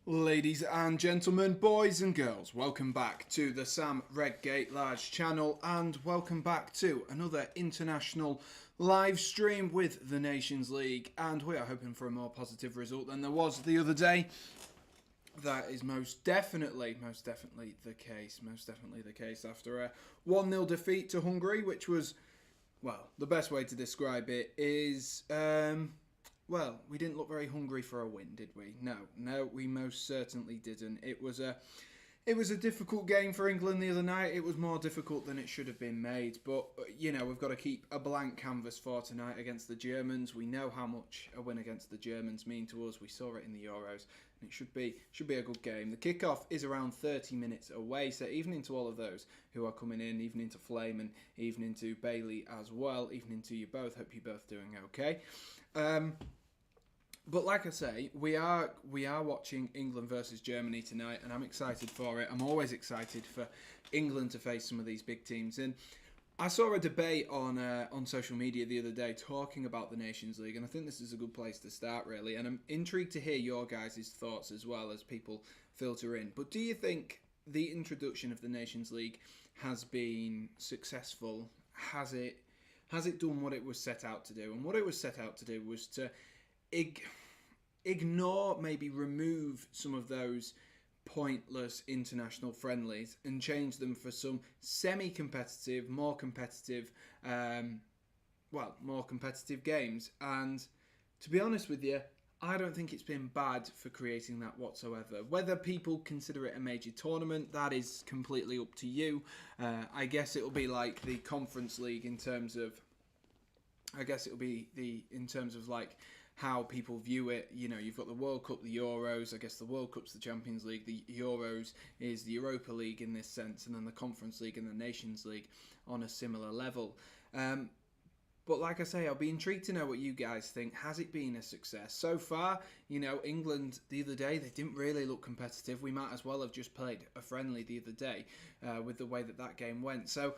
Ladies and gentlemen, boys and girls, welcome back to the Sam Redgate-Large channel and welcome back to another international live stream with the Nations League, and we are hoping for a more positive result than there was the other day. That is most definitely the case after a 1-0 defeat to Hungary, which was, well, the best way to describe it is well, we didn't look very hungry for a win, did we? No, we most certainly didn't. It was a difficult game for England the other night. It was more difficult than it should have been made. But, you know, we've got to keep a blank canvas for tonight against the Germans. We know how much a win against the Germans mean to us. We saw it in the Euros. And it should be a good game. The kickoff is around 30 minutes away. So evening to all of those who are coming in, evening to Flame and evening to Bailey as well. Evening to you both. Hope you're both doing okay. But like I say, we are watching England versus Germany tonight, and I'm excited for it. I'm always excited for England to face some of these big teams. And I saw a debate on social media the other day talking about the Nations League, and I think this is a good place to start, really. And I'm intrigued to hear your guys' thoughts as well as people filter in. But do you think the introduction of the Nations League has been successful? Has it done what it was set out to do? And what it was set out to do was to ignore, maybe remove some of those pointless international friendlies and change them for some semi-competitive, more competitive games. And to be honest with you, I don't think it's been bad for creating that whatsoever. Whether people consider it a major tournament, that is completely up to you. I guess it'll be like the Conference League in terms of like how people view it. You know, you've got the World Cup, the Euros. I guess the World Cup's the Champions League. The Euros is the Europa League in this sense, and then the Conference League and the Nations League on a similar level. But like I say, I'll be intrigued to know what you guys think. Has it been a success? So far, you know, England the other day, they didn't really look competitive. We might as well have just played a friendly the other day with the way that game went. So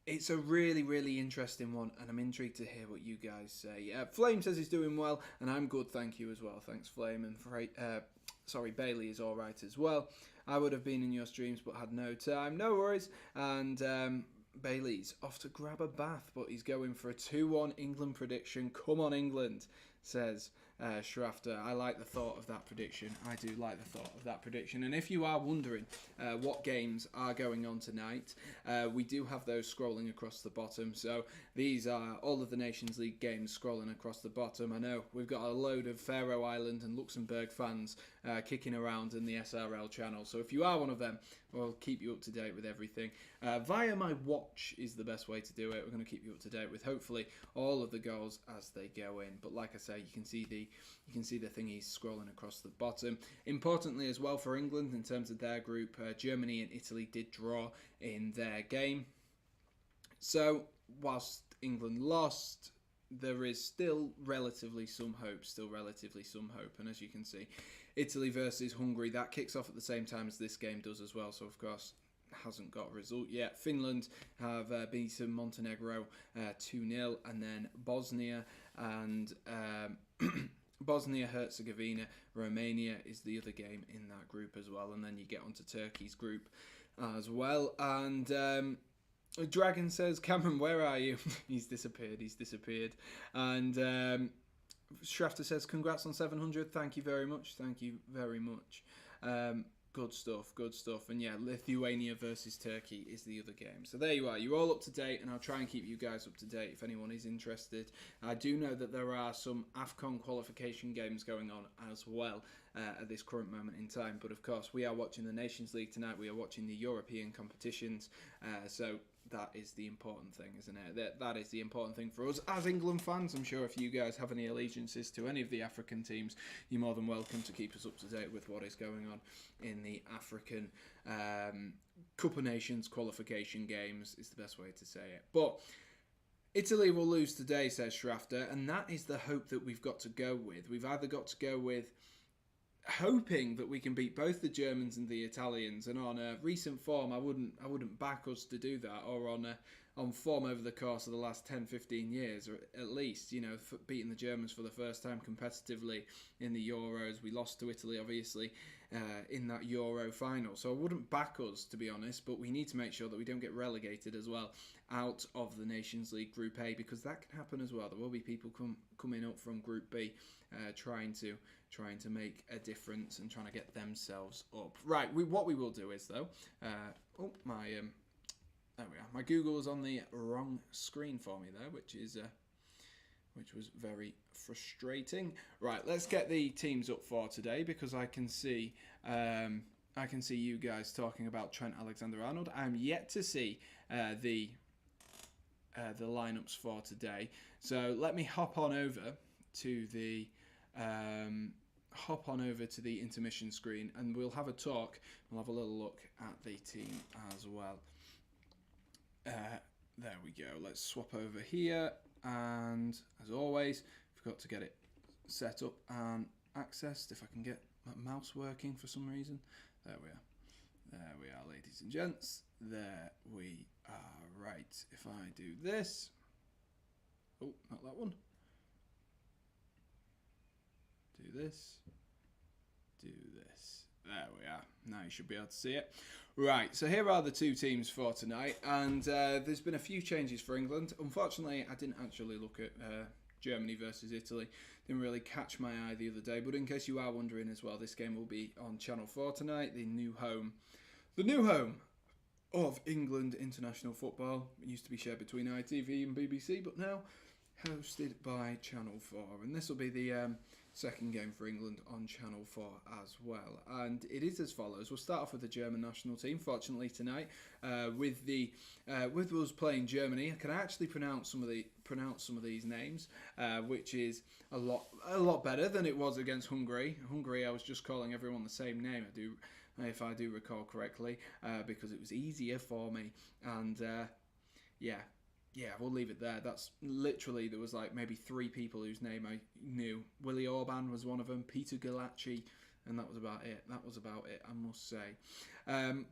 it's a really, really interesting one, and I'm intrigued to hear what you guys say. Flame says he's doing well, and I'm good, thank you as well. Thanks, Flame. And Bailey is all right as well. I would have been in your streams, but had no time. No worries. And Bailey's off to grab a bath, but he's going for a 2-1 England prediction. Come on, England, says Schrafter. I like the thought of that prediction. I do like the thought of that prediction. And if you are wondering what games are going on tonight, we do have those scrolling across the bottom. So these are all of the Nations League games scrolling across the bottom. I know we've got a load of Faroe Island and Luxembourg fans kicking around in the SRL channel. So if you are one of them, we'll keep you up to date with everything. Via my watch is the best way to do it. We're going to keep you up to date with hopefully all of the goals as they go in. But like I say, you can see the thingies scrolling across the bottom. Importantly as well for England in terms of their group, Germany and Italy did draw in their game. So whilst England lost, there is still relatively some hope. And as you can see, Italy versus Hungary, that kicks off at the same time as this game does as well. So of course, hasn't got a result yet. Finland have beaten Montenegro 2-0, and then Bosnia and Bosnia-Herzegovina, Romania is the other game in that group as well. And then you get onto Turkey's group as well. And Dragon says, Cameron, where are you? He's disappeared. And Schrafter says, congrats on 700. Thank you very much. Good stuff. And yeah, Lithuania versus Turkey is the other game. So there you are. You're all up to date, and I'll try and keep you guys up to date if anyone is interested. I do know that there are some AFCON qualification games going on as well at this current moment in time. But of course, we are watching the Nations League tonight. We are watching the European competitions. So that is the important thing, isn't it? That is the important thing for us as England fans. I'm sure if you guys have any allegiances to any of the African teams, you're more than welcome to keep us up to date with what is going on in the African Cup of Nations qualification games, is the best way to say it. But Italy will lose today, says Schrafter, and that is the hope that we've got to go with. We've either got to go with hoping that we can beat both the Germans and the Italians, and on a recent form, I wouldn't back us to do that, or on on form over the course of the last 10-15 years, or at least, beating the Germans for the first time competitively in the Euros. We lost to Italy, obviously, in that Euro final. So I wouldn't back us, to be honest, but we need to make sure that we don't get relegated as well out of the Nations League Group A, because that can happen as well. There will be people coming up from Group B trying to make a difference and trying to get themselves up. Right, what we will do is, though, there we are. My Google is on the wrong screen for me there, which was very frustrating. Right, let's get the teams up for today, because I can see you guys talking about Trent Alexander-Arnold. I'm yet to see the lineups for today, so let me hop on over to the intermission screen, and we'll have a talk. We'll have a little look at the team as well. There we go. Let's swap over here, and as always, forgot to get it set up and accessed. If I can get my mouse working for some reason. There we are, ladies and gents. There we are. Right, if I do this. Oh, not that one. Do this. Do this. There we are. Now you should be able to see it. Right, so here are the two teams for tonight, and there's been a few changes for England. Unfortunately, I didn't actually look at Germany versus Italy. Didn't really catch my eye the other day, but in case you are wondering as well, this game will be on Channel 4 tonight, the new home of England international football. It used to be shared between ITV and BBC, but now hosted by Channel 4, and this will be the second game for England on Channel 4 as well. And it is as follows. We'll start off with the German national team. Fortunately tonight, with us playing Germany, I can actually pronounce some of these names, which is a lot better than it was against Hungary. Hungary, I was just calling everyone the same name. If I do recall correctly, because it was easier for me. And yeah, we'll leave it there. That's literally, there was like maybe 3 people whose name I knew. Willy Orban was one of them, Peter Galacci, and that was about it. I must say.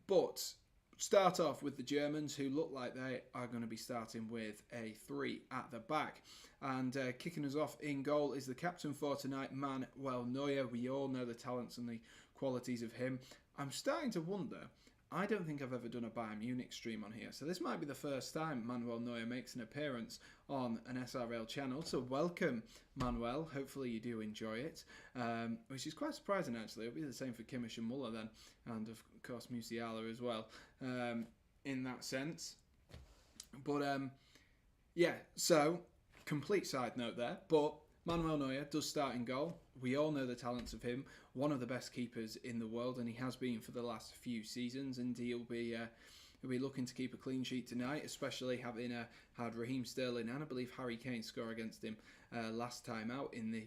But start off with the Germans, who look like they are going to be starting with a 3 at the back. And kicking us off in goal is the captain for tonight, Manuel Neuer. We all know the talents and the qualities of him. I'm starting to wonder, I don't think I've ever done a Bayern Munich stream on here, so this might be the first time Manuel Neuer makes an appearance on an SRL channel. So welcome, Manuel. Hopefully you do enjoy it, which is quite surprising actually. It'll be the same for Kimmich and Muller then, and of course Musiala as well, in that sense. But yeah, so complete side note there, but Manuel Neuer does start in goal. We all know the talents of him. One of the best keepers in the world, and he has been for the last few seasons. And he'll be looking to keep a clean sheet tonight, especially having had Raheem Sterling and I believe Harry Kane score against him last time out in the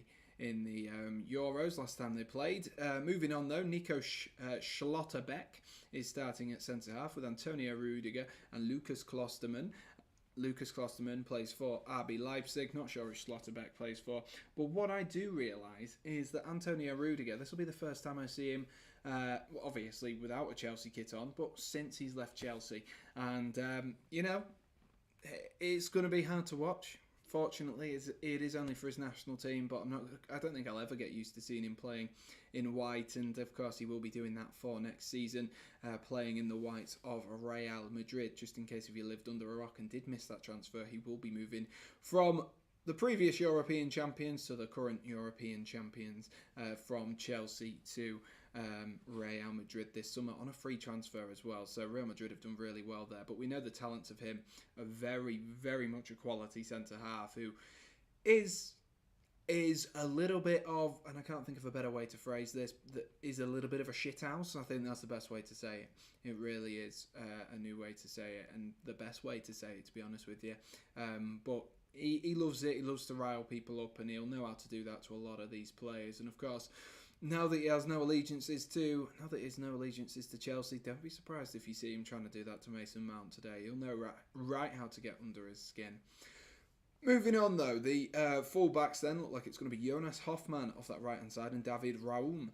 Euros, last time they played. Moving on though, Nico Schlotterbeck is starting at centre half with Antonio Rudiger and Lucas Klostermann. Lucas Klostermann plays for RB Leipzig. Not sure who Schlotterbeck plays for. But what I do realise is that Antonio Rudiger, this will be the first time I see him, obviously without a Chelsea kit on, but since he's left Chelsea. And, it's going to be hard to watch. Fortunately, it is only for his national team, but I don't think I'll ever get used to seeing him playing in white, and of course he will be doing that for next season, playing in the whites of Real Madrid. Just in case if you lived under a rock and did miss that transfer, he will be moving from the previous European champions to the current European champions, from Chelsea to Real Madrid this summer on a free transfer as well. So Real Madrid have done really well there, but we know the talents of him are very, very much a quality centre half who is a little bit of, and I can't think of a better way to phrase this, that is a little bit of a shithouse. I think that's the best way to say it. It really is a new way to say it, and the best way to say it, to be honest with you. But he loves it. He loves to rile people up, and he'll know how to do that to a lot of these players. And of course, now that he has no allegiances to Chelsea, don't be surprised if you see him trying to do that to Mason Mount today. He'll know right how to get under his skin. Moving on though, the full-backs then look like it's going to be Jonas Hoffmann off that right-hand side and David Raum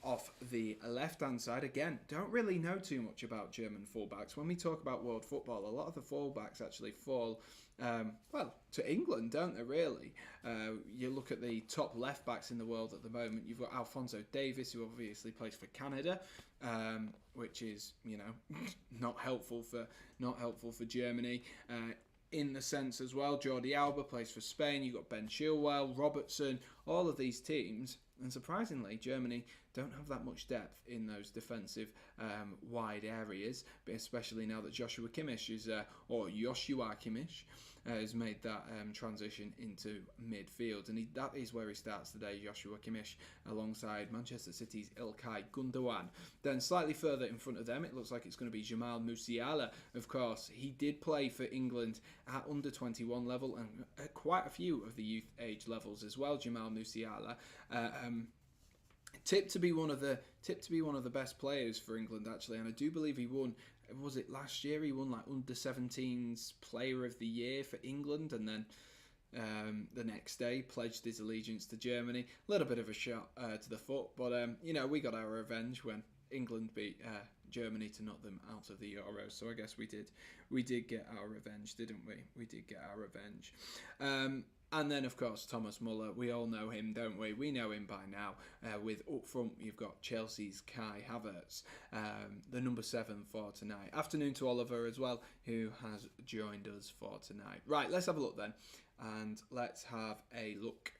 off the left-hand side. Again, don't really know too much about German full-backs. When we talk about world football, a lot of the full-backs actually fall, to England, don't they, really? You look at the top left-backs in the world at the moment, you've got Alphonso Davies, who obviously plays for Canada, which is, not helpful for Germany. In the sense as well, Jordi Alba plays for Spain, you've got Ben Chilwell, Robertson, all of these teams, and surprisingly, Germany don't have that much depth in those defensive wide areas, but especially now that Joshua Kimmich has made that transition into midfield, and that is where he starts today, Joshua Kimmich, alongside Manchester City's İlkay Gundogan. Then slightly further in front of them, it looks like it's going to be Jamal Musiala. Of course, he did play for England at under 21 level and at quite a few of the youth age levels as well. Jamal Musiala, tipped to be one of the best players for England actually, and I do believe he won. Was it last year? He won like under 17s Player of the Year for England, and then the next day pledged his allegiance to Germany. A little bit of a shot to the foot, but we got our revenge when England beat Germany to knock them out of the Euros. So I guess we did get our revenge, didn't we? We did get our revenge. And then, of course, Thomas Muller. We all know him, don't we? We know him by now. With up front, you've got Chelsea's Kai Havertz, the number 7 for tonight. Afternoon to Oliver as well, who has joined us for tonight. Right, let's have a look then. And let's have a look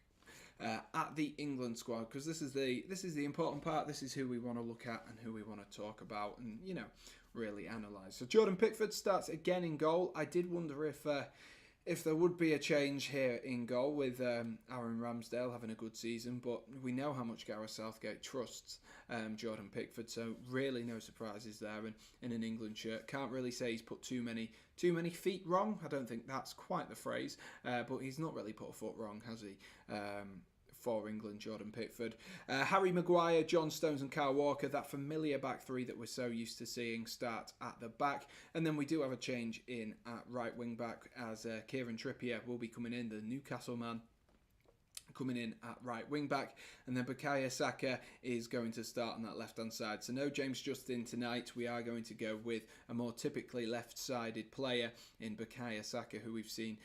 at the England squad, because this is the important part. This is who we want to look at and who we want to talk about and, really analyse. So Jordan Pickford starts again in goal. I did wonder if there would be a change here in goal with Aaron Ramsdale having a good season, but we know how much Gareth Southgate trusts Jordan Pickford, so really no surprises there. And in an England shirt, can't really say he's put too many feet wrong. I don't think that's quite the phrase, but he's not really put a foot wrong, has he? For England, Jordan Pickford. Harry Maguire, John Stones and Kyle Walker, that familiar back three that we're so used to seeing start at the back. And then we do have a change in at right wing back as Kieran Trippier will be coming in, the Newcastle man, coming in at right wing back, and then Bukayo Saka is going to start on that left hand side. So no James Justin tonight. We are going to go with a more typically left sided player in Bukayo Saka, who we've seen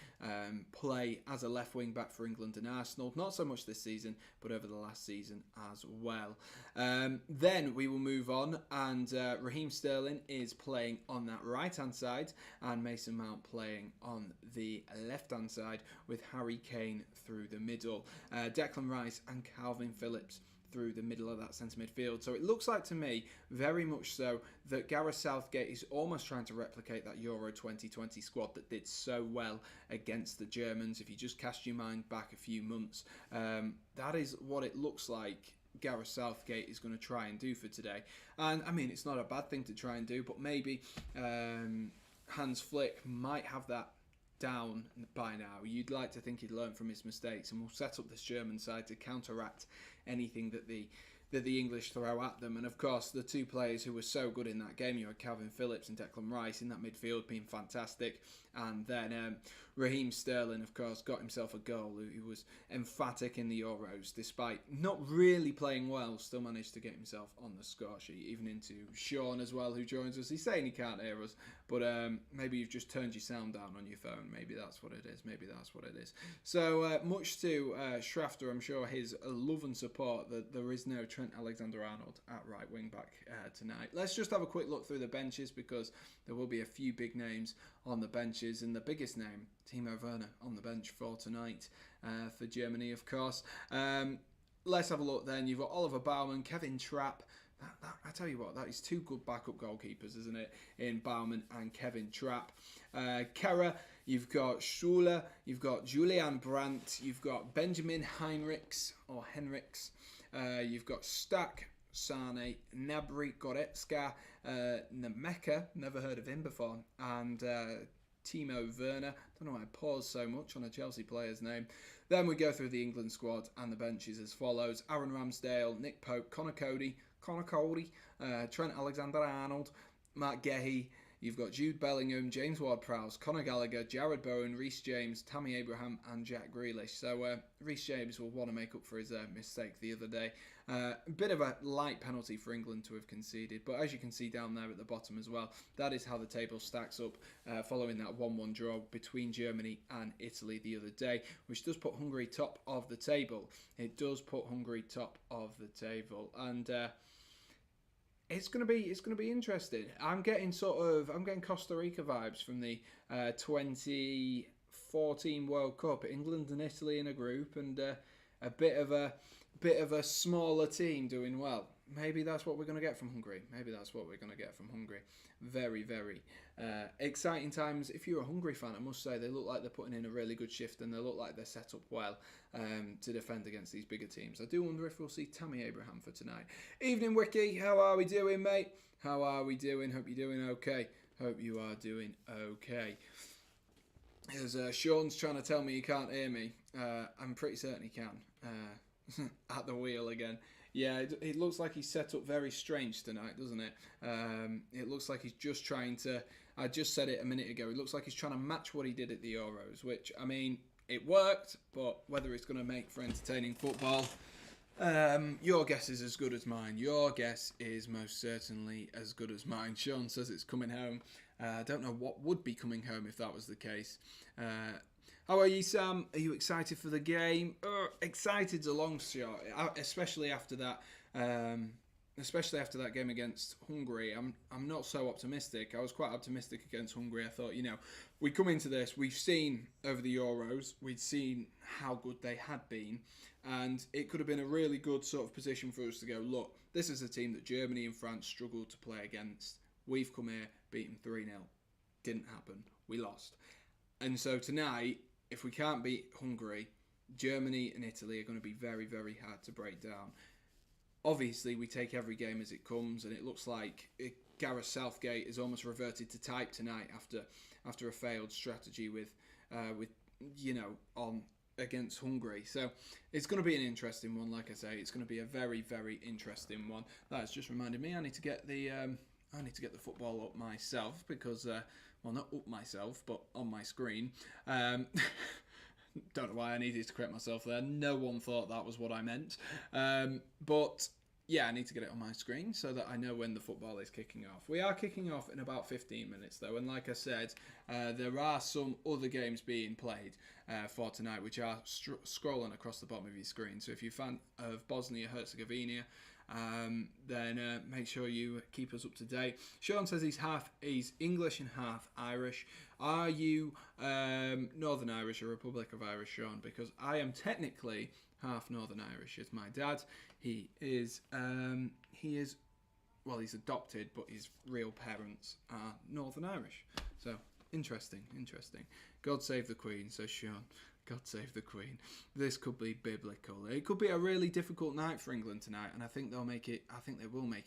play as a left wing back for England and Arsenal, not so much this season but over the last season as well. Then we will move on, and Raheem Sterling is playing on that right hand side and Mason Mount playing on the left hand side with Harry Kane through the middle. Declan Rice and Calvin Phillips through the middle of that centre midfield. So it looks like to me, very much so, that Gareth Southgate is almost trying to replicate that Euro 2020 squad that did so well against the Germans. If you just cast your mind back a few months, that is what it looks like Gareth Southgate is going to try and do for today. And I mean, it's not a bad thing to try and do, but maybe Hans Flick might have that down by now. You'd like to think he'd learned from his mistakes and will set up this German side to counteract anything that the English throw at them. And of course, the two players who were so good in that game, you had Calvin Phillips and Declan Rice in that midfield being fantastic. And then Raheem Sterling, of course, got himself a goal. He was emphatic in the Euros, despite not really playing well, still managed to get himself on the score sheet, even into Sean as well, who joins us. He's saying he can't hear us, but maybe you've just turned your sound down on your phone. Maybe that's what it is. So much to Shafter, I'm sure, his love and support, that there is no Trent Alexander-Arnold at right wing back tonight. Let's just have a quick look through the benches, because there will be a few big names on the benches, and the biggest name, Timo Werner, on the bench for tonight for Germany, of course. Let's have a look then. You've got Oliver Baumann, Kevin Trapp. I tell you what, that is two good backup goalkeepers, isn't it? In Baumann and Kevin Trapp. Kehrer, you've got Schuler, you've got Julian Brandt, you've got Benjamin Henrichs, you've got Stack, Sane, Gnabry, Goretzka, Nemeka, never heard of him before, and Timo Werner. Don't know why I paused so much on a Chelsea player's name. Then we go through the England squad and the benches as follows: Aaron Ramsdale, Nick Pope, Connor Cody, Trent Alexander-Arnold, Matt Gehi. you've got Jude Bellingham, James Ward-Prowse, Conor Gallagher, Jared Bowen, Reece James, Tammy Abraham and Jack Grealish. So Reece James will want to make up for his mistake the other day. A bit of a light penalty for England to have conceded, but as you can see down there at the bottom as well, that is how the table stacks up following that 1-1 draw between Germany and Italy the other day, which does put Hungary top of the table. It does put Hungary top of the table, and it's gonna be interesting. I'm getting Costa Rica vibes from the 2014 World Cup. England and Italy in a group, and a bit of a smaller team doing well. Maybe that's what we're going to get from Hungary. Very, very exciting times. If you're a Hungary fan, I must say they look like they're putting in a really good shift, and they look like they're set up well to defend against these bigger teams. I do wonder if we'll see Tammy Abraham for tonight. Evening, Wiki. How are we doing, mate? How are we doing? Hope you're doing okay. Hope you are doing okay. As Sean's trying to tell me he can't hear me, I'm pretty certain he can. At the wheel again. Yeah, it looks like he's set up very strange tonight, doesn't it? It looks like he's just trying to... I just said it a minute ago. It looks like he's trying to match what he did at the Euros, which, I mean, it worked, but whether it's going to make for entertaining football, your guess is as good as mine. Your guess is most certainly as good as mine. Sean says it's coming home. I don't know what would be coming home if that was the case. How are you, Sam? Are you excited for the game? Excited's a long shot, especially after that. Especially after that game against Hungary. I'm not so optimistic. I was quite optimistic against Hungary. I thought, we come into this. We've seen over the Euros. We'd seen how good they had been, and it could have been a really good sort of position for us to go, look, this is a team that Germany and France struggled to play against. We've come here, beat them 3-0. Didn't happen. We lost. And so tonight, if we can't beat Hungary, Germany and Italy are going to be very, very hard to break down. Obviously, we take every game as it comes, and it looks like Gareth Southgate has almost reverted to type tonight after a failed strategy with on against Hungary. So it's going to be an interesting one. Like I say, it's going to be a very, very interesting one. That's just reminded me I need to get the football up myself because. Well, not up myself, but on my screen. Don't know why I needed to correct myself there. No one thought that was what I meant. But yeah, I need to get it on my screen so that I know when the football is kicking off. We are kicking off in about 15 minutes, though. And like I said, there are some other games being played for tonight, which are scrolling across the bottom of your screen. So if you're a fan of Bosnia-Herzegovina, then make sure you keep us up to date. Sean says he's English and half Irish. Are you Northern Irish or Republic of Irish, Sean? Because I am technically half Northern Irish. It's my dad. He is he's adopted, but his real parents are Northern Irish. So interesting. God save the Queen, says Sean. God save the Queen. This could be biblical. It could be a really difficult night for England tonight, and I think they will make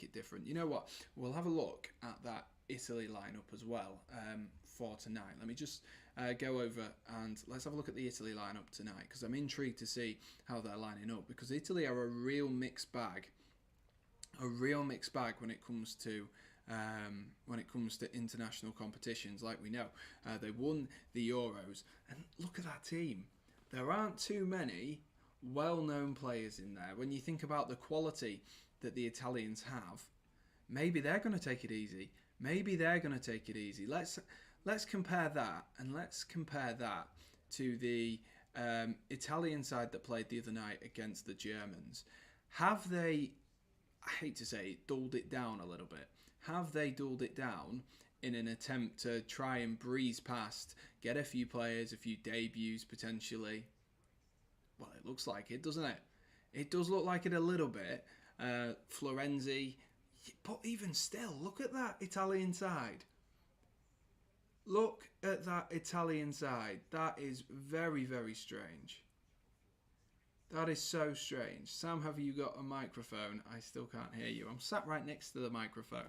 it different. You know what? We'll have a look at that Italy lineup as well for tonight. Let me just go over and let's have a look at the Italy lineup tonight, because I'm intrigued to see how they're lining up, because Italy are a real mixed bag. When it comes to international competitions. Like we know, they won the Euros, and look at that team. There aren't too many well-known players in there. When you think about the quality that the Italians have, maybe they're going to take it easy. Let's compare that, and let's compare that to the Italian side that played the other night against the Germans. Have they, I hate to say it, dulled it down a little bit? Have they dulled it down in an attempt to try and breeze past, get a few players, a few debuts potentially? Well, it looks like it, doesn't it? It does look like it a little bit. Florenzi, but even still, look at that Italian side. That is very, very strange. That is so strange. Sam, have you got a microphone? I still can't hear you. I'm sat right next to the microphone.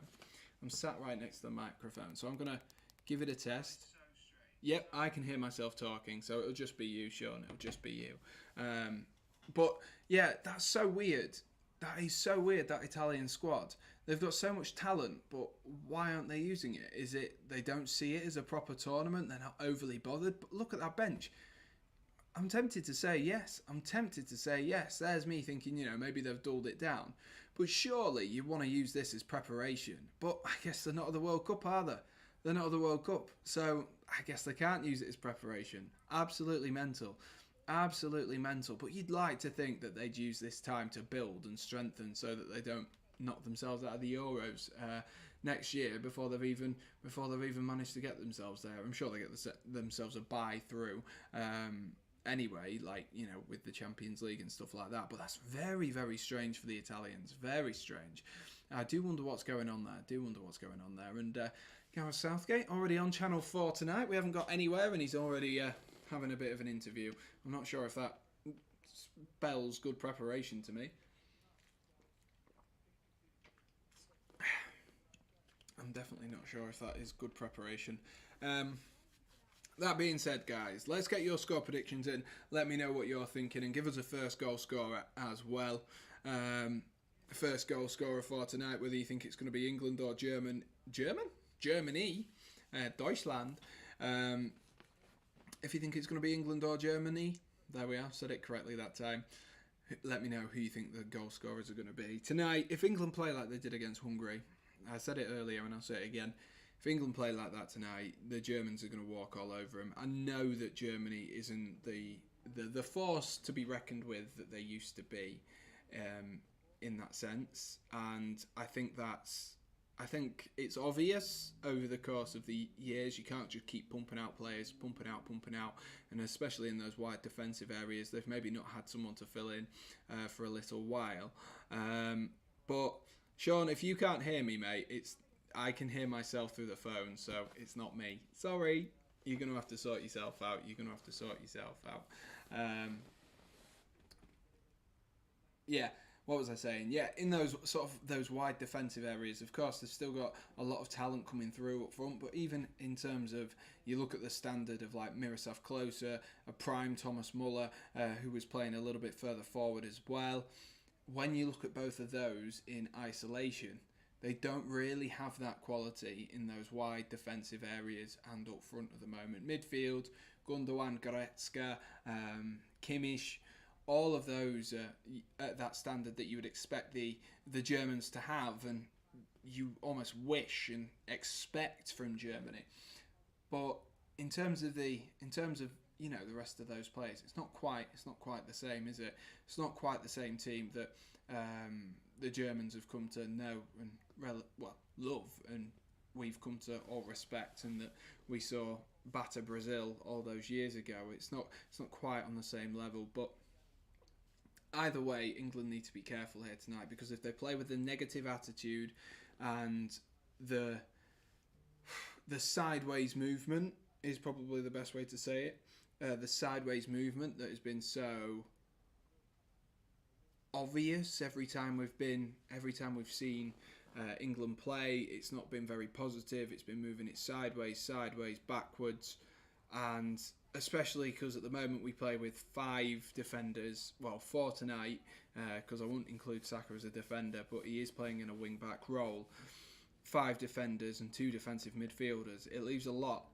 So I'm going to give it a test. Yep, I can hear myself talking, so it'll just be you, Sean. It'll just be you. But, yeah, that's so weird. That is so weird, that Italian squad. They've got so much talent, but why aren't they using it? Is it they don't see it as a proper tournament? They're not overly bothered? But look at that bench. I'm tempted to say yes. I'm tempted to say yes. There's me thinking, maybe they've dulled it down. But surely you want to use this as preparation. But I guess they're not at the World Cup, are they? They're not at the World Cup. So I guess they can't use it as preparation. Absolutely mental. Absolutely mental. But you'd like to think that they'd use this time to build and strengthen so that they don't knock themselves out of the Euros next year before they've even managed to get themselves there. I'm sure they get themselves a bye through. Anyway, with the Champions League and stuff like that. But that's very, very strange for the Italians. Very strange. I do wonder what's going on there. And Gareth Southgate, already on Channel 4 tonight. We haven't got anywhere, and he's already having a bit of an interview. I'm not sure if that spells good preparation to me. I'm definitely not sure if that is good preparation. That being said, guys, let's get your score predictions in. Let me know what you're thinking and give us a first goal scorer as well. First goal scorer for tonight, whether you think it's going to be England or Germany, Deutschland. If you think it's going to be England or Germany, there we are, said it correctly that time. Let me know who you think the goal scorers are going to be. Tonight, if England play like they did against Hungary, I said it earlier and I'll say it again, if England play like that tonight, the Germans are going to walk all over them. I know that Germany isn't the force to be reckoned with that they used to be in that sense, and I think it's obvious over the course of the years. You can't just keep pumping out players, pumping out, and especially in those wide defensive areas, they've maybe not had someone to fill in for a little while. But Sean, if you can't hear me, mate, I can hear myself through the phone, so it's not me. Sorry, you're going to have to sort yourself out. Yeah. What was I saying? Yeah, in those wide defensive areas, of course, they've still got a lot of talent coming through up front. But even in terms of, you look at the standard of like Miroslav Klose, a prime Thomas Muller, who was playing a little bit further forward as well. When you look at both of those in isolation, they don't really have that quality in those wide defensive areas and up front at the moment. Midfield, Gundogan, Goretzka, Kimmich, all of those at that standard that you would expect the Germans to have, and you almost wish and expect from Germany. But in terms of the rest of those players, it's not quite the same, is it? It's not quite the same team that the Germans have come to know and love, and we've come to all respect, and that we saw batter Brazil all those years ago. It's not quite on the same level, but either way, England need to be careful here tonight, because if they play with a negative attitude and the sideways movement is probably the best way to say it. The sideways movement that has been so obvious every time we've seen England play. It's not been very positive. It's been moving it sideways, backwards, and especially because at the moment we play with 5 defenders, 4 tonight, because I won't include Saka as a defender, but he is playing in a wing-back role. 5 defenders and 2 defensive midfielders. It leaves a lot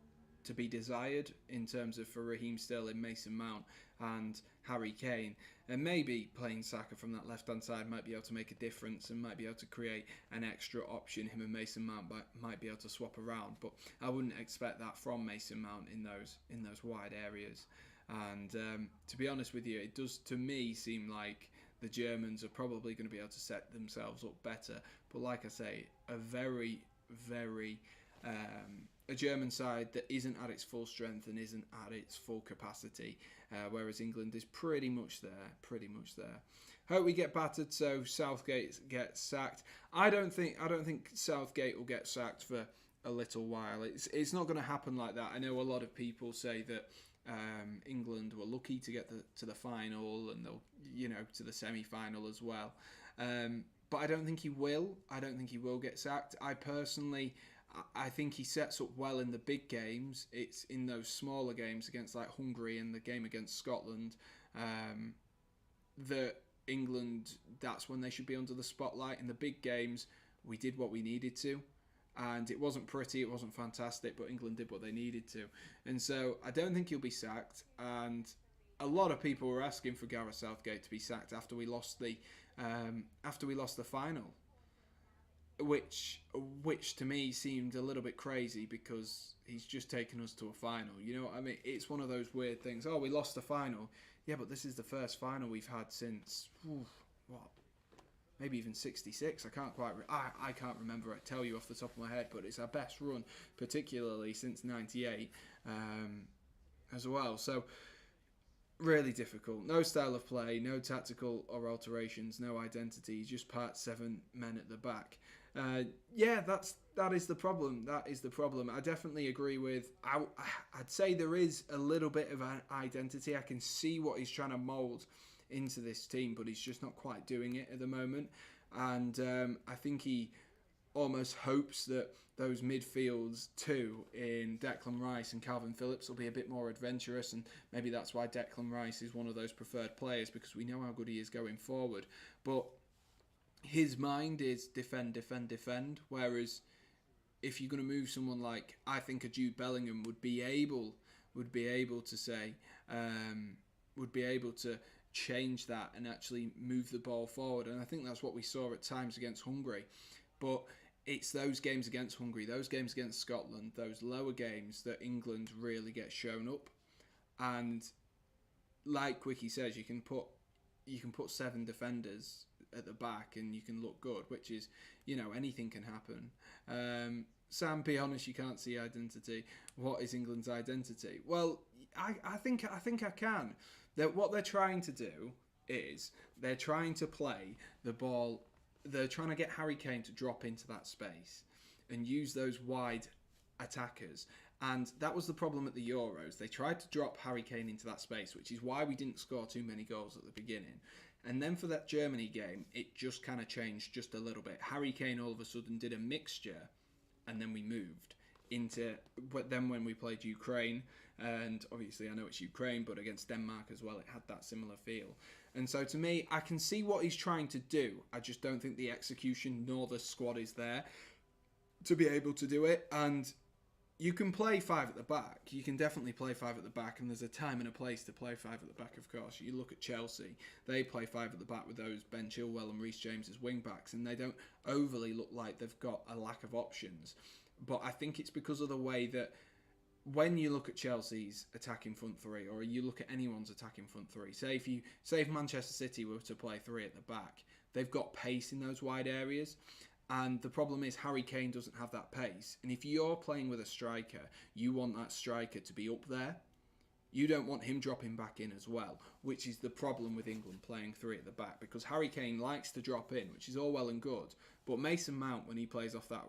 to be desired in terms of for Raheem Sterling, Mason Mount and Harry Kane. And maybe playing Saka from that left-hand side might be able to make a difference and might be able to create an extra option. Him and Mason Mount might be able to swap around, but I wouldn't expect that from Mason Mount in those wide areas. And to be honest with you, it does to me seem like the Germans are probably going to be able to set themselves up better. But like I say, a very, very a German side that isn't at its full strength and isn't at its full capacity, whereas England is pretty much there. Hope we get battered so Southgate gets sacked. I don't think Southgate will get sacked for a little while. It's not going to happen like that. I know a lot of people say that England were lucky to get to the final, and they'll to the semi-final as well. But I don't think he will. I don't think he will get sacked. I think he sets up well in the big games. It's in those smaller games against like Hungary and the game against Scotland that England, that's when they should be under the spotlight. In the big games, we did what we needed to. And it wasn't pretty, it wasn't fantastic, but England did what they needed to. And so I don't think he'll be sacked. And a lot of people were asking for Gareth Southgate to be sacked after we lost the final, which to me seemed a little bit crazy because he's just taken us to a final. You know what I mean? It's one of those weird things. Oh, we lost the final. Yeah, but this is the first final we've had since maybe even 66. I can't remember. I tell you off the top of my head, but it's our best run, particularly since '98 as well. So really difficult. No style of play, no tactical or alterations, no identity. Just part 7 men at the back. That is the problem. That is the problem. I definitely agree with. I'd say there is a little bit of an identity. I can see what he's trying to mould into this team, but he's just not quite doing it at the moment. And I think he almost hopes that those midfields too in Declan Rice and Calvin Phillips will be a bit more adventurous, and maybe that's why Declan Rice is one of those preferred players, because we know how good he is going forward. But his mind is defend, whereas if you're going to move someone like, I think a Jude Bellingham would be able to say, would be able to change that and actually move the ball forward. And I think that's what we saw at times against Hungary. But it's those games against Hungary, those games against Scotland, those lower games that England really get shown up. And like Quickie says, you can put 7 defenders at the back and you can look good, which is, anything can happen. Sam, be honest, you can't see identity. What is England's identity? Well, I think I can. That what they're trying to do is they're trying to play the ball. They're trying to get Harry Kane to drop into that space and use those wide attackers. And that was the problem at the Euros. They tried to drop Harry Kane into that space, which is why we didn't score too many goals at the beginning. And then for that Germany game, it just kind of changed just a little bit. Harry Kane all of a sudden did a mixture, and then we moved into... But then when we played Ukraine, and obviously I know it's Ukraine, but against Denmark as well, it had that similar feel. And so to me, I can see what he's trying to do. I just don't think the execution nor the squad is there to be able to do it. And you can play 5 at the back. You can definitely play 5 at the back, and there's a time and a place to play 5 at the back, of course. You look at Chelsea, they play 5 at the back with those Ben Chilwell and Reece James as wing-backs, and they don't overly look like they've got a lack of options. But I think it's because of the way that when you look at Chelsea's attacking front 3, or you look at anyone's attacking front 3, say if Manchester City were to play 3 at the back, they've got pace in those wide areas. And the problem is Harry Kane doesn't have that pace. And if you're playing with a striker, you want that striker to be up there. You don't want him dropping back in as well, which is the problem with England playing 3 at the back, because Harry Kane likes to drop in, which is all well and good. But Mason Mount, when he plays off that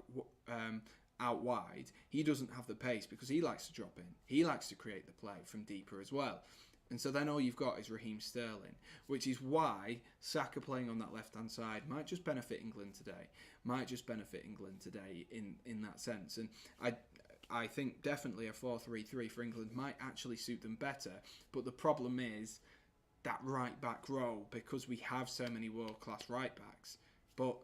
out wide, he doesn't have the pace because he likes to drop in. He likes to create the play from deeper as well. And so then all you've got is Raheem Sterling, which is why Saka playing on that left-hand side might just benefit England today. In that sense. And I think definitely a 4-3-3 for England might actually suit them better. But the problem is that right-back role, because we have so many world-class right-backs. But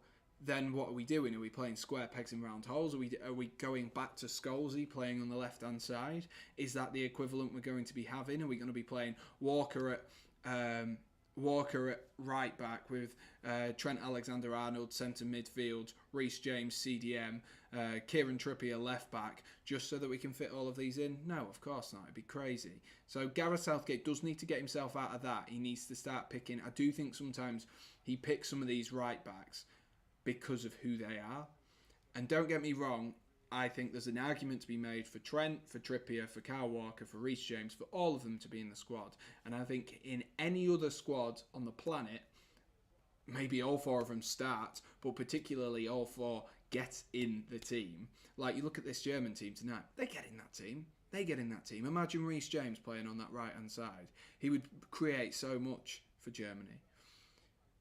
then what are we doing? Are we playing square pegs in round holes? Are we going back to Scholesy playing on the left-hand side? Is that the equivalent we're going to be having? Are we going to be playing Walker at right back with Trent Alexander-Arnold centre midfield, Reece James CDM, Kieran Trippier left back, just so that we can fit all of these in? No, of course not. It'd be crazy. So Gareth Southgate does need to get himself out of that. He needs to start picking. I do think sometimes he picks some of these right backs because of who they are. And don't get me wrong, I think there's an argument to be made for Trent, for Trippier, for Kyle Walker, for Reece James, for all of them to be in the squad. And I think in any other squad on the planet, maybe all 4 of them start, but particularly all 4 get in the team. Like, you look at this German team tonight, they get in that team. Imagine Reece James playing on that right-hand side. He would create so much for Germany.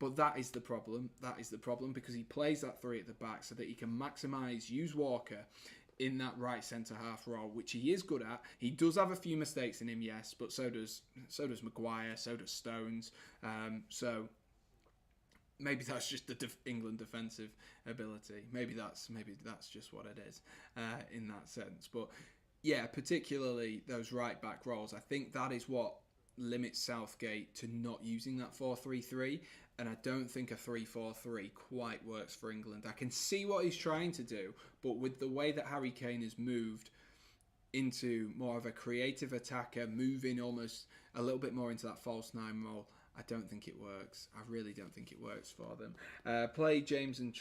But that is the problem. Because he plays that 3 at the back so that he can use Walker in that right centre-half role, which he is good at. He does have a few mistakes in him, yes, but so does Maguire, so does Stones. So maybe that's just the England defensive ability. Maybe that's just what it is in that sense. But yeah, particularly those right back roles. I think that is what limits Southgate to not using that 4-3-3, and I don't think a 3-4-3 quite works for England. I can see what he's trying to do, but with the way that Harry Kane has moved into more of a creative attacker, moving almost a little bit more into that false nine role, I don't think it works. I really don't think it works for them. Play James and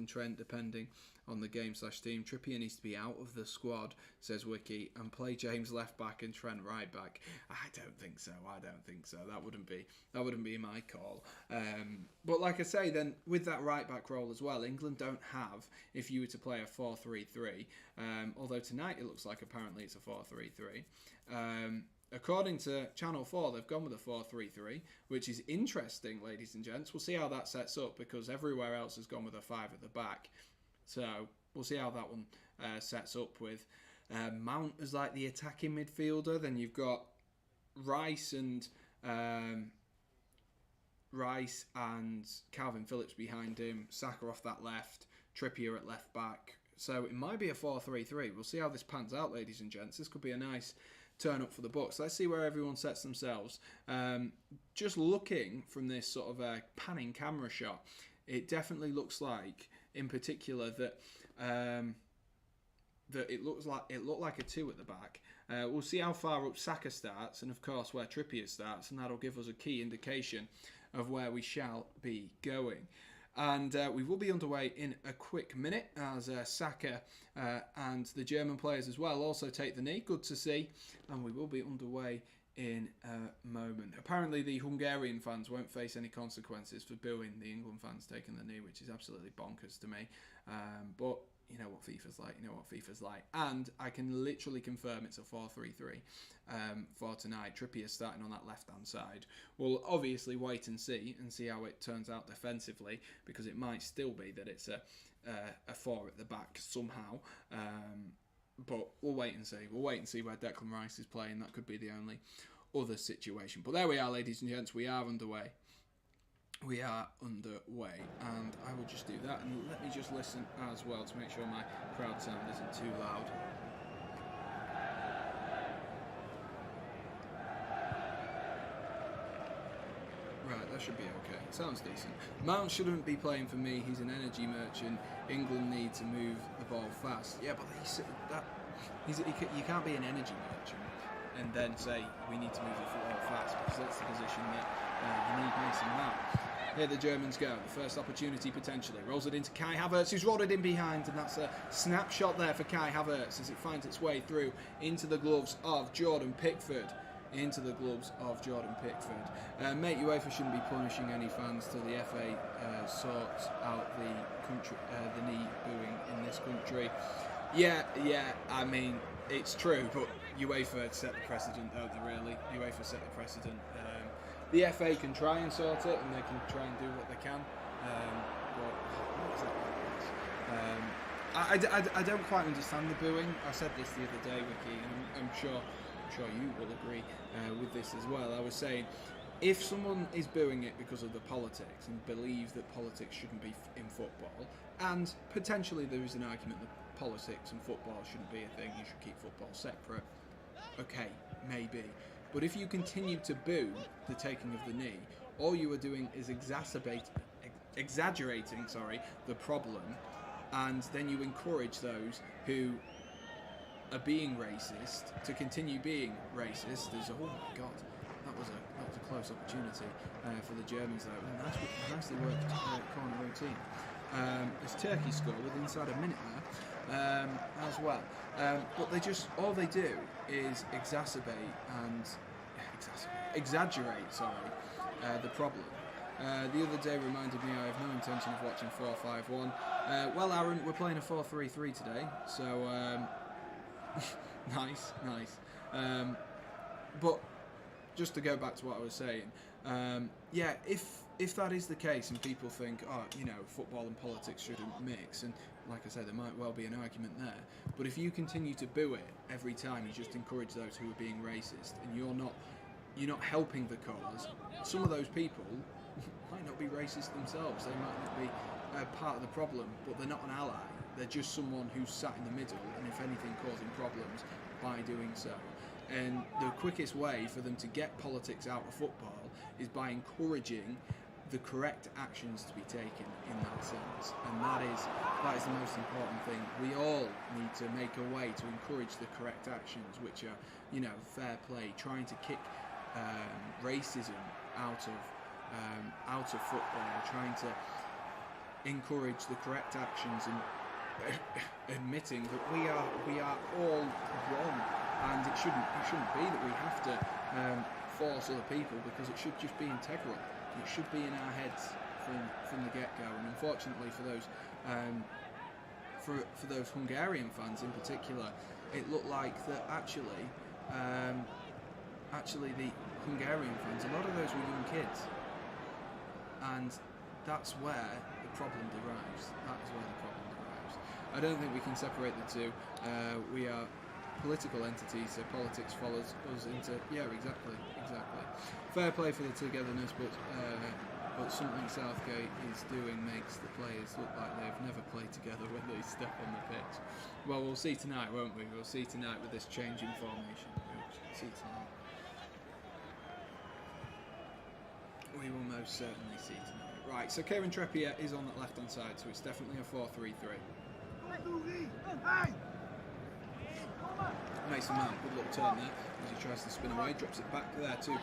Trent depending on the game/team. Trippier needs to be out of the squad, says Wiki, and play James left back and Trent right back. I don't think so. That wouldn't be my call. But like I say, then with that right back role as well, England don't have, if you were to play a 4-3-3, although tonight it looks like apparently it's a 4-3-3. According to Channel 4, they've gone with a 4-3-3, which is interesting, ladies and gents. We'll see how that sets up, because everywhere else has gone with a 5 at the back. So we'll see how that one sets up with Mount as like the attacking midfielder. Then you've got Rice and Calvin Phillips behind him, Saka off that left, Trippier at left back. So it might be a 4-3-3. We'll see how this pans out, ladies and gents. This could be a nice turn up for the Bucks. Let's see where everyone sets themselves. Just looking from this sort of panning camera shot, it definitely looks like, in particular, that it looked like a 2 at the back. We'll see how far up Saka starts, and of course where Trippier starts, and that'll give us a key indication of where we shall be going. And we will be underway in a quick minute as Saka and the German players as well also take the knee. Good to see. And we will be underway in a moment. Apparently the Hungarian fans won't face any consequences for booing the England fans taking the knee, which is absolutely bonkers to me. But you know what FIFA's like. And I can literally confirm it's a 4-3-3 for tonight. Trippier starting on that left-hand side. We'll obviously wait and see how it turns out defensively, because it might still be that it's a 4 at the back somehow. But we'll wait and see. We'll wait and see where Declan Rice is playing. That could be the only other situation. But there we are, ladies and gents. We are underway. And I will just do that, and let me just listen as well to make sure my crowd sound isn't too loud. Right, that should be okay. Sounds decent. Mount shouldn't be playing for me. He's an energy merchant. England need to move the ball fast. Yeah, but you can't be an energy merchant and then say we need to move the ball fast, because that's the position that you need Mason Mount. Here the Germans go. The first opportunity potentially. Rolls it into Kai Havertz, who's rodded in behind, and that's a snapshot there for Kai Havertz as it finds its way through into the gloves of Jordan Pickford. Mate, UEFA shouldn't be punishing any fans till the FA sorts out the knee booing in this country. Yeah, I mean, it's true, but UEFA set the precedent, don't they, really? UEFA set the precedent. The FA can try and sort it, and they can try and do what they can. I don't quite understand the booing. I said this the other day, Vicky, and I'm sure you will agree with this as well. I was saying, if someone is booing it because of the politics and believes that politics shouldn't be in football, and potentially there is an argument that politics and football shouldn't be a thing, you should keep football separate. Okay, maybe. But if you continue to boo the taking of the knee, all you are doing is exaggerating the problem, and then you encourage those who are being racist to continue being racist. Oh my God, that was a close opportunity for the Germans though. Nicely worked corner routine. As Turkey scored with inside a minute there as well. But all they do is exaggerate the problem. The other day reminded me I have no intention of watching 4-5-1. Well, Aaron, we're playing a 4-3-3 today, so nice. But just to go back to what I was saying, if that is the case and people think, football and politics shouldn't mix, and like I said, there might well be an argument there, but if you continue to boo it every time, you just encourage those who are being racist, and you're not helping the cause, some of those people might might not be racist themselves. They might not be part of the problem, but they're not an ally. They're just someone who's sat in the middle, and if anything, causing problems by doing so. And the quickest way for them to get politics out of football is by encouraging the correct actions to be taken in that sense, and that is the most important thing. We all need to make a way to encourage the correct actions, which are, you know, fair play, trying to kick racism out of football, trying to encourage the correct actions, and admitting that we are all one, and it shouldn't be that we have to force other people, because it should just be integral. It should be in our heads from the get-go. And unfortunately for those for those Hungarian fans in particular, it looked like that actually the Hungarian fans, a lot of those were young kids, and that's where the problem derives. That is where the problem derives. I don't think we can separate the two. We are political entities, so politics follows us into, exactly. Fair play for the togetherness, but something Southgate is doing makes the players look like they've never played together when they step on the pitch. Well, we'll see tonight, won't we? We'll see tonight with this change in formation. We'll see tonight. We will most certainly see tonight. Right, so Kieran Trippier is on that left-hand side, so it's definitely a 4-3-3. Mason Mount, good little turn there as he tries to spin away, drops it back there to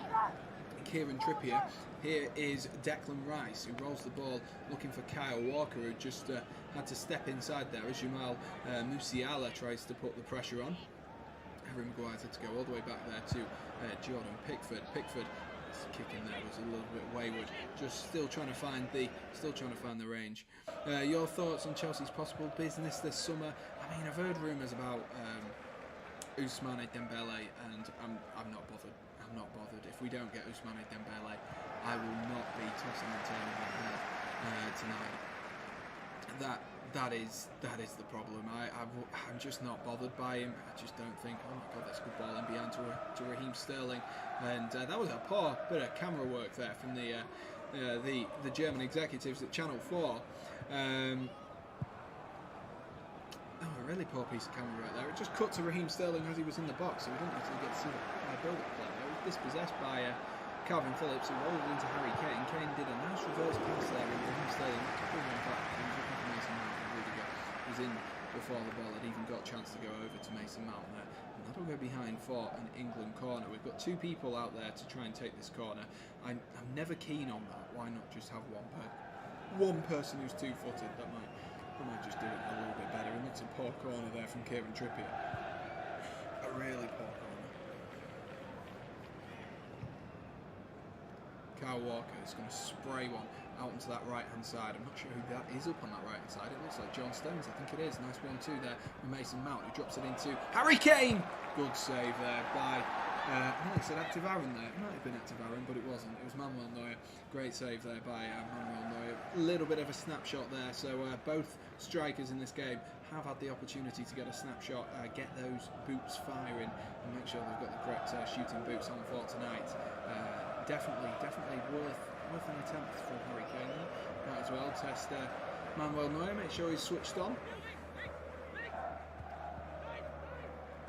Kieran Trippier. Here is Declan Rice, who rolls the ball looking for Kyle Walker, who just had to step inside there as Jamal Musiala tries to put the pressure on. Harry Maguire's had to go all the way back there to Jordan Pickford. Pickford's kick in there was a little bit wayward, just still trying to find the range. Your thoughts on Chelsea's possible business this summer? I mean, I've heard rumours about Ousmane Dembele, and I'm not bothered. I'm not bothered. If we don't get Ousmane Dembele, I will not be tossing and turning my head tonight. That is the problem. I'm just not bothered by him. I just don't think, oh my God, that's a good ball in behind to Raheem Sterling, and that was a poor bit of camera work there from the German executives at Channel 4. A really poor piece of camera right there. It just cut to Raheem Sterling as he was in the box, so we didn't actually get to see the build-up play. It was dispossessed by Calvin Phillips, who rolled into Harry Kane. Kane did a nice reverse pass there, and Raheem Sterling pulled one back. He was looking for Mason Mount, and Rudiger was in before the ball had even got a chance to go over to Mason Mount there. And that'll go behind for an England corner. We've got two people out there to try and take this corner. I'm never keen on that. Why not just have one person who's two-footed? That might just do it a little bit better. And that's a poor corner there from Kieran Trippier. A really poor corner. Kyle Walker is going to spray one out into that right-hand side. I'm not sure who that is up on that right-hand side. It looks like John Stones. I think it is. Nice 1-2 there from Mason Mount, who drops it into Harry Kane. Good save there by... I think it said Active Aaron there. It might have been Active Aaron, but it wasn't. It was Manuel Neuer. Great save there by Manuel Neuer. A little bit of a snapshot there. So both strikers in this game have had the opportunity to get a snapshot, get those boots firing, and make sure they've got the correct shooting boots on for tonight. Definitely worth an attempt from Harry Kane. Might as well test Manuel Neuer. Make sure he's switched on.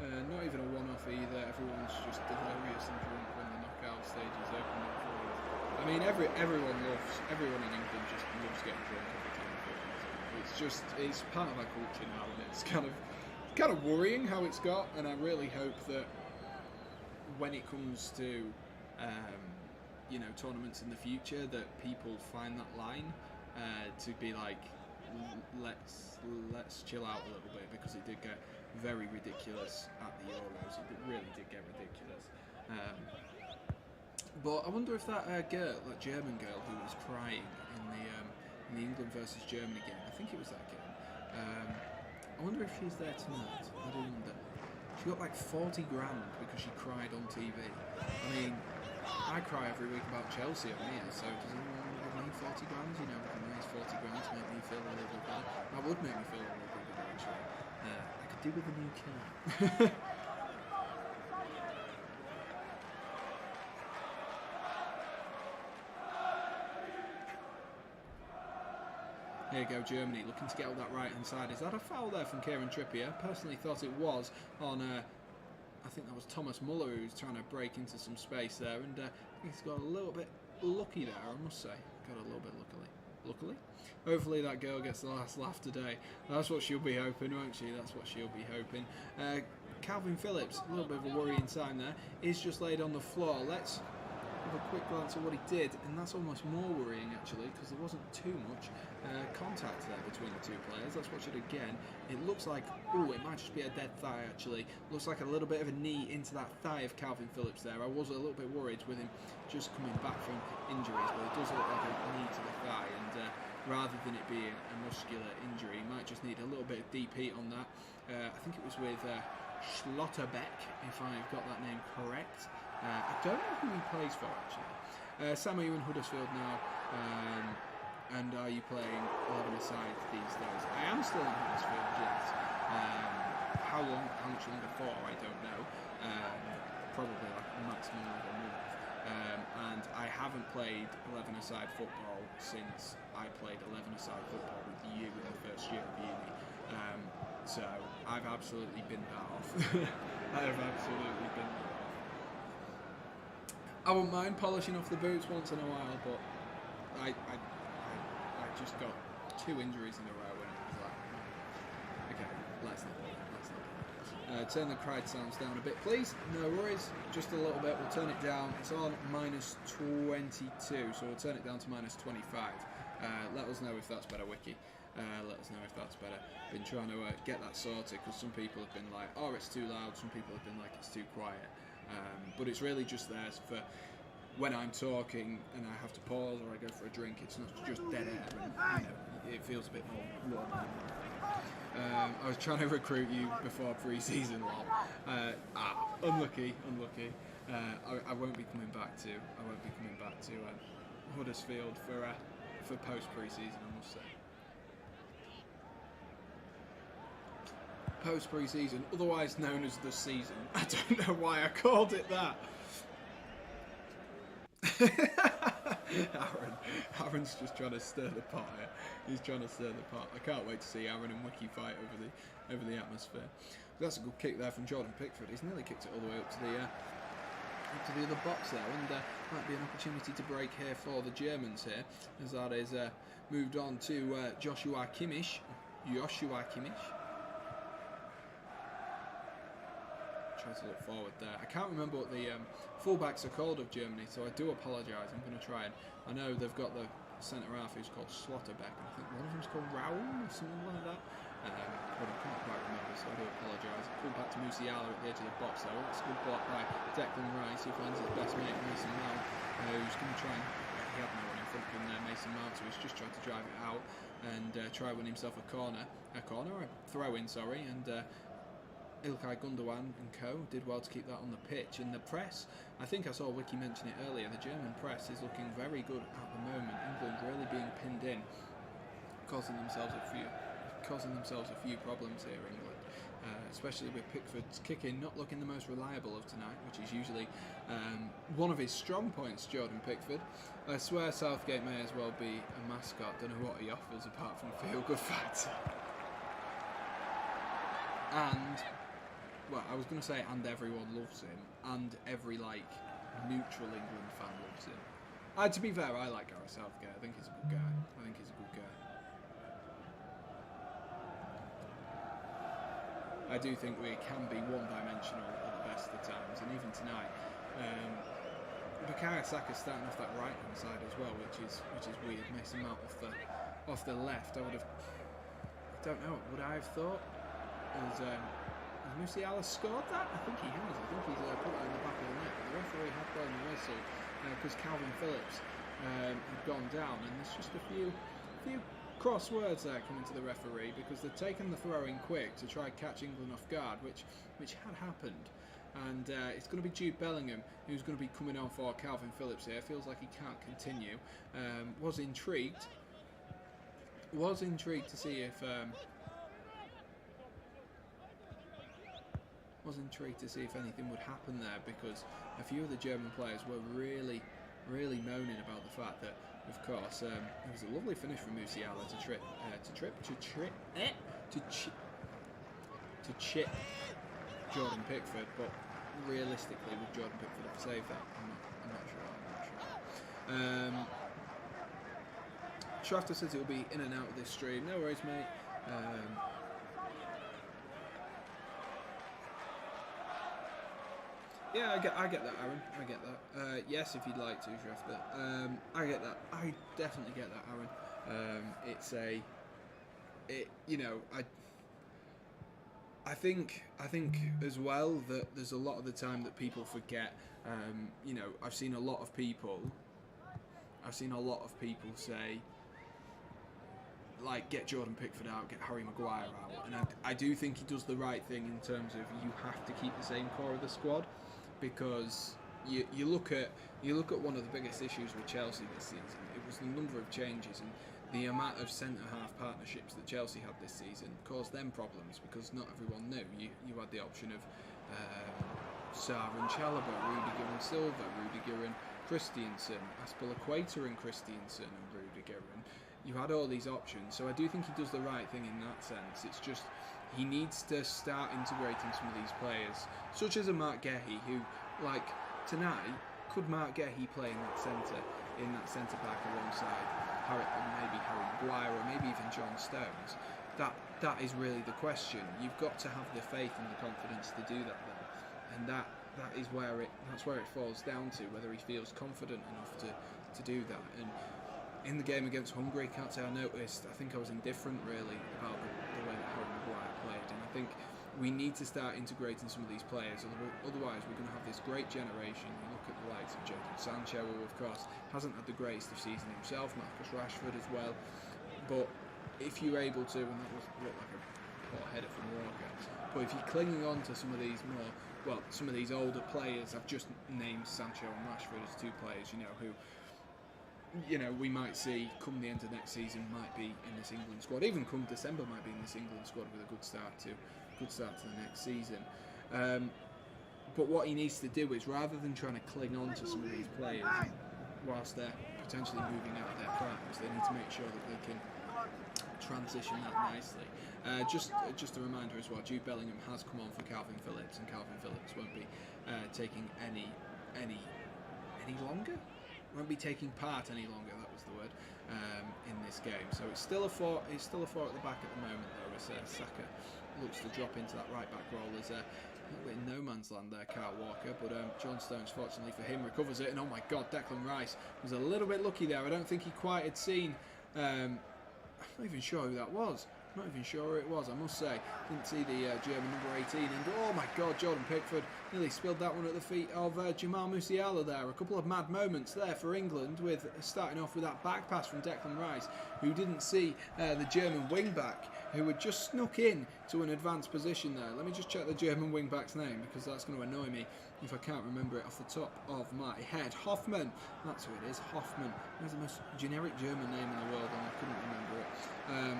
Not even a one-off either. Everyone's just delirious and drunk when the knockout stages open up for us. I mean, everyone in England just loves getting drunk every time. It's part of our culture now, and it's kind of worrying how it's got. And I really hope that when it comes to tournaments in the future, that people find that line to be like, let's chill out a little bit, because it did get very ridiculous at the Euros. It really did get ridiculous. But I wonder if that German girl who was crying in the England versus Germany game, I think it was that game. I wonder if she's there tonight. I do wonder. She got like 40 grand because she cried on TV. I mean, I cry every week about Chelsea on here, so does anyone give me 40 grand? You know, a nice 40 grand to make me feel a little bit better. That would make me feel a little bit better, actually. I could do with a new car. Here you go, Germany, looking to get out that right-hand side. Is that a foul there from Kieran Trippier? Personally thought it was on, I think that was Thomas Muller who was trying to break into some space there, and he's got a little bit lucky there, I must say. Got a little bit luckily. Hopefully that girl gets the last laugh today. That's what she'll be hoping, won't she? That's what she'll be hoping. Calvin Phillips, a little bit of a worrying sign there, is just laid on the floor. Let's have a quick glance at what he did, and that's almost more worrying actually, because there wasn't too much contact there between the two players. Let's watch it again. It looks like, it might just be a dead thigh actually. Looks like a little bit of a knee into that thigh of Calvin Phillips there. I was a little bit worried with him just coming back from injuries, but it does look like a knee to the thigh, and rather than it being a muscular injury, he might just need a little bit of deep heat on that. I think it was with Schlotterbeck, if I've got that name correct. I don't know who he plays for actually. Sam, are you in Huddersfield now? And are you playing 11 aside these days? I am still in Huddersfield, yes. How much longer for, I don't know. Probably like a maximum of a month. And I haven't played 11 aside football since I played 11 aside football with you in the first year of uni. So I've absolutely binned that off. I have absolutely binned that off. I wouldn't mind polishing off the boots once in a while, but I just got 2 injuries in a row and it was like, okay, let's not. Turn the cried sounds down a bit, please. No worries, just a little bit. We'll turn it down. It's on -22, so we'll turn it down to -25. Let us know if that's better, Wiki. Let us know if that's better. Been trying to get that sorted because some people have been like, oh, it's too loud. Some people have been like, it's too quiet. But it's really just there for when I'm talking and I have to pause or I go for a drink. It's not just dead air, and it feels a bit more warm. I was trying to recruit you before pre-season, lol. Unlucky. I won't be coming back to Huddersfield for post pre-season, I must say. Post pre-season, otherwise known as the season. I don't know why I called it that. Aaron's just trying to stir the pot here. He's trying to stir the pot. I can't wait to see Aaron and Wiki fight over the atmosphere. That's a good kick there from Jordan Pickford. He's nearly kicked it all the way up to the other box there, and might be an opportunity to break here for the Germans here, as that is moved on to Joshua Kimmich. Try to look forward there. I can't remember what the fullbacks are called of Germany, so I do apologise. I'm going to try and... I know they've got the centre-half who's called Schlotterbeck, and I think one of them's called Raoul or something like that. But I can't quite remember, so I do apologise. Pull back to Musiala at the edge of the box there. Well, that's a good block by Declan Rice, who finds his best mate Mason Mount, who's going to try and... He had no one in front of him there, Mason Mount, so he's just tried to drive it out and try win himself a throw-in, sorry, and... Ilkay Gundogan and co. did well to keep that on the pitch. In the press, I think I saw Wiki mention it earlier, the German press is looking very good at the moment. England really being pinned in, causing themselves a few problems here, England. Especially with Pickford's kicking not looking the most reliable of tonight, which is usually one of his strong points, Jordan Pickford. I swear Southgate may as well be a mascot. Don't know what he offers apart from feel-good factor. And... well, I was going to say, and everyone loves him, and every, neutral England fan loves him. To be fair, I like Gareth Southgate. I think he's a good guy. I do think we can be one-dimensional at the best of times, and even tonight, Bukayo Saka's starting off that right-hand side as well, which is weird. Mason Mount off the left. I don't know. Would I have thought? Has Musiala scored that? I think he has. I think he's put it in the back of the net. The referee had blown the whistle because Calvin Phillips had gone down, and there's just a few cross words there coming to the referee because they've taken the throw in quick to try catch England off guard, which had happened. And it's going to be Jude Bellingham who's going to be coming on for Calvin Phillips here. Feels like he can't continue. Was intrigued to see if... was intrigued to see if anything would happen there because a few of the German players were really moaning about the fact that of course. It was a lovely finish from Musiala to chip Jordan Pickford, but realistically, would Jordan Pickford have saved that? I'm not sure. Shafter says he'll be in and out of this stream. No worries, mate. Yeah, I get that, Aaron. I get that. Yes, if you'd like to, Shafter. I get that. I definitely get that, Aaron. I think as well that there's a lot of the time that people forget. I've seen a lot of people say, like, get Jordan Pickford out, get Harry Maguire out, and I do think he does the right thing in terms of you have to keep the same core of the squad, because you look at one of the biggest issues with Chelsea this season. It was the number of changes and the amount of centre-half partnerships that Chelsea had this season caused them problems, because not everyone knew. You had the option of Sarr and Chalobah, Rudiger and Silva, Rudiger and Christiansen, Aspilicueta and Christiansen and Rudiger, and you had all these options. So I do think he does the right thing in that sense. It's just he needs to start integrating some of these players, such as a Mark Gehi, who, like tonight, could Mark Gehi play in that centre back alongside maybe Harry Maguire or maybe even John Stones? That is really the question. You've got to have the faith and the confidence to do that, though, and that's where it falls down to, whether he feels confident enough to do that. And in the game against Hungary, can't say I noticed. I think I was indifferent really about the way that Harry Maguire played, and I think we need to start integrating some of these players. Otherwise, we're going to have this great generation. You look at the likes of Jadon Sancho, who of course hasn't had the greatest of season himself, Marcus Rashford as well. But if you're able to, and that looked like a poor header from Walker, but if you're clinging on to some of these older players, I've just named Sancho and Rashford as two players, who we might see come the end of next season might be in this England squad. Even come December might be in this England squad with a good start to the next season. But what he needs to do is, rather than trying to cling on to some of these players whilst they're potentially moving out of their primes, they need to make sure that they can transition that nicely. Just a reminder as well, Jude Bellingham has come on for Calvin Phillips, and Calvin Phillips won't be taking any longer. Won't be taking part any longer. That was the word in this game. So it's still a 4. It's still a 4 at the back at the moment, though, as Saka looks to drop into that right back role. There's a little bit in no man's land there, Kyle Walker, but John Stones, fortunately for him, recovers it. And oh my God, Declan Rice was a little bit lucky there. I don't think he quite had seen. I'm not even sure who that was. Not even sure who it was, I must say. Didn't see the German number 18. And oh my God, Jordan Pickford nearly spilled that one at the feet of Jamal Musiala there. A couple of mad moments there for England, with starting off with that back pass from Declan Rice, who didn't see the German wing-back, who had just snuck in to an advanced position there. Let me just check the German wing-back's name, because that's going to annoy me if I can't remember it off the top of my head. Hoffman, that's who it is, Hoffman. That's the most generic German name in the world, and I couldn't remember it.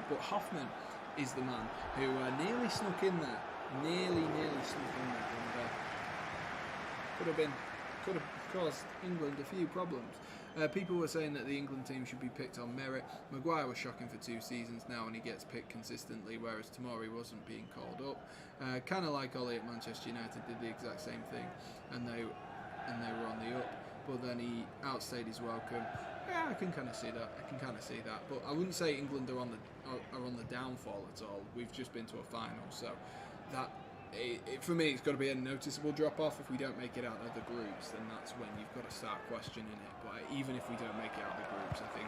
But Hoffman is the man who nearly snuck in there. Nearly snuck in there. And could have caused England a few problems. People were saying that the England team should be picked on merit. Maguire was shocking for 2 seasons now, and he gets picked consistently, whereas Tomori wasn't being called up. Kind of like Ollie at Manchester United did the exact same thing, and they were on the up, but then he outstayed his welcome. Yeah, I can kind of see that. But I wouldn't say England are on the downfall at all. We've just been to a final, so that. For me, it's got to be a noticeable drop-off. If we don't make it out of the groups, then that's when you've got to start questioning it. But even if we don't make it out of the groups, I think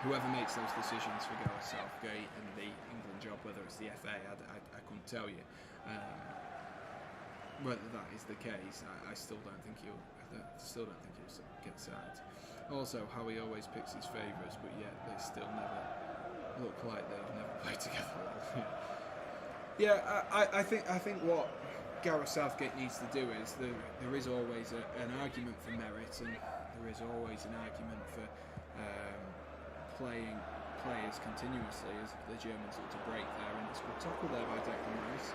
whoever makes those decisions for Gareth Southgate and the England job, whether it's the FA, I couldn't tell you whether that is the case. I still don't think he'll get sacked. Also, how he always picks his favourites, but yet they still never look like they've never played together. Yeah, I think what Gareth Southgate needs to do is there is always an argument for merit, and there is always an argument for playing players continuously, as the Germans look to break there, and it's a good tackle there by Declan Rice.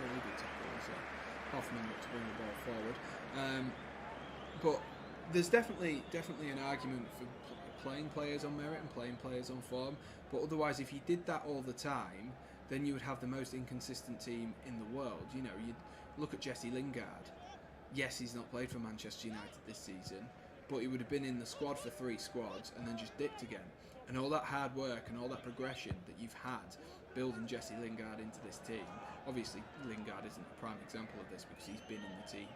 Really good tackle. So Hoffman looked to bring the ball forward, but there's definitely an argument for playing players on merit and playing players on form. But otherwise, if you did that all the time, then you would have the most inconsistent team in the world. You know, you'd look at Jesse Lingard. Yes, he's not played for Manchester United this season, but he would have been in the squad for 3 squads and then just dipped again. And all that hard work and all that progression that you've had building Jesse Lingard into this team. Obviously, Lingard isn't a prime example of this because he's been in the team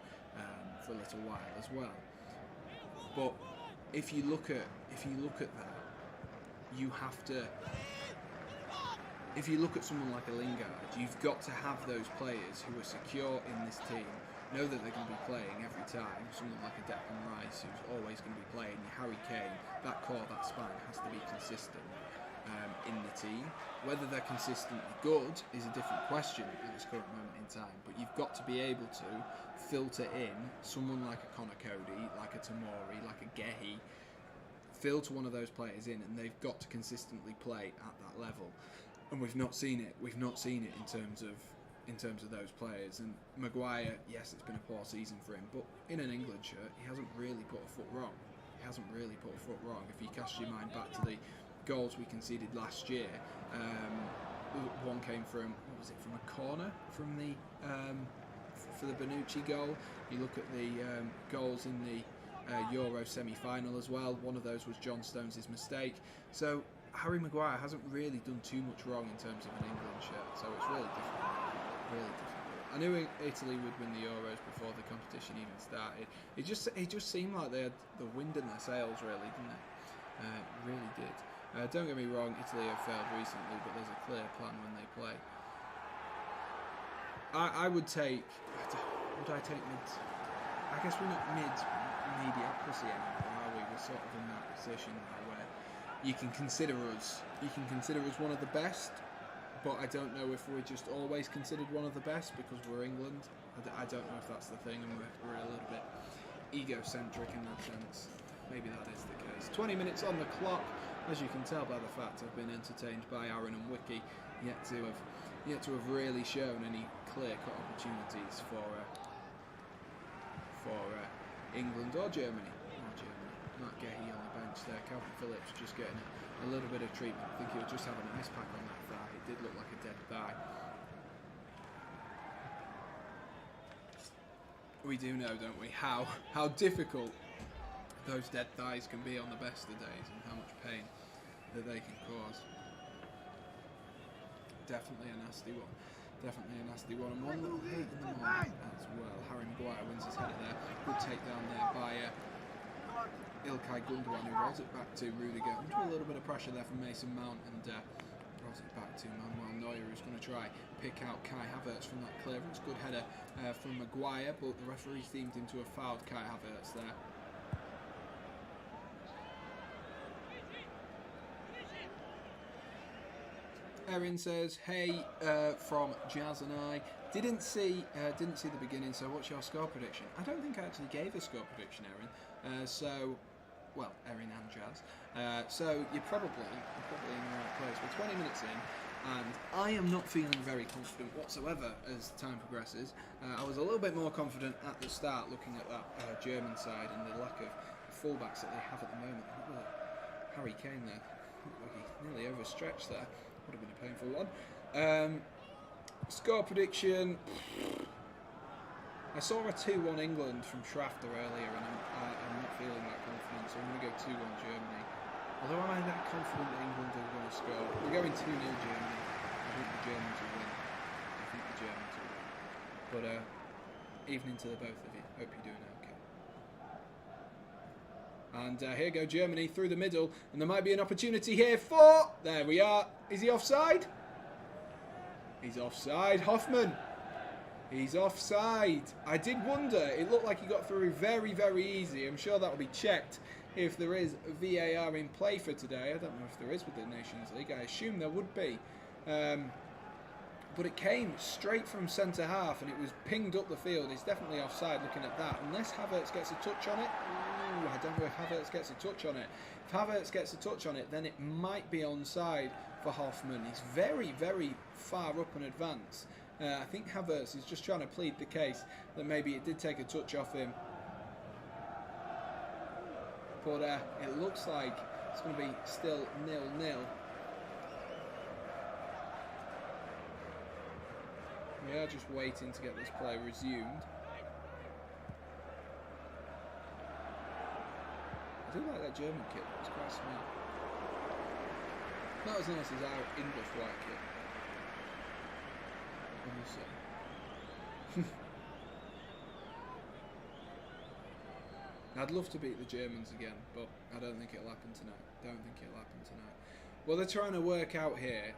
for a little while as well. But if you look at that, you have to. If you look at someone like a Lingard, you've got to have those players who are secure in this team, know that they're going to be playing every time. Someone like a Declan Rice, who's always going to be playing, your Harry Kane, that core, that spine has to be consistent in the team. Whether they're consistently good is a different question at this current moment in time, but you've got to be able to filter in someone like a Connor Cody, like a Tomori, like a Gehi, filter one of those players in, and they've got to consistently play at that level. And we've not seen it. We've not seen it in terms of those players. And Maguire, yes, it's been a poor season for him, but in an England shirt, he hasn't really put a foot wrong. If you cast your mind back to the goals we conceded last year, one came from a corner from the for the Bonucci goal. You look at the goals in the Euro semi-final as well. One of those was John Stones' mistake. So Harry Maguire hasn't really done too much wrong in terms of an England shirt, so it's really difficult. I knew Italy would win the Euros before the competition even started. It just seemed like they had the wind in their sails, really, didn't it? Really did. Don't get me wrong, Italy have failed recently, but there's a clear plan when they play. I would take. Would I take mid? I guess we're not mediocrity anymore, are we? We're sort of in that position now where you can consider us one of the best, but I don't know if we're just always considered one of the best because we're England. I don't know if that's the thing, and we're a little bit egocentric in that sense. Maybe that is the case. 20 minutes on the clock. As you can tell by the fact I've been entertained by Aaron and Wiki, yet to have really shown any clear-cut opportunities for England or Germany. Matt Gehi on the bench there. Calvin Phillips just getting a little bit of treatment. I think he was just having an ice pack on that thigh. It did look like a dead thigh. We do know, don't we, how difficult those dead thighs can be on the best of days and how much pain that they can cause. Definitely a nasty one. And one little hit in the moment as well. Harry Maguire wins his header there. Good takedown there by Ilkay Gundogan, who rolls it back to Rudiger. Under a little bit of pressure there from Mason Mount, and rolls it back to Manuel Neuer, who's going to try pick out Kai Havertz from that clearance. Good header from Maguire, but the referee deemed him to have fouled Kai Havertz there. Erin says, "Hey, from Jazz and I didn't see the beginning. So, what's your score prediction?" I don't think I actually gave a score prediction, Erin. Well, Erin and Jazz. So you're probably in the right place. We're 20 minutes in, and I am not feeling very confident whatsoever as time progresses. I was a little bit more confident at the start, looking at that German side and the lack of fullbacks that they have at the moment. Harry Kane there, he nearly overstretched there. Would have been a painful one. Score prediction. I saw a 2-1 England from Schrachter earlier, and I'm not feeling that confident, so I'm going to go 2-1 Germany. Although am I that confident that England are going to score? We're going 2-0 Germany. I think the Germans will win. But evening to the both of you. Hope you're doing okay. And here go Germany through the middle, and there might be an opportunity here for... There we are. Is he offside? He's offside. Hoffman. He's offside. I did wonder. It looked like he got through very, very easy. I'm sure that will be checked if there is VAR in play for today. I don't know if there is with the Nations League. I assume there would be. But it came straight from centre half, and it was pinged up the field. It's definitely offside looking at that. Unless Havertz gets a touch on it. Ooh, I don't know if Havertz gets a touch on it. If Havertz gets a touch on it, then it might be onside for Hoffman. He's very, very far up and advanced. I think Havertz is just trying to plead the case that maybe it did take a touch off him. But it looks like It's going to be still 0-0. We are just waiting to get this play resumed. I do like that German kit, it's quite smart. Not as nice as our English white kit. I'd love to beat the Germans again, but I don't think it'll happen tonight. What they're trying to work out here,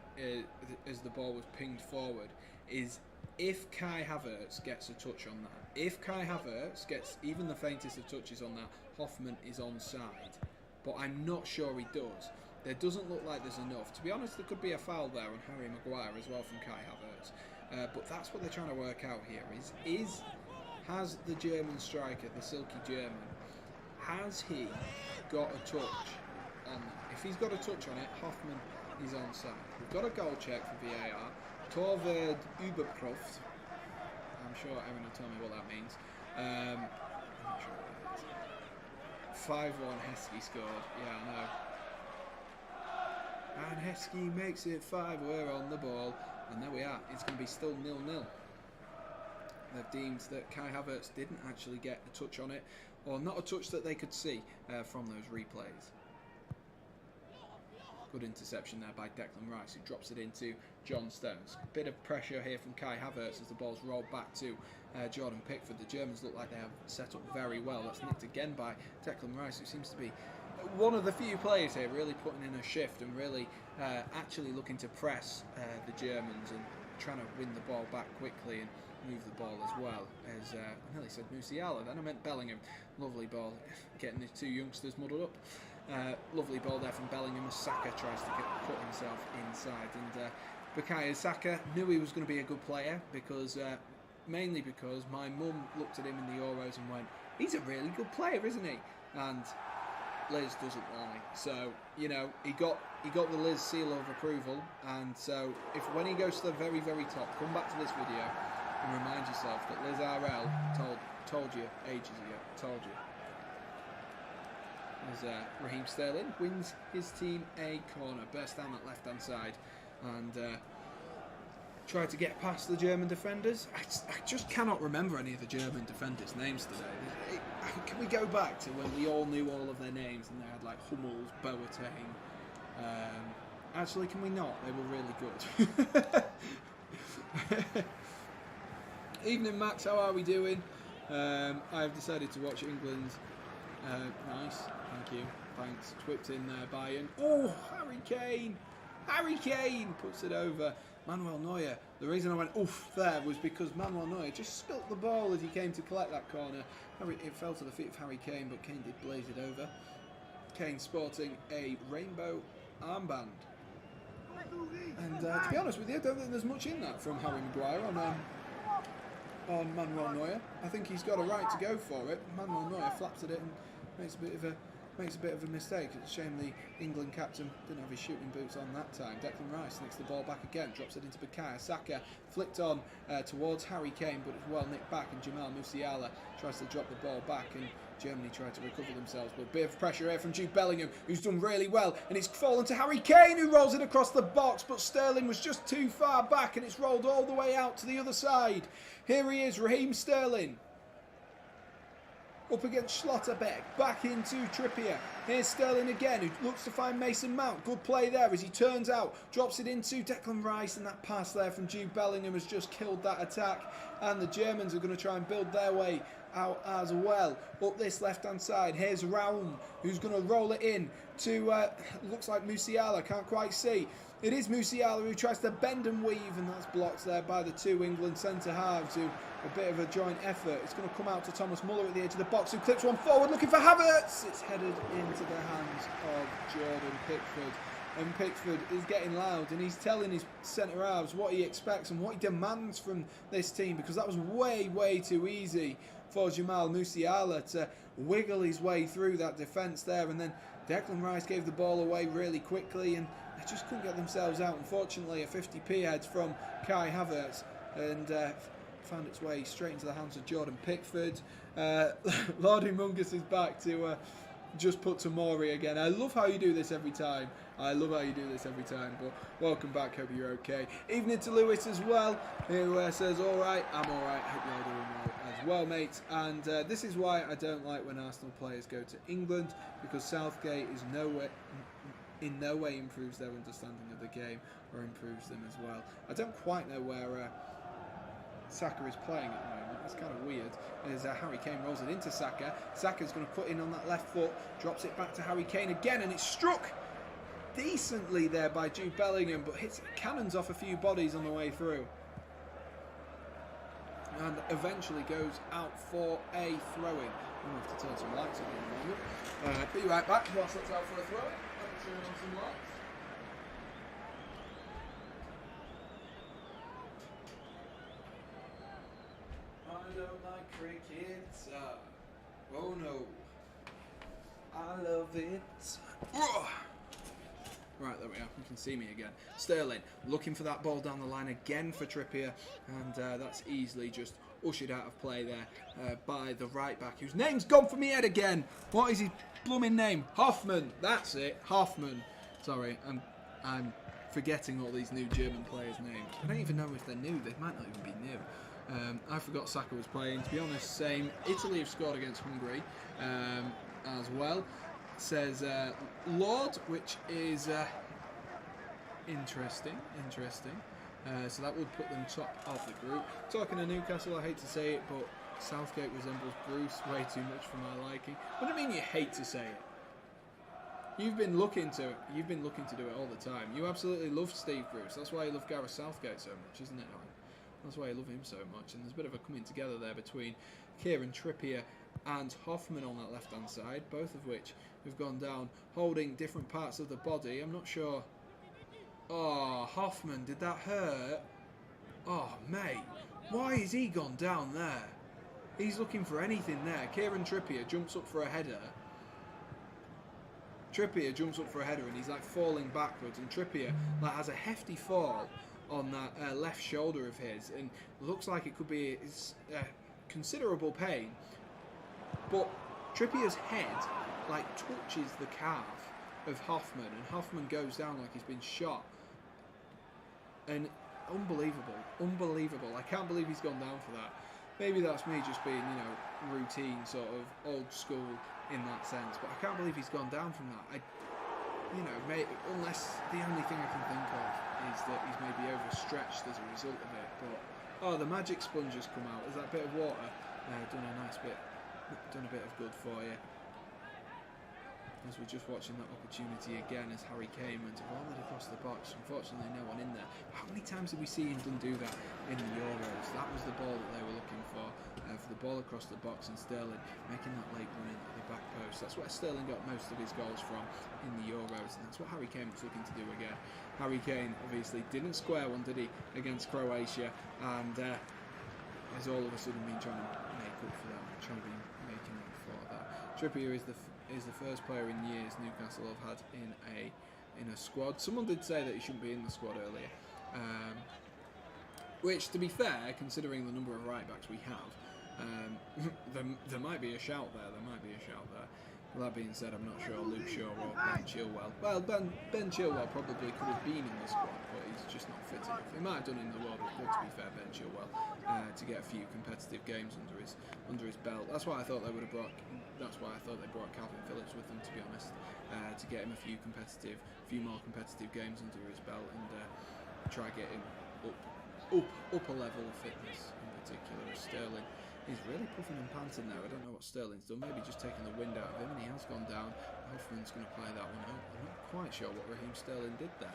as the ball was pinged forward, is if Kai Havertz gets a touch on that. If Kai Havertz gets even the faintest of touches on that, Hoffman is onside. But I'm not sure he does. There doesn't look like there's enough. To be honest, there could be a foul there on Harry Maguire as well from Kai Havertz. But that's what they're trying to work out here. Has the German striker, the silky German, has he got a touch on that? If he's got a touch on it, Hoffman is onside. We've got a goal check for VAR. Torwart Überprüft. I'm sure Aaron will tell me what that means. I'm not sure what it is. 5-1 Heskey scored. Yeah, I know. And Heskey makes it 5. We're on the ball. And there we are. It's going to be still 0-0. They've deemed that Kai Havertz didn't actually get a touch on it, or not a touch that they could see from those replays. Good interception there by Declan Rice, who drops it into John Stones. Bit of pressure here from Kai Havertz as the ball's rolled back to Jordan Pickford. The Germans look like they have set up very well. That's nicked again by Declan Rice, who seems to be one of the few players here really putting in a shift and really actually looking to press the Germans and trying to win the ball back quickly and move the ball as well. As I nearly said Musiala, then I meant Bellingham. Lovely ball, getting the two youngsters muddled up. Lovely ball there from Bellingham as Saka tries to put himself inside. And Bukayo Saka knew he was going to be a good player because mainly because my mum looked at him in the Euros and went, he's a really good player, isn't he? And Liz doesn't lie. So, you know, he got the Liz seal of approval, and so if when he goes to the very, very top, come back to this video and remind yourself that Liz RL told you ages ago. Told you. As Raheem Sterling wins his team a corner, burst down that left hand side and tried to get past the German defenders. I just cannot remember any of the German defenders' names today. Can we go back to when we all knew all of their names and they had like Hummels, Boateng? Actually, can we not? They were really good. Evening, Max. How are we doing? I've decided to watch England's. Nice, thank you. Thanks. Whipped in there, Bayern. Oh, Harry Kane! Harry Kane puts it over Manuel Neuer. The reason I went oof there was because Manuel Neuer just spilt the ball as he came to collect that corner. It fell to the feet of Harry Kane, but Kane did blaze it over. Kane sporting a rainbow armband. And to be honest with you, I don't think there's much in that from Harry Maguire on Manuel Neuer. I think he's got a right to go for it. Manuel Neuer flaps at it and makes a bit of a mistake. It's a shame the England captain didn't have his shooting boots on that time. Declan Rice nicks the ball back again, drops it into Bukayo Saka, flicked on towards Harry Kane, but it's well nicked back, and Jamal Musiala tries to drop the ball back, and Germany tried to recover themselves, but a bit of pressure here from Jude Bellingham, who's done really well, and it's fallen to Harry Kane, who rolls it across the box, but Sterling was just too far back, and it's rolled all the way out to the other side. Here he is, Raheem Sterling. Up against Schlotterbeck, back into Trippier. Here's Sterling again, who looks to find Mason Mount. Good play there as he turns out, drops it into Declan Rice, and that pass there from Jude Bellingham has just killed that attack. And the Germans are going to try and build their way out as well. Up this left-hand side, here's Raum, who's going to roll it in to, looks like Musiala, can't quite see. It is Musiala who tries to bend and weave, and that's blocked there by the two England centre-halves, who a bit of a joint effort. It's going to come out to Thomas Muller at the edge of the box, who clips one forward looking for Havertz. It's headed into the hands of Jordan Pickford. And Pickford is getting loud, and he's telling his centre-halves what he expects and what he demands from this team, because that was way, way too easy for Jamal Musiala to wiggle his way through that defence there. And then Declan Rice gave the ball away really quickly, and they just couldn't get themselves out. Unfortunately, a 50p head from Kai Havertz, and found its way straight into the hands of Jordan Pickford. Lord Humongous is back to just put Tomori again. I love how you do this every time. I love how you do this every time. But welcome back. Hope you're okay. Evening to Lewis as well, who says, all right, I'm all right. Hope you're doing well as well, mates. And this is why I don't like when Arsenal players go to England, because Southgate is in no way improves their understanding of the game or improves them as well. I don't quite know where Saka is playing at the moment. It's kind of weird. As Harry Kane rolls it into Saka. Saka's going to put in on that left foot, drops it back to Harry Kane again, and it's struck decently there by Jude Bellingham, but hits cannons off a few bodies on the way through. And eventually goes out for a throw-in. I'm going to have to turn some lights on in a moment. Be right back whilst that's out for a throw-in. Let's turn on some lights. I don't like cricket. Oh no. I love it. Right, there we are. You can see me again. Sterling looking for that ball down the line again for Trippier, and that's easily just ushered out of play there by the right back, whose name's gone from my head again. What is his blooming name? Hoffman. That's it. Hoffman. Sorry, I'm forgetting all these new German players' names. I don't even know if they're new. They might not even be new. I forgot Saka was playing. To be honest, same. Italy have scored against Hungary as well. Says Lord, which is interesting. So that would put them top of the group. Talking to Newcastle, I hate to say it, but Southgate resembles Bruce way too much for my liking. What do you mean you hate to say it? You've been looking to do it all the time. You absolutely love Steve Bruce. That's why you love Gareth Southgate so much, isn't it, Aaron? That's why I love him so much. And there's a bit of a coming together there between Kieran Trippier and Hoffman on that left-hand side, both of which have gone down, holding different parts of the body. I'm not sure. Oh, Hoffman, did that hurt? Oh, mate, why has he gone down there? He's looking for anything there. Kieran Trippier jumps up for a header. And he's like falling backwards, and Trippier like has a hefty fall on that left shoulder of his, and looks like it could be considerable pain. But Trippier's head like touches the calf of Hoffman, and Hoffman goes down like he's been shot. And unbelievable. I can't believe he's gone down for that. Maybe that's me just being, routine, sort of old school in that sense. But I can't believe he's gone down from that. Unless the only thing I can think of is that he's maybe overstretched as a result of it. But the magic sponge has come out. Is that bit of water done a bit of good for you? As we're just watching that opportunity again as Harry Kane went rolled across the box. Unfortunately, no one in there. How many times did we see England do that in the Euros? That was the ball that they were looking for the ball across the box, and Sterling making that late run in at the back post. That's where Sterling got most of his goals from in the Euros, and that's what Harry Kane was looking to do again. Harry Kane obviously didn't square one, did he, against Croatia, and has all of a sudden been trying to make up for that, making up for that. Trippier is the first player in years Newcastle have had in a squad. Someone did say that he shouldn't be in the squad earlier, which, to be fair, considering the number of right backs we have, there might be a shout there. With that being said, I'm not sure Luke Shaw or Ben Chilwell. Well, Ben Chilwell probably could have been in the squad, but he's just not fit enough. He might have done in the World Cup, to be fair, Ben Chilwell, to get a few competitive games under his belt. That's why I thought they brought Calvin Phillips with them, to be honest, to get him a few more competitive games under his belt, and try get him up a level of fitness in particular. Sterling. He's really puffing and panting there. I don't know what Sterling's done. Maybe just taking the wind out of him, and he has gone down. Hoffman's going to play that one out. I'm not quite sure what Raheem Sterling did there.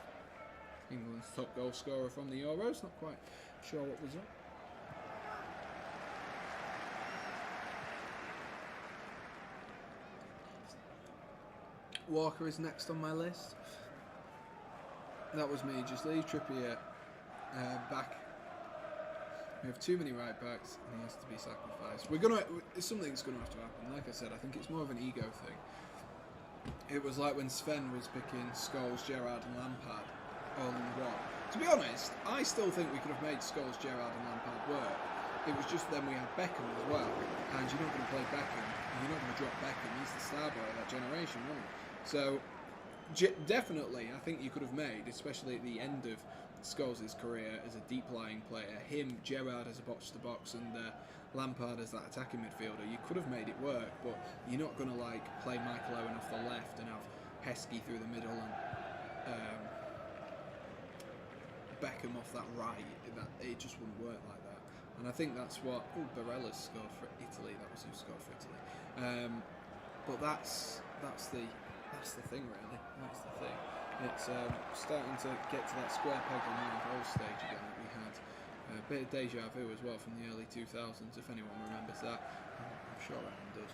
England's top goal scorer from the Euros. Not quite sure what was up. Walker is next on my list. That was me. Just leave Trippier back. We have too many right backs, and he has to be sacrificed. Something's going to have to happen. Like I said, I think it's more of an ego thing. It was like when Sven was picking Scholes, Gerrard and Lampard all in one. To be honest, I still think we could have made Scholes, Gerrard and Lampard work. It was just then we had Beckham as well, and you're not going to play Beckham, and you're not going to drop Beckham. He's the star boy of that generation, wasn't he? So definitely, I think you could have made, especially at the end of Scholes' career as a deep-lying player, him, Gerrard as a box-to-box, and Lampard as that attacking midfielder. You could have made it work, but you're not going to like play Michael Owen off the left and have Heskey through the middle and Beckham off that right. It just wouldn't work like that. And I think that's what Barella scored for Italy. That was who scored for Italy. But that's the thing, really. That's the thing. It's starting to get to that square peg and round hole stage again that we had. A bit of deja vu as well from the early 2000s, if anyone remembers that. I'm sure everyone does.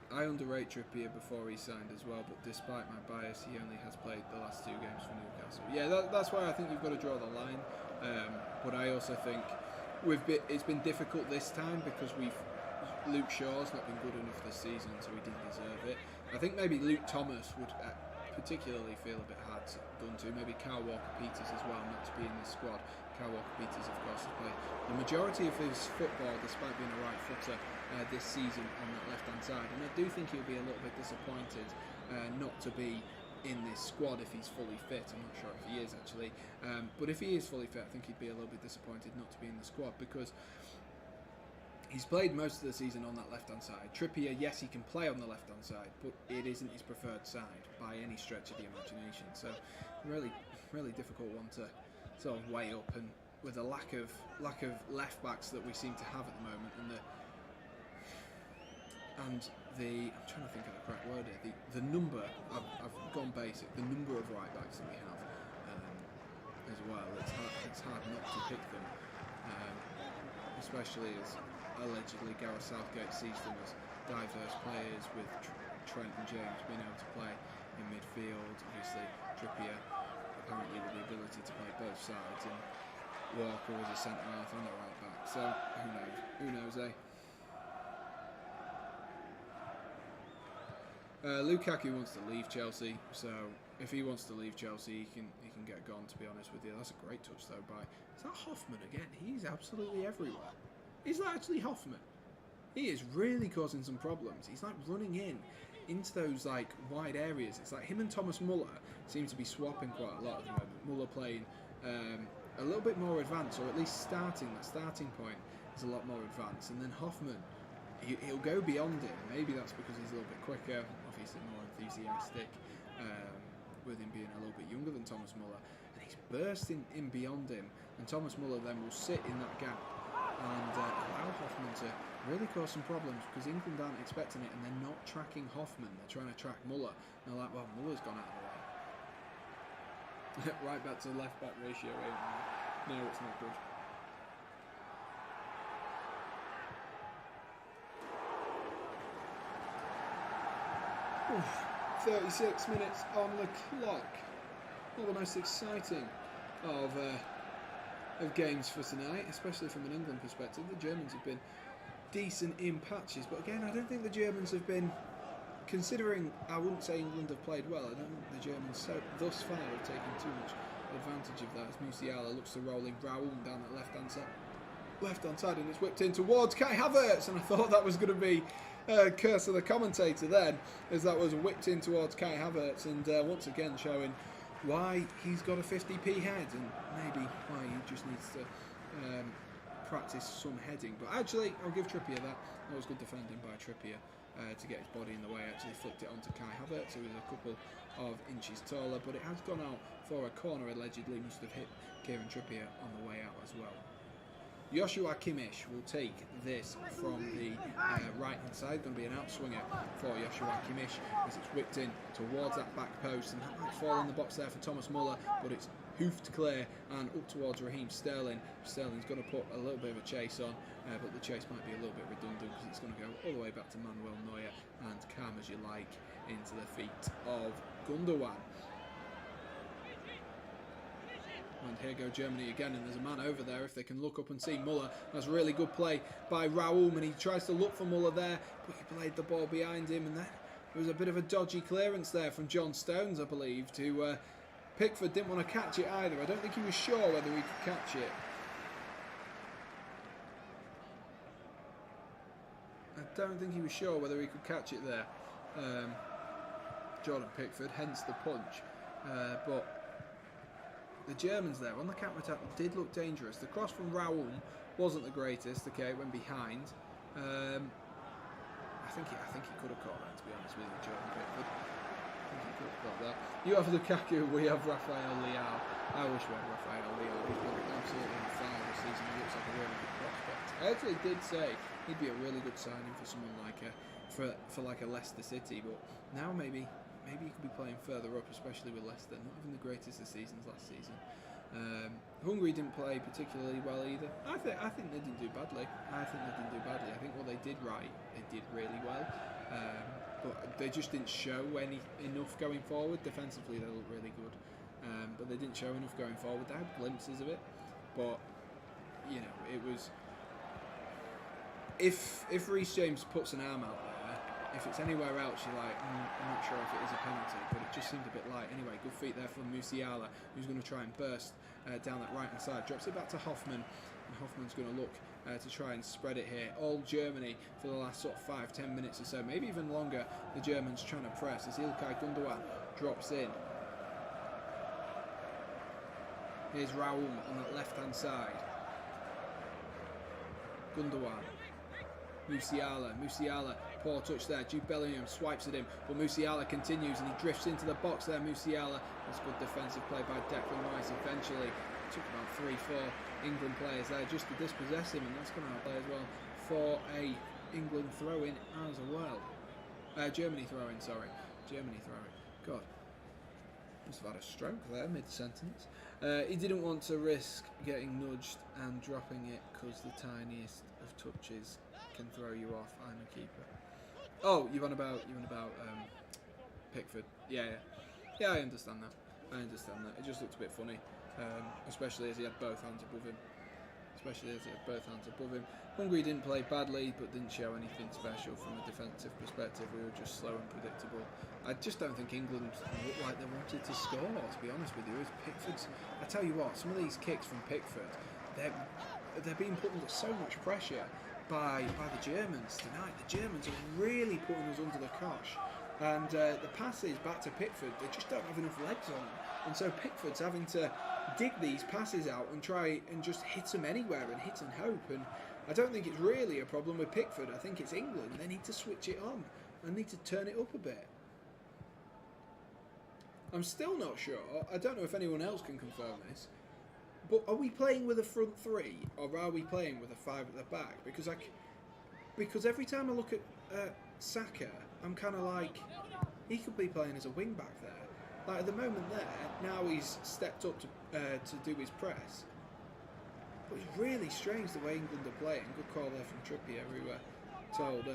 I underrate Trippier before he signed as well, but despite my bias, he only has played the last 2 games for Newcastle. Yeah, that's why I think you've got to draw the line. But I also think it's been difficult this time because Luke Shaw's not been good enough this season, so he didn't deserve it. I think maybe Luke Thomas would particularly feel a bit hard done to. Maybe Kyle Walker-Peters as well, not to be in the squad. Kyle Walker-Peters, of course, has played the majority of his football, despite being a right footer, this season on that left-hand side. And I do think he'll be a little bit disappointed not to be in this squad if he's fully fit. I'm not sure if he is, actually. But if he is fully fit, I think he'd be a little bit disappointed not to be in the squad because he's played most of the season on that left-hand side. Trippier, yes, he can play on the left-hand side, but it isn't his preferred side by any stretch of the imagination. So, really, really difficult one to sort of weigh up, and with the lack of left backs that we seem to have at the moment, and I'm trying to think of the correct word here. The number, I've gone basic. The number of right backs that we have as well. It's hard not to pick them, especially as allegedly Gareth Southgate sees them as diverse players with Trent and James being able to play in midfield. Obviously, Trippier apparently with the ability to play both sides, and Walker as a centre half and a right back. So who knows, eh? Lukaku wants to leave Chelsea, so if he wants to leave Chelsea, he can get gone. To be honest with you, that's a great touch though by is that Hoffman again? He's absolutely everywhere. Is that actually Hoffman? He is really causing some problems. He's like running into those like wide areas. It's like him and Thomas Muller seem to be swapping quite a lot at the moment. Muller playing a little bit more advanced, or at least starting point is a lot more advanced, and then Hoffman, he'll go beyond him. Maybe that's because he's a little bit quicker, obviously more enthusiastic, with him being a little bit younger than Thomas Muller, and he's bursting in beyond him, and Thomas Muller then will sit in that gap and allow Hoffman to really cause some problems, because England aren't expecting it and they're not tracking Hoffman. They're trying to track Muller, and they're like, well, Muller's gone out of the way. Right back to left back ratio, no, it's not good. Oof, 36 minutes on the clock. Not the most exciting of games for tonight, especially from an England perspective. The Germans have been decent in patches, but again, I don't think the Germans have been, considering I wouldn't say England have played well, I don't think the Germans thus far have taken too much advantage of that, as Musiala looks to roll in Raúl down that left-hand side, and it's whipped in towards Kai Havertz, and I thought that was going to be curse of the commentator then, as that was whipped in towards Kai Havertz, and once again showing why he's got a 50p head, and maybe why he just needs to practice some heading. But actually, I'll give Trippier that. That was good defending by Trippier to get his body in the way. Actually flicked it onto Kai Havertz, who was a couple of inches taller, but it has gone out for a corner. Allegedly must have hit Kieran Trippier on the way out as well. Joshua Kimmich will take this from the right-hand side. Going to be an outswinger for Joshua Kimmich as it's whipped in towards that back post, and that might fall in the box there for Thomas Muller, but it's hoofed clear and up towards Raheem Sterling. Sterling's going to put a little bit of a chase on, but the chase might be a little bit redundant because it's going to go all the way back to Manuel Neuer and calm as you like into the feet of Gundogan. And here go Germany again, and there's a man over there if they can look up and see Muller. That's a really good play by Raúl, and he tries to look for Muller there, but he played the ball behind him, and there was a bit of a dodgy clearance there from John Stones, I believe, to Pickford didn't want to catch it either. I don't think he was sure whether he could catch it. don't think he was sure whether he could catch it there. Jordan Pickford, hence the punch. But the Germans there on the counter-attack did look dangerous. The cross from Raul wasn't the greatest. Okay, it went behind. I think he could have caught that, to be honest with you, Jordan Pickford. I think he could have caught that. You have Lukaku, we have Rafael Leao. I wish we had Rafael Leao. He's been absolutely on fire this season. He looks like a really good prospect. I actually did say he'd be a really good signing for someone like for like a Leicester City, but now maybe he could be playing further up, especially with Leicester. Not having the greatest of seasons last season. Hungary didn't play particularly well either. I think they didn't do badly. I think what they did right, they did really well. But they just didn't show enough going forward. Defensively, they looked really good. But they didn't show enough going forward. They had glimpses of it. But, you know, it was... If Reece James puts an arm out there, if it's anywhere else, you're like, I'm not sure if it is a penalty, but it just seemed a bit light. Anyway, good feet there from Musiala, who's going to try and burst down that right-hand side. Drops it back to Hoffman, and Hoffman's going to look to try and spread it here. All Germany for the last sort of 5-10 minutes or so, maybe even longer, the Germans trying to press as Ilkay Gundogan drops in. Here's Raul on that left-hand side. Gundogan. Musiala, poor touch there. Jude Bellingham swipes at him, but Musiala continues and he drifts into the box there. Musiala, that's good defensive play by Declan Rice. Eventually, it took about 3-4 England players there just to dispossess him, and that's going to play as well for a England throw-in as well. Germany throw-in, sorry. Germany throw-in. God, must have had a stroke there mid-sentence. He didn't want to risk getting nudged and dropping it because the tiniest of touches can throw you off. I'm a keeper. Oh, you on about Pickford? Yeah, I understand that. It just looked a bit funny, especially as he had both hands above him. Hungary didn't play badly, but didn't show anything special from a defensive perspective. We were just slow and predictable. I just don't think England looked like they wanted to score, to be honest with you. It's Pickford's. I tell you what, some of these kicks from Pickford, they're being put under so much pressure by the Germans tonight. The Germans are really putting us under the cosh. And the passes back to Pickford, they just don't have enough legs on them. And so Pickford's having to dig these passes out and try and just hit them anywhere and hit and hope. And I don't think it's really a problem with Pickford. I think it's England. They need to switch it on and need to turn it up a bit. I'm still not sure. I don't know if anyone else can confirm this. But are we playing with a front three, or are we playing with a 5 at the back? Because every time I look at Saka, I'm kind of like, he could be playing as a wing back there. Like at the moment there, now he's stepped up to do his press. But it's really strange the way England are playing. Good call there from Trippier, who told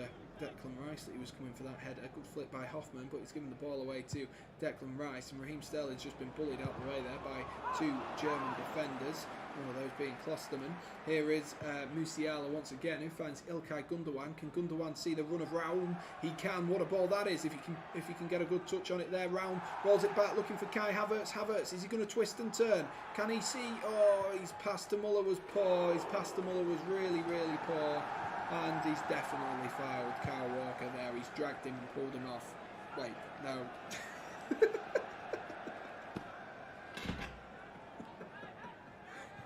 Declan Rice that he was coming for that header. Good flip by Hoffman, but he's given the ball away to Declan Rice, and Raheem Sterling's just been bullied out the way there by 2 German defenders, one of those being Klosterman. Here is Musiala once again, who finds Ilkay Gundogan. Can Gundogan see the run of Raul? He can. What a ball that is! If he can get a good touch on it there, Raul rolls it back, looking for Kai Havertz. Havertz, is he going to twist and turn? Can he see? Oh, his pass to Muller was poor. His pass to Muller was really, really poor. And he's definitely fouled Kyle Walker there. He's dragged him and pulled him off. Wait, no.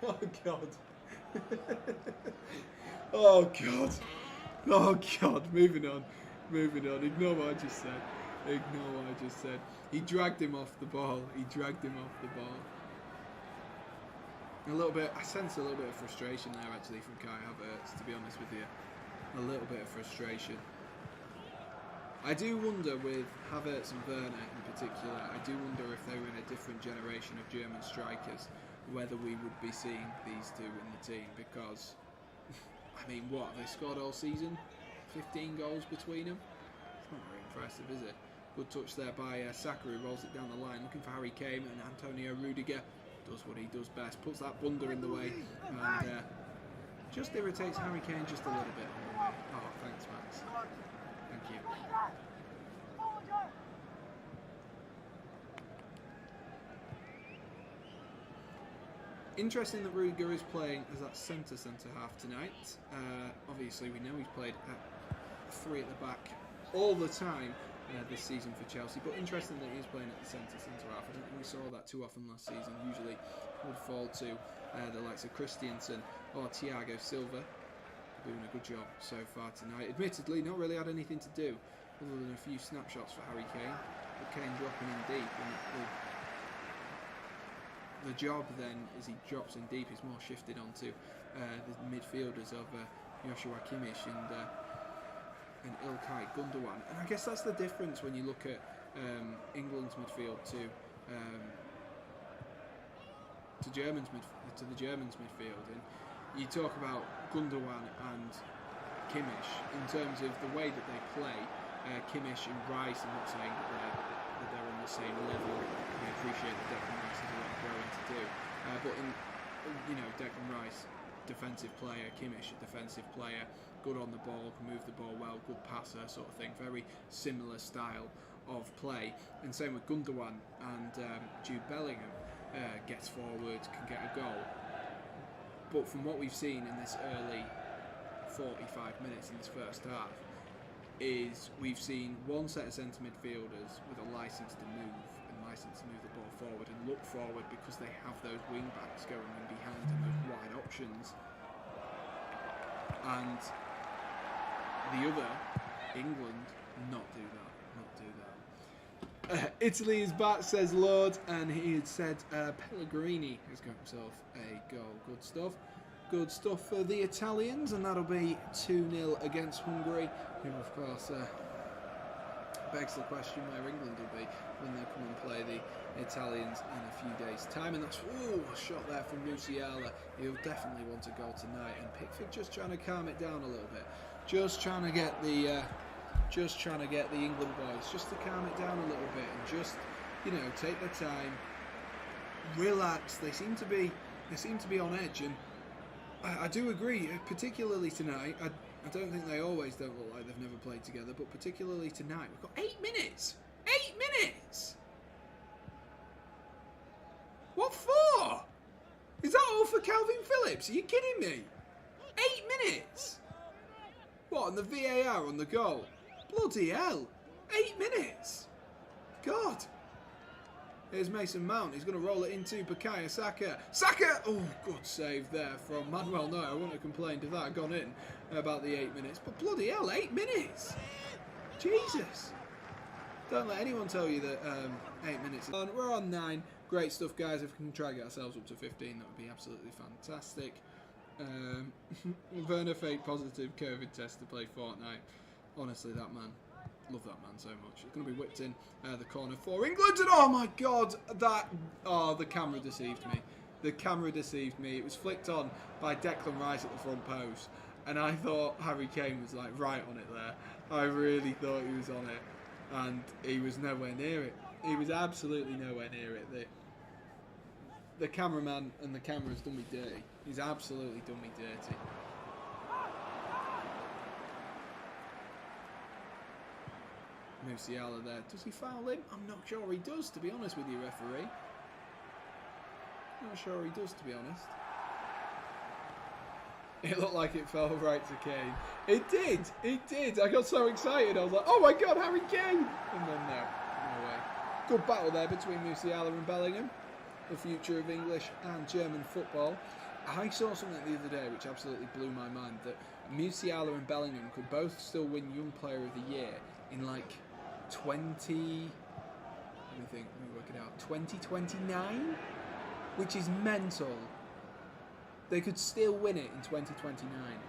Oh, God. Oh, God. Oh, God. Moving on. Ignore what I just said. He dragged him off the ball. A little bit, I sense a little bit of frustration there actually from Kai Havertz, to be honest with you. A little bit of frustration. I do wonder with Havertz and Werner in particular, I do wonder if they were in a different generation of German strikers, whether we would be seeing these two in the team, because, I mean, what, they scored all season? 15 goals between them? It's not very impressive, is it? Good touch there by Saka, who rolls it down the line, looking for Harry Kane, and Antonio Rudiger does what he does best, puts that blunder in the way, and just irritates Harry Kane just a little bit on the way. Oh, thanks, Max. Thank you. Interesting that Rudiger is playing as that centre half tonight. Obviously, we know he's played at three at the back all the time this season for Chelsea. But interesting that he's playing at the centre half. I don't think we saw that too often last season. Usually would fall to the likes of Christiansen or Thiago Silva. Doing a good job so far tonight. Admittedly, not really had anything to do other than a few snapshots for Harry Kane. But Kane dropping in deep, and the job then, as he drops in deep, is more shifted onto the midfielders of Joshua Kimmich and İlkay Gundogan. And I guess that's the difference when you look at England's midfield to the Germans midfield. And you talk about Gundogan and Kimmich in terms of the way that they play. Kimmich and Rice, I'm not saying that they're on the same level. I appreciate that Declan Rice has a lot of growing to do. But in Declan Rice, defensive player, Kimmich, a defensive player, good on the ball, can move the ball well, good passer, sort of thing. Very similar style of play. And same with Gundogan and Jude Bellingham. Gets forward, can get a goal. But from what we've seen in this early 45 minutes in this first half, is we've seen one set of centre midfielders with a licence to move the ball forward and look forward because they have those wing backs going in behind and those wide options. And the other, England, not do that. Italy is back, says Lord, and he had said Pellegrini has got himself a goal. Good stuff for the Italians, and that'll be 2-0 against Hungary, who of course begs the question where England will be when they come and play the Italians in a few days' time. And that's a shot there from Musiala. He'll definitely want a goal tonight, and Pickford just trying to calm it down a little bit, just trying to get the England boys just to calm it down a little bit and just, take their time, relax. They seem to be on edge, and I do agree, particularly tonight. I don't think they always don't look like they've never played together, but particularly tonight, we've got 8 minutes. 8 minutes. What for? Is that all for Calvin Phillips? Are you kidding me? 8 minutes. What, and the VAR on the goal? Bloody hell. 8 minutes. God. Here's Mason Mount. He's going to roll it into Bukayo Saka. Saka! Oh, good save there from Manuel Neuer. I wouldn't have complained if that had gone in about the 8 minutes. But bloody hell, 8 minutes. Jesus. Don't let anyone tell you that 8 minutes. We're on 9. Great stuff, guys. If we can try to get ourselves up to 15, that would be absolutely fantastic. Werner fake positive COVID test to play Fortnite. Honestly, that man, love that man so much. It's going to be whipped in the corner for England, and oh my God, the camera deceived me. The camera deceived me. It was flicked on by Declan Rice at the front post, and I thought Harry Kane was like right on it there. I really thought he was on it, and he was nowhere near it. He was absolutely nowhere near it. The cameraman and the camera's done me dirty. He's absolutely done me dirty. Musiala there. Does he foul him? I'm not sure he does, to be honest with you, referee. Not sure he does, to be honest. It looked like it fell right to Kane. It did. It did. I got so excited. I was like, oh my God, Harry Kane! And then no way. Good battle there between Musiala and Bellingham. The future of English and German football. I saw something the other day which absolutely blew my mind, that Musiala and Bellingham could both still win Young Player of the Year in like 2029, which is mental. They could still win it in 2029.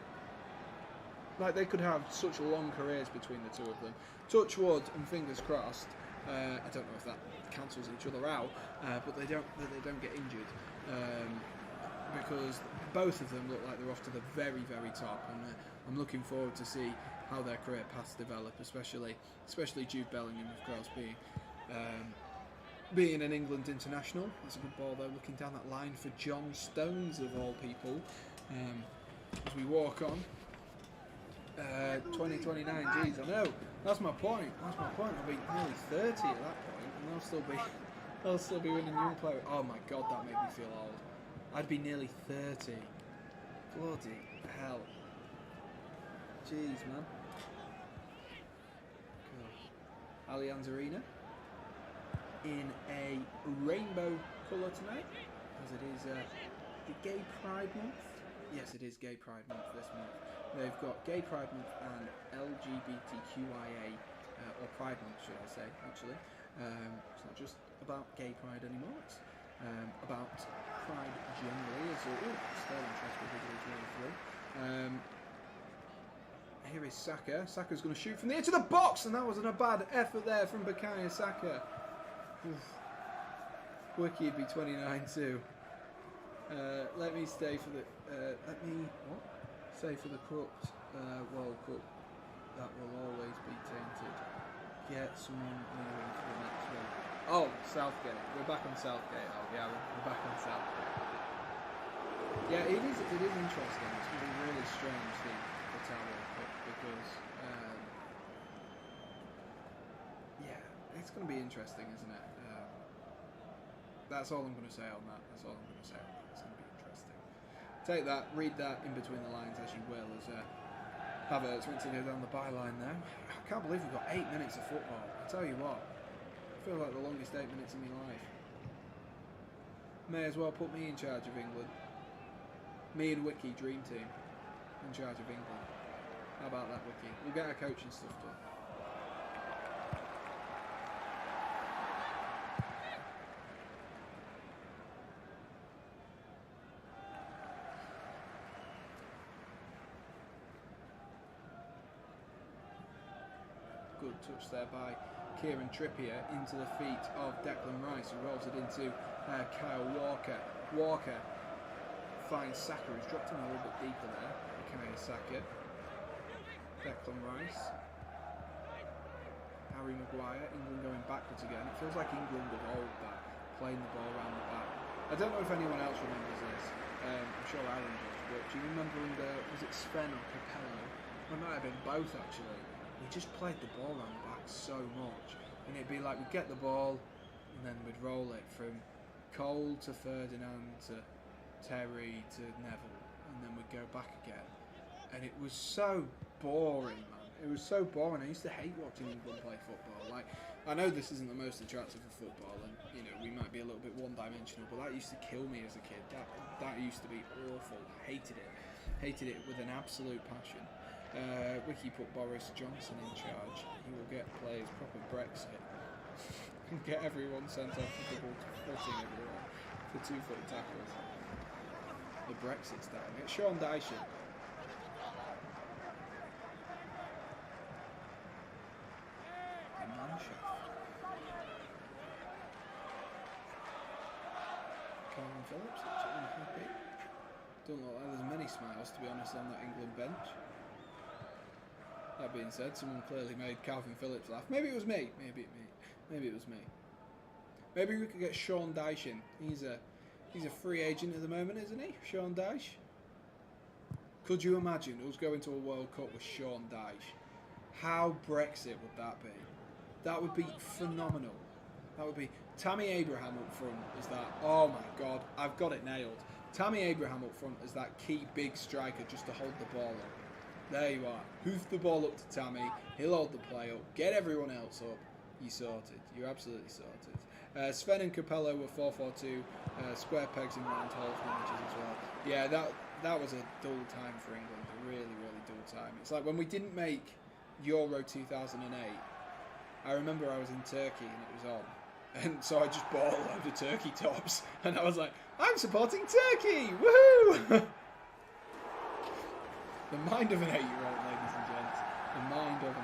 Like, they could have such long careers between the two of them. Touch wood and fingers crossed. I don't know if that cancels each other out, but they don't get injured, because both of them look like they're off to the very, very top, and I'm looking forward to see how their career paths develop, especially Jude Bellingham, of course, being an England international. That's a good ball though, looking down that line for John Stones of all people, as we walk on. 2029, geez, I know. That's my point. I'll be nearly 30 at that point, and I'll still be winning Young Player. Oh my God, that made me feel old. I'd be nearly 30. Bloody hell. Jeez, man. Allianz Arena in a rainbow colour tonight, as it is the Gay Pride Month. Yes, it is Gay Pride Month this month. They've got Gay Pride Month and LGBTQIA, or Pride Month, should I say, actually. It's not just about gay pride anymore, it's about pride generally. Sterling transfer way through. Here is Saka. Saka's going to shoot from the edge of the box, and that wasn't a bad effort there from Bukayo Saka. Wiki would be 29-2. Let me stay for the say for the corrupt World Cup. That will always be tainted. Get someone moving for the next one. Oh, Southgate. We're back on Southgate. Oh yeah, we're back on Southgate. Yeah, it is interesting. It's going to be really strange the Tower World Cup because it's going to be interesting, isn't it? That's all I'm going to say on that. It's going to be interesting. Take that, read that in between the lines as you will, as Havertz went to go down the byline there. I can't believe we've got 8 minutes of football. I tell you what, I feel like the longest 8 minutes of my life. May as well put me in charge of England. Me and Wiki, dream team, in charge of England. How about that, Wiki? We'll get our coaching stuff done. Good touch there by Kieran Trippier into the feet of Declan Rice, who rolls it into Kyle Walker. Walker finds Saka, who's dropped him a little bit deeper there. Bukayo Saka. Declan Rice. Harry Maguire. England going backwards again. It feels like England of old, that playing the ball around the back. I don't know if anyone else remembers this. I'm sure Alan does, but do you remember was it Sven or Capello? It might have been both actually. We just played the ball around the back so much, and it'd be like we'd get the ball and then we'd roll it from Cole to Ferdinand to Terry to Neville, and then we'd go back again, and it was so boring, man. It was so boring. I used to hate watching England play football. Like, I know this isn't the most attractive of football, and you know we might be a little bit one-dimensional, but that used to kill me as a kid. That used to be awful. Hated it with an absolute passion. Wiki put Boris Johnson in charge. He will get players proper Brexit and get everyone sent off for double footing everyone for 2-foot tackles. The Brexit style. Get Sean Dyche. Calvin Phillips looks unhappy. Don't look like there's many smiles, to be honest, on that England bench. That being said, someone clearly made Calvin Phillips laugh. Maybe it was me. Maybe it was me. Maybe we could get Sean Dyche in. He's a free agent at the moment, isn't he? Sean Dyche. Could you imagine us going to a World Cup with Sean Dyche? How Brexit would that be? That would be phenomenal. That would be Tammy Abraham up front as that. Oh my God, I've got it nailed. Tammy Abraham up front as that key big striker just to hold the ball up. There you are. Hoof the ball up to Tammy. He'll hold the play up. Get everyone else up. You're sorted. You're absolutely sorted. Sven and Capello were 4-4-2. Square pegs in round holes managers as well. Yeah, that was a dull time for England. A really, really dull time. It's like when we didn't make Euro 2008. I remember I was in Turkey and it was on. And so I just bought a load of Turkey tops. And I was like, I'm supporting Turkey! Woohoo! The mind of an 8-year-old, ladies and gents. The mind of an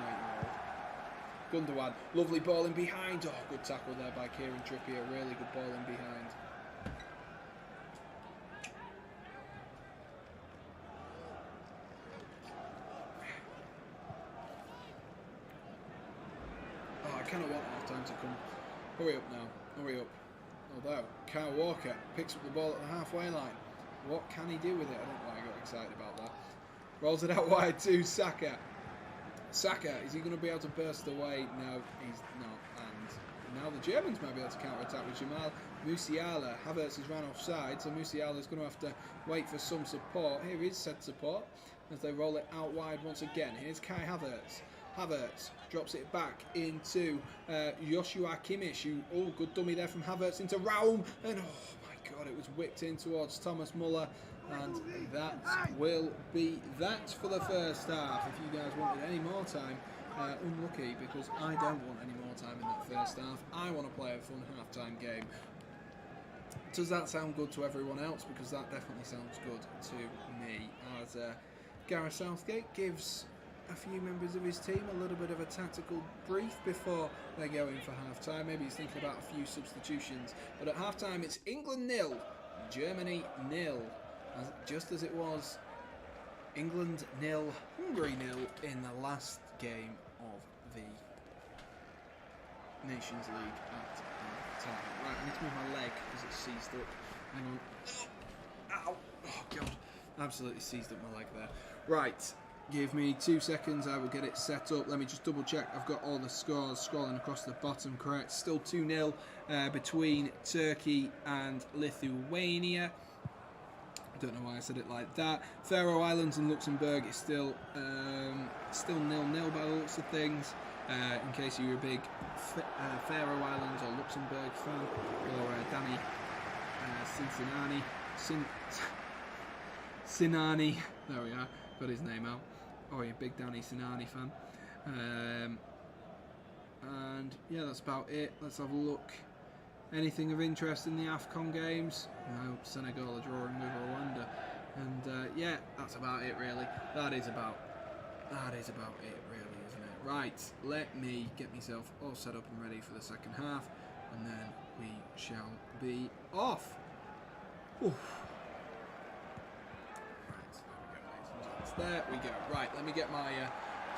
8-year-old. Gundogan, lovely ball in behind. Oh, good tackle there by Kieran Trippier. Really good ball in behind. Oh, I cannot want half time to come. Hurry up now. Hurry up. Although, Kyle Walker picks up the ball at the halfway line. What can he do with it? I don't know why I got excited about that. Rolls it out wide to Saka. Saka, is he going to be able to burst away? No, he's not. And now the Germans might be able to counter-attack with Jamal Musiala. Havertz has ran offside, so Musiala's going to have to wait for some support. Here is said support as they roll it out wide once again. Here's Kai Havertz. Havertz drops it back into Joshua Kimmich, who, good dummy there from Havertz into Raum, and oh my god, it was whipped in towards Thomas Muller, and that will be that for the first half. If you guys wanted any more time, unlucky, because I don't want any more time in that first half. I want to play a fun half-time game. Does that sound good to everyone else? Because that definitely sounds good to me, as Gareth Southgate gives a few members of his team a little bit of a tactical brief before they go in for half-time. Maybe he's thinking about a few substitutions. But at half-time, it's England 0, Germany 0. Just as it was England 0, Hungary 0 in the last game of the Nations League at half-time. Right, I need to move my leg because it's seized up. Hang on. Ow! Oh, God. Absolutely seized up my leg there. Right. Give me 2 seconds, I will get it set up. Let me just double check I've got all the scores scrolling across the bottom correct. Still 2-0 between Turkey and Lithuania. I don't know why I said it like that. Faroe Islands and Luxembourg is still 0-0 by the looks of things. In case you're a big Faroe Islands or Luxembourg fan, or Danny Sinani, there we are, got his name out. Oh, you're a big Danny Sinani fan. And yeah, that's about it. Let's have a look. Anything of interest in the AFCON games? No, Senegal are drawing with Rwanda. And yeah, that's about it really. That is about it really, isn't it? Right, let me get myself all set up and ready for the second half, and then we shall be off. Oof. There we go. Right, let me get my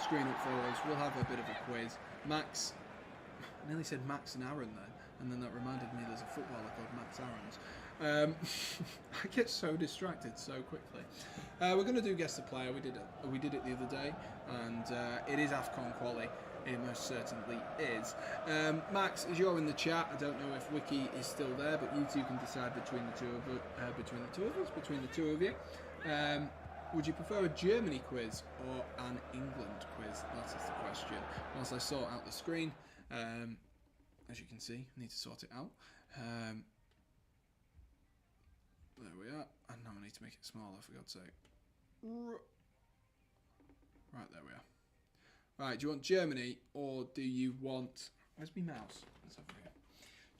screen up for us. We'll have a bit of a quiz. Max, I nearly said Max and Aaron then, and then that reminded me there's a footballer called Max Aarons. I get so distracted so quickly. We're going to do guess the player. We did it the other day, and it is AFCON quali. It most certainly is. Max, as you're in the chat, I don't know if Wiki is still there, but you two can decide between the two of you. Would you prefer a Germany quiz or an England quiz? That is the question. Whilst I sort out the screen, as you can see, I need to sort it out. There we are. And now I need to make it smaller, for God's sake. Right, there we are. Right, do you want Germany or do you want... Where's my mouse? Let's have a go.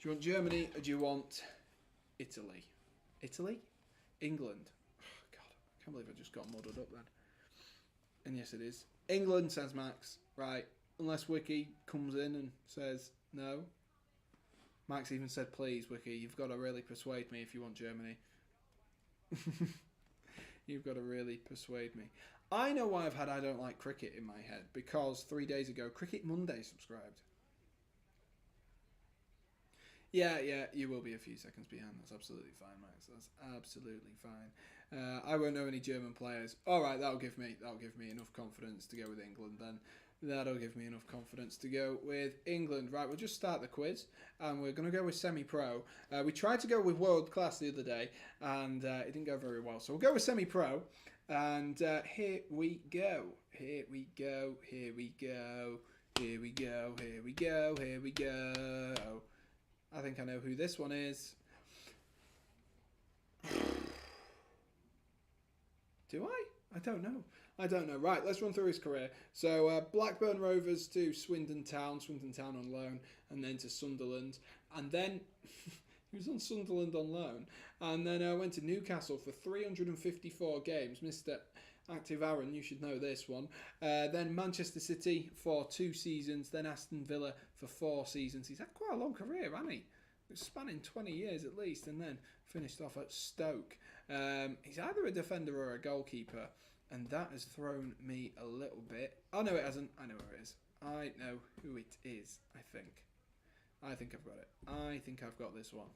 Do you want Germany or do you want Italy? Italy? England? I can't believe I just got muddled up then. And yes, it is. England, says Max. Right. Unless Wiki comes in and says no. Max even said, please, Wiki, you've got to really persuade me if you want Germany. You've got to really persuade me. I know why I've had I don't like cricket in my head. Because 3 days ago, Cricket Monday subscribed. Yeah, you will be a few seconds behind. That's absolutely fine, Max. That's absolutely fine. I won't know any German players. All right, that'll give me enough confidence to go with England then. That'll give me enough confidence to go with England. Right, we'll just start the quiz, and we're going to go with semi-pro. We tried to go with world class the other day, and it didn't go very well. So we'll go with semi-pro, and here we go. Here we go. Here we go. Here we go. Here we go. Here we go. I think I know who this one is. Do I? I don't know. Right, let's run through his career. So Blackburn Rovers to Swindon Town on loan, and then to Sunderland. And then he was on Sunderland on loan. And then went to Newcastle for 354 games. Mr. Active Aaron, you should know this one. Then Manchester City for 2 seasons. Then Aston Villa for 4 seasons. He's had quite a long career, hasn't he? It's spanning 20 years at least, and then finished off at Stoke. He's either a defender or a goalkeeper, and that has thrown me a little bit. Oh, no, it hasn't. I know who it is. I know who it is, I think. I think I've got it. I think I've got this one.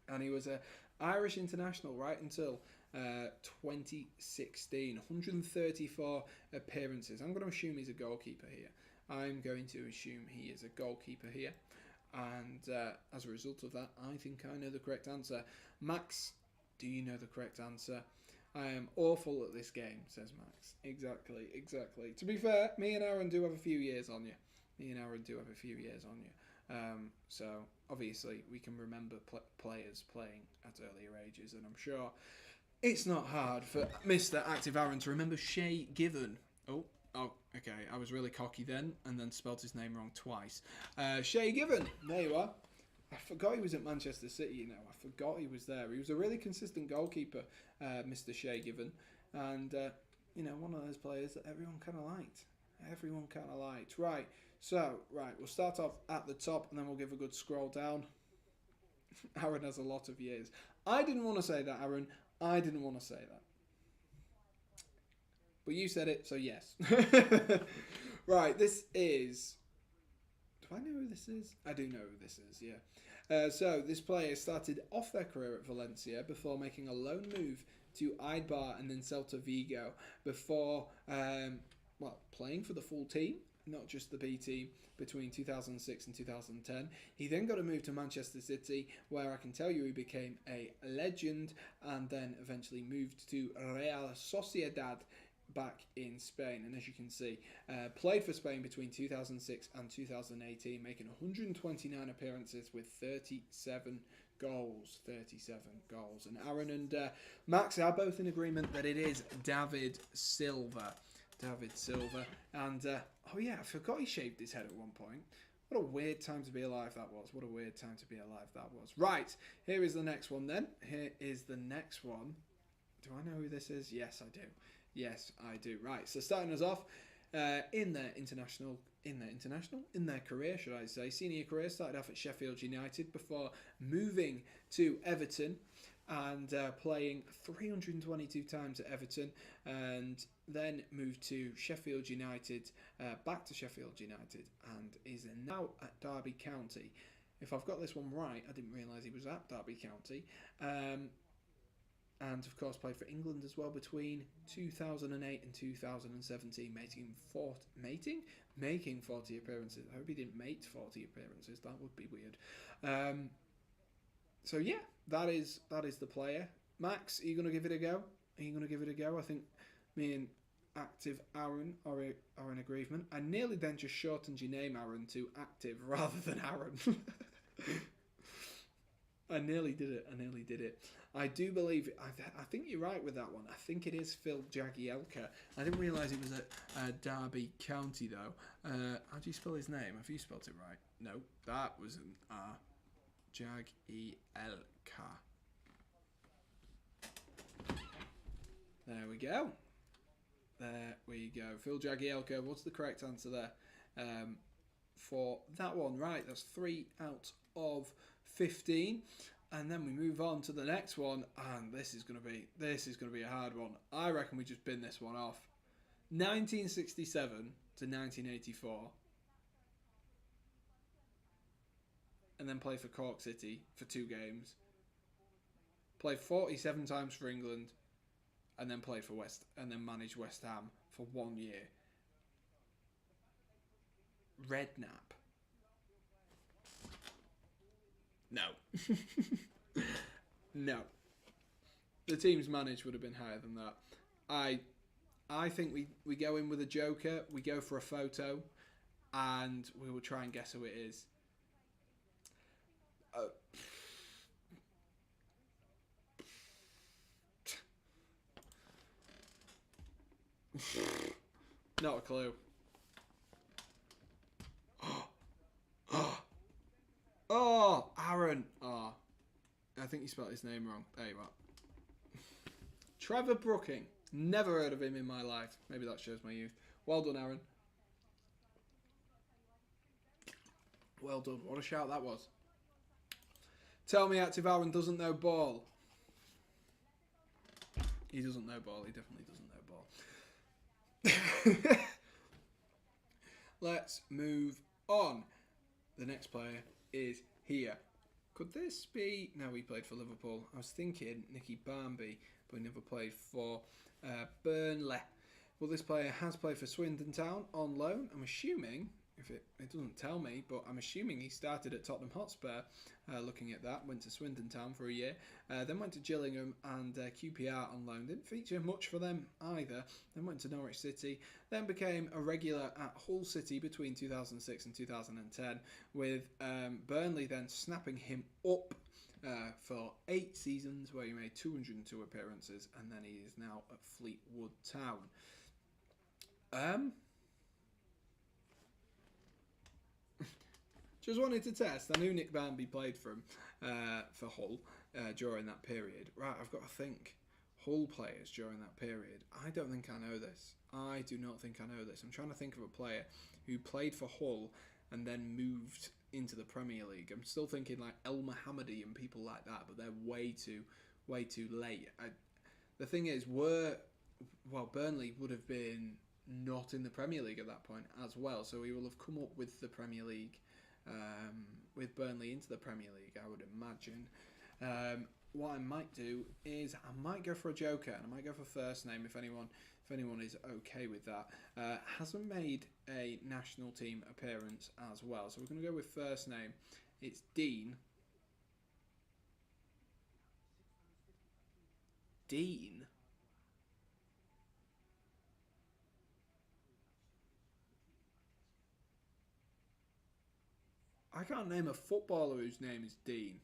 And he was an Irish international right until 2016. 134 appearances. I'm going to assume he's a goalkeeper here. I'm going to assume he is a goalkeeper here. And as a result of that, I think I know the correct answer. Max, do you know the correct answer? I am awful at this game, says Max. Exactly, exactly. To be fair, me and Aaron do have a few years on you. So obviously we can remember players playing at earlier ages, and I'm sure it's not hard for Mr. Active Aaron to remember Shay Given. Oh, okay. I was really cocky then, and then spelled his name wrong twice. Shay Given. There you are. I forgot he was at Manchester City, you know. I forgot he was there. He was a really consistent goalkeeper, Mr. Shay Given. And, one of those players that everyone kind of liked. Right, we'll start off at the top, and then we'll give a good scroll down. Aaron has a lot of years. I didn't want to say that, Aaron. I didn't want to say that. But you said it, so yes. Right, this is... Do I know who this is? I do know who this is, yeah. So this player started off their career at Valencia before making a loan move to Eibar and then Celta Vigo before, playing for the full team, not just the B team, between 2006 and 2010. He then got a move to Manchester City, where I can tell you he became a legend, and then eventually moved to Real Sociedad back in Spain. And as you can see, played for Spain between 2006 and 2018, making 129 appearances with 37 goals. And Aaron and Max are both in agreement that it is David Silva. And I forgot he shaved his head at one point. What a weird time to be alive that was. Right, here is the next one then. Do I know who this is? Yes, I do. Right, so starting us off, in their career, should I say, senior career, started off at Sheffield United before moving to Everton and playing 322 times at Everton, and then moved to Sheffield United, back to Sheffield United, and is now at Derby County. If I've got this one right, I didn't realise he was at Derby County. And of course played for England as well between 2008 and 2017, making 40 appearances. I hope he didn't make 40 appearances. That would be weird. So yeah, that is the player. Max, are you going to give it a go? I think me and Active Aaron are in agreement. I nearly then just shortened your name, Aaron, to Active rather than Aaron. I nearly did it. I do believe... I think you're right with that one. I think it is Phil Jagielka. I didn't realise it was at Derby County, though. How do you spell his name? Have you spelled it right? No, that was an R. Jagielka. There we go. Phil Jagielka. What's the correct answer there? For that one, right? That's 3 out of 15. And then we move on to the next one, and this is going to be a hard one. I reckon we just bin this one off. 1967 to 1984, and then played for Cork City for 2 games. Played 47 times for England, and then managed West Ham for 1 year. Redknapp. No. No. The teams managed would have been higher than that. I think we go in with a joker, we go for a photo, and we will try and guess who it is. Not a clue. Oh, Aaron. Oh, I think you spelled his name wrong. There you are. Trevor Brooking. Never heard of him in my life. Maybe that shows my youth. Well done, Aaron. Well done. What a shout that was. Tell me Active Aaron doesn't know ball. He doesn't know ball. He definitely doesn't know ball. Let's move on. The next player is here. Could this be... No, he played for Liverpool. I was thinking Nicky Barmby, but he never played for Burnley. Well, this player has played for Swindon Town on loan. I'm assuming if it doesn't tell me, but I'm assuming he started at Tottenham Hotspur. Looking at that, went to Swindon Town for a year, then went to Gillingham and QPR on loan. Didn't feature much for them either. Then went to Norwich City, then became a regular at Hull City between 2006 and 2010, with Burnley then snapping him up for 8 seasons, where he made 202 appearances, and then he is now at Fleetwood Town. Just wanted to test. I knew Nick Barmby played for Hull during that period. Right, I've got to think. Hull players during that period. I don't think I know this. I do not think I know this. I'm trying to think of a player who played for Hull and then moved into the Premier League. I'm still thinking like El Mohammadi and people like that, but they're way too late. The thing is, Burnley would have been not in the Premier League at that point as well, so he will have come up with the Premier League. With Burnley into the Premier League, I would imagine. What I might do is I might go for a joker, and I might go for first name if anyone is okay with that. Hasn't made a national team appearance as well, so we're going to go with first name. It's Dean. Dean? I can't name a footballer whose name is Dean.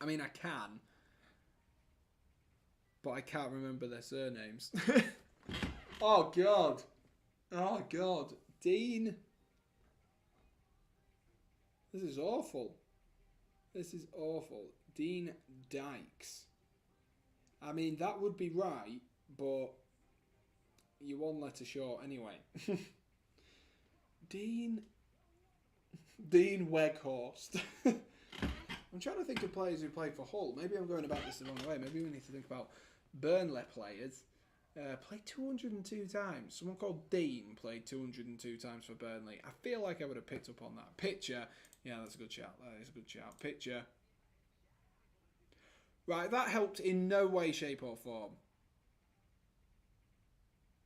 I mean, I can, but I can't remember their surnames. Oh, God. Oh, God. Dean. This is awful. This is awful. Dean Dykes. I mean, that would be right, but you're one letter short anyway. Dean Weghorst. I'm trying to think of players who played for Hull. Maybe I'm going about this the wrong way. Maybe we need to think about Burnley players. Played 202 times. Someone called Dean played 202 times for Burnley. I feel like I would have picked up on that. Picture. Yeah, that's a good shout. That is a good shout. Picture. Right, that helped in no way, shape or form.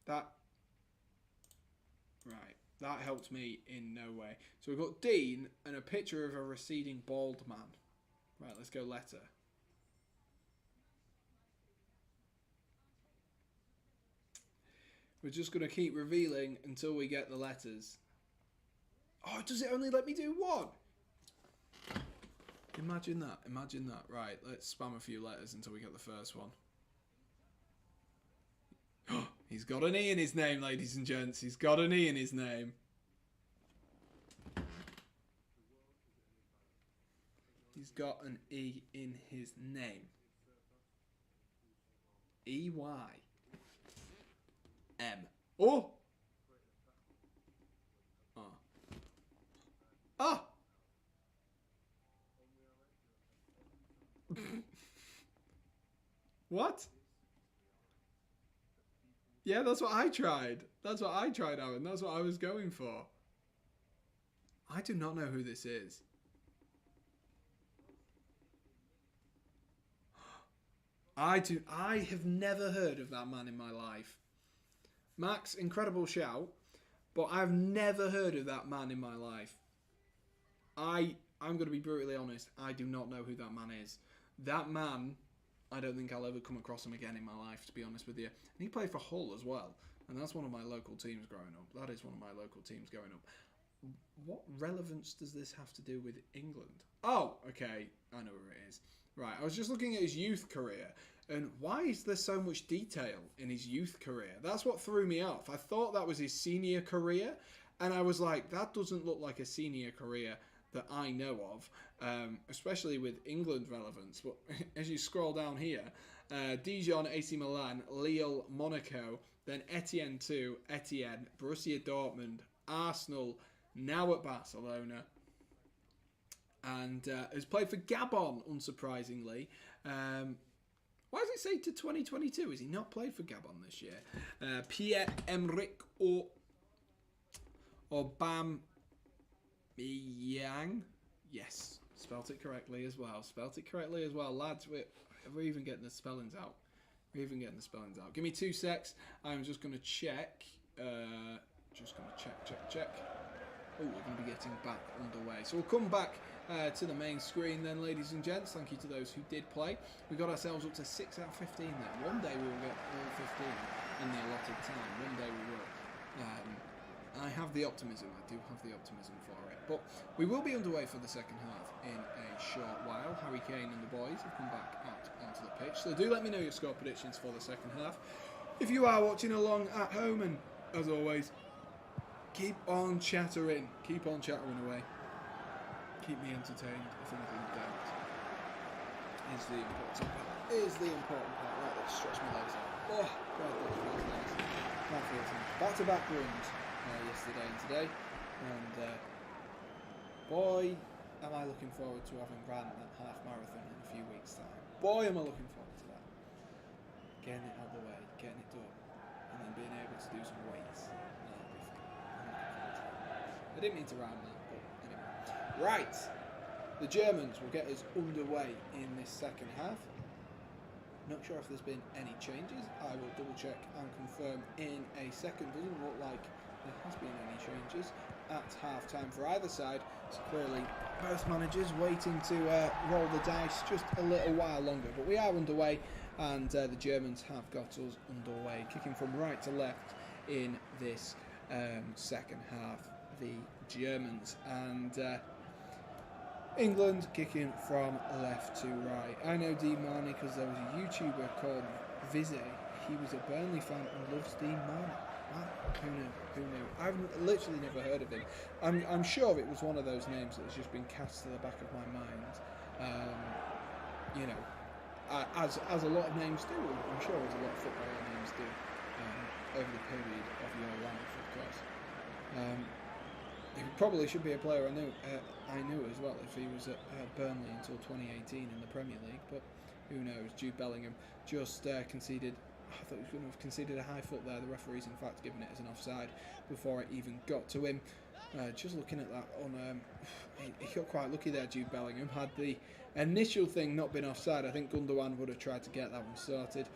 That helped me in no way. So we've got Dean and a picture of a receding bald man. Right, let's go letter. We're just going to keep revealing until we get the letters. Oh, does it only let me do one? Imagine that. Imagine that. Right, let's spam a few letters until we get the first one. He's got an E in his name, ladies and gents. He's got an E in his name. He's got an E in his name. E-Y. M. Oh! Oh. Ah! What? Yeah, that's what I tried. That's what I tried, Aaron. That's what I was going for. I do not know who this is. I have never heard of that man in my life. Max, incredible shout, but I've never heard of that man in my life. I'm going to be brutally honest. I do not know who that man is. That man, I don't think I'll ever come across him again in my life, to be honest with you. And he played for Hull as well. And that's one of my local teams growing up. That is one of my local teams growing up. What relevance does this have to do with England? Oh, okay. I know where it is. Right, I was just looking at his youth career. And why is there so much detail in his youth career? That's what threw me off. I thought that was his senior career. And I was like, that doesn't look like a senior career that I know of, especially with England relevance. But as you scroll down here, Dijon, AC Milan, Lille, Monaco, then Etienne 2, Etienne, Borussia Dortmund, Arsenal, now at Barcelona, and has played for Gabon, unsurprisingly. Why does it say to 2022? Has he not played for Gabon this year? Pierre-Emerick Aubameyang. Yes, spelt it correctly as well. Lads. We're even getting the spellings out. Give me 2 secs. I'm just going to check Just going to check. Oh, we're going to be getting back underway. So we'll come back to the main screen then, ladies and gents. Thank you to those who did play. We got ourselves up to 6 out of 15 there. One day we will get all 15 in the allotted time. One day we will. I have the optimism. I do have the optimism for it. But we will be underway for the second half in a short while. Harry Kane and the boys have come back out onto the pitch. So do let me know your score predictions for the second half. If you are watching along at home, and as always, keep on chattering. Keep on chattering away. Keep me entertained, if anything don't. Is the important part. Right, let's stretch my legs out. Oh, God, that feels nice. That feels nice. Back-to-back runs yesterday and today. And, boy, am I looking forward to having ran that half marathon in a few weeks' time. Boy, am I looking forward to that. Getting it out of the way, getting it done, and then being able to do some weights and everything. I didn't mean to rhyme that, but anyway. Right, the Germans will get us underway in this second half. Not sure if there's been any changes. I will double check and confirm in a second. Doesn't look like there has been any changes at half time for either side. So clearly both managers waiting to roll the dice just a little while longer. But we are underway, and the Germans have got us underway, kicking from right to left in this second half. The Germans, and England kicking from left to right. I know Dean Marnie because there was a YouTuber called Vizzy. He was a Burnley fan and loves Dean Marnie. Wow, who knew? I've literally never heard of him. I'm sure it was one of those names that has just been cast to the back of my mind. You know, as a lot of names do. I'm sure as a lot of football names do over the period of your life, of course. He probably should be a player I knew as well if he was at Burnley until 2018 in the Premier League, but who knows. Jude Bellingham just conceded. I thought he was going to have conceded a high foot there. The referee's in fact given it as an offside before it even got to him. Just looking at that on, he got quite lucky there. Jude Bellingham had the initial thing not been offside. I think Gundogan would have tried to get that one sorted.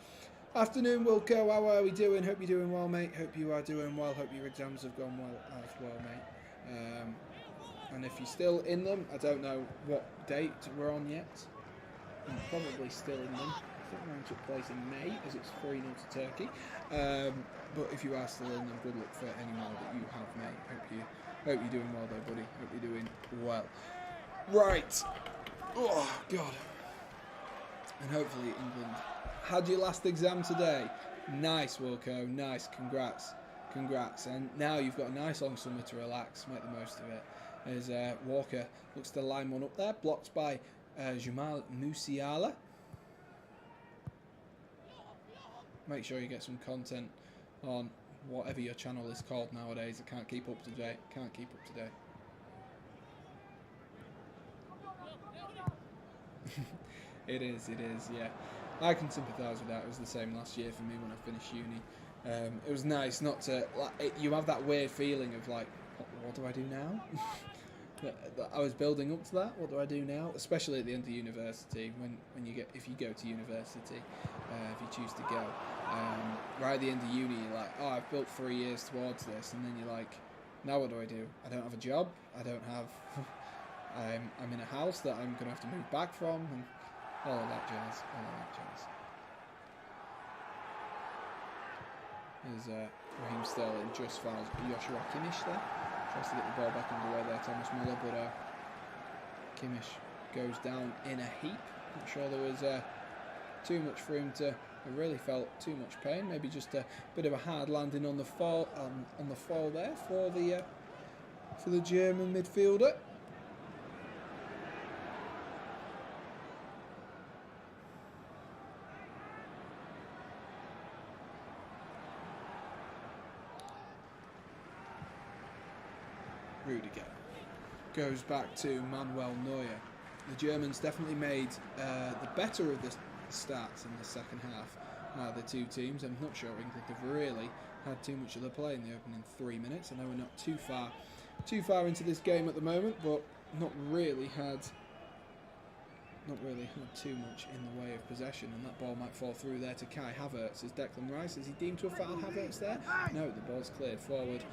Afternoon, Wilco. How are we doing? Hope you're doing well, mate. Hope you are doing well. Hope your exams have gone well as well, mate. And if you're still in them, I don't know what date we're on yet. I'm probably still in them. I think mine took place in May, as it's 3-0 to Turkey. But if you are still in them, good luck for any more that you have, mate. Hope you're doing well, though, buddy. Hope you're doing well. Right. Oh God. And hopefully England had your last exam today. Nice, Wilco. Nice. Congrats. And now you've got a nice long summer to relax. Make the most of it. As Walker looks to line one up there, blocked by Jamal Musiala. Make sure you get some content on whatever your channel is called nowadays. I can't keep up to date. It is, yeah. I can sympathise with that. It was the same last year for me when I finished uni. It was nice not to... you have that weird feeling of like, what do I do now? I was building up to that. What do I do now? Especially at the end of university, if you go to university, if you choose to go. Right at the end of uni, you're like, oh, I've built 3 years towards this, and then you're like, now what do? I don't have a job. I don't have... I'm in a house that I'm going to have to move back from, and all of that jazz. There's Raheem Sterling just fouls Joshua Kimmich there. Tries to get the ball back underway there, Thomas Muller, but Kimmich goes down in a heap. Not sure there was too much for him to have really felt too much pain. Maybe just a bit of a hard landing on the fall there for the German midfielder. Rudiger goes back to Manuel Neuer. The Germans definitely made the better of the starts in the second half. The two teams. I'm not sure England have really had too much of the play in the opening 3 minutes. I know we're not too far into this game at the moment, but not really had not really had too much in the way of possession, and that ball might fall through there to Kai Havertz. Is Declan Rice, is he deemed to have fouled Havertz there? No, the ball's cleared forward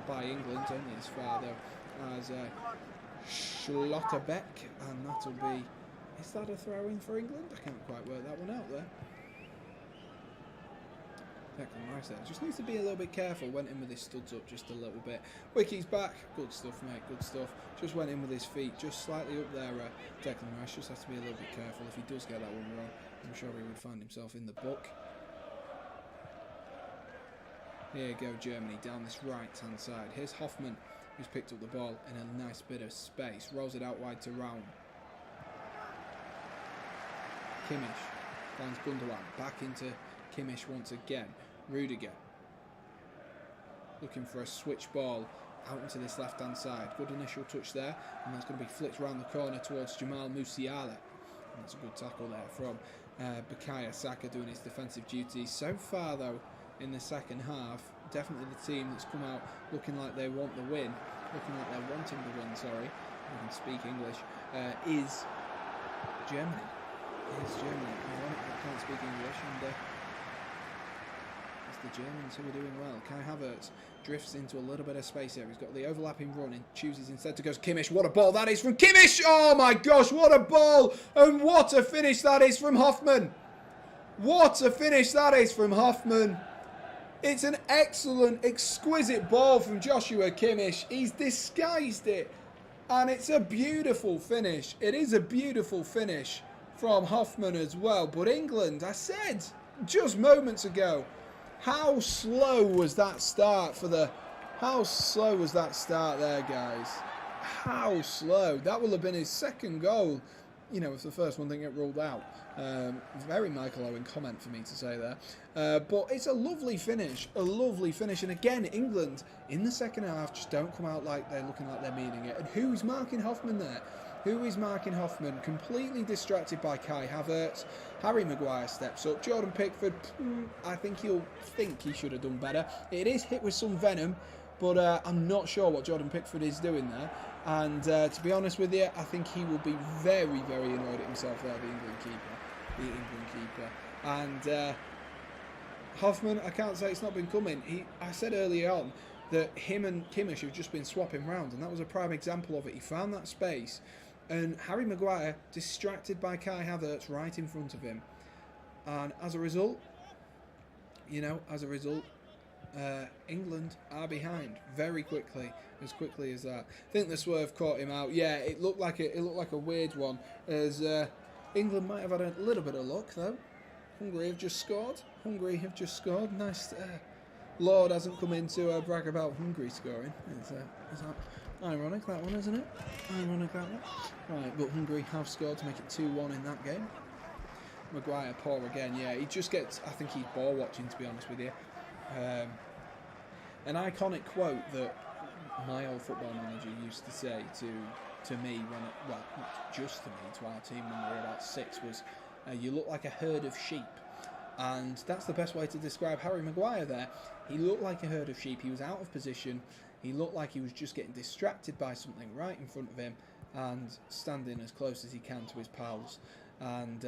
by England, only as far though as Schlotterbeck, and that'll be, is that a throw-in for England? I can't quite work that one out there. Declan Rice there. Just needs to be a little bit careful. Went in with his studs up just a little bit. Wickie's back. Good stuff, mate. Good stuff. Just went in with his feet just slightly up there. Declan Rice just has to be a little bit careful. If he does get that one wrong, I'm sure he would find himself in the book. Here you go, Germany, down this right-hand side. Here's Hoffman, who's picked up the ball in a nice bit of space. Rolls it out wide to Raum. Kimmich finds Gundogan. Back into Kimmich once again. Rudiger looking for a switch ball out into this left hand side. Good initial touch there, and that's going to be flicked around the corner towards Jamal Musiala. And that's a good tackle there from Bukayo Saka doing his defensive duties. So far though in the second half, definitely the team that's come out looking like they want the win, looking like they're wanting the win, sorry, I can speak English, is Germany. Is Germany. I can't speak English, and the Germans who are doing well. Kai Havertz drifts into a little bit of space here. He's got the overlapping run and chooses instead to go to Kimmich. What a ball that is from Kimmich! Oh my gosh, what a ball! And what a finish that is from Hoffman! What a finish that is from Hoffman! It's an excellent, exquisite ball from Joshua Kimmich. He's disguised it. And it's a beautiful finish. It is a beautiful finish from Hoffman as well. But England, I said just moments ago, how slow was that start for the... How slow was that start there, guys? How slow. That will have been his second goal. You know, if the first one didn't get ruled out. Very Michael Owen comment for me to say there. But it's a lovely finish. A lovely finish. And again, England, in the second half, just don't come out like they're looking like they're meaning it. And who's marking Hoffman there? Who is marking Hoffman? Completely distracted by Kai Havertz. Harry Maguire steps up. Jordan Pickford, I think he should have done better. It is hit with some venom, but I'm not sure what Jordan Pickford is doing there. And to be honest with you, I think he will be very, very annoyed at himself there, the England keeper. And Hoffman, I can't say it's not been coming. I said earlier on that him and Kimmich have just been swapping round, and that was a prime example of it. He found that space, and Harry Maguire distracted by Kai Havertz right in front of him. And as a result, England are behind very quickly, as quickly as that. I think the swerve caught him out. Yeah, it looked like a weird one, as England might have had a little bit of luck though. Hungary have just scored. Nice. Lord hasn't come in to brag about Hungary scoring. Is that ironic, that one, isn't it? Ironic, that one. Right, but Hungary have scored to make it 2-1 in that game. Maguire poor again. Yeah, he just gets... I think he's ball watching, to be honest with you. An iconic quote that my old football manager used to say to me not just to me, to our team when we were about 6, was, you look like a herd of sheep. And that's the best way to describe Harry Maguire there. He looked like a herd of sheep. He was out of position. He looked like he was just getting distracted by something right in front of him and standing as close as he can to his pals. And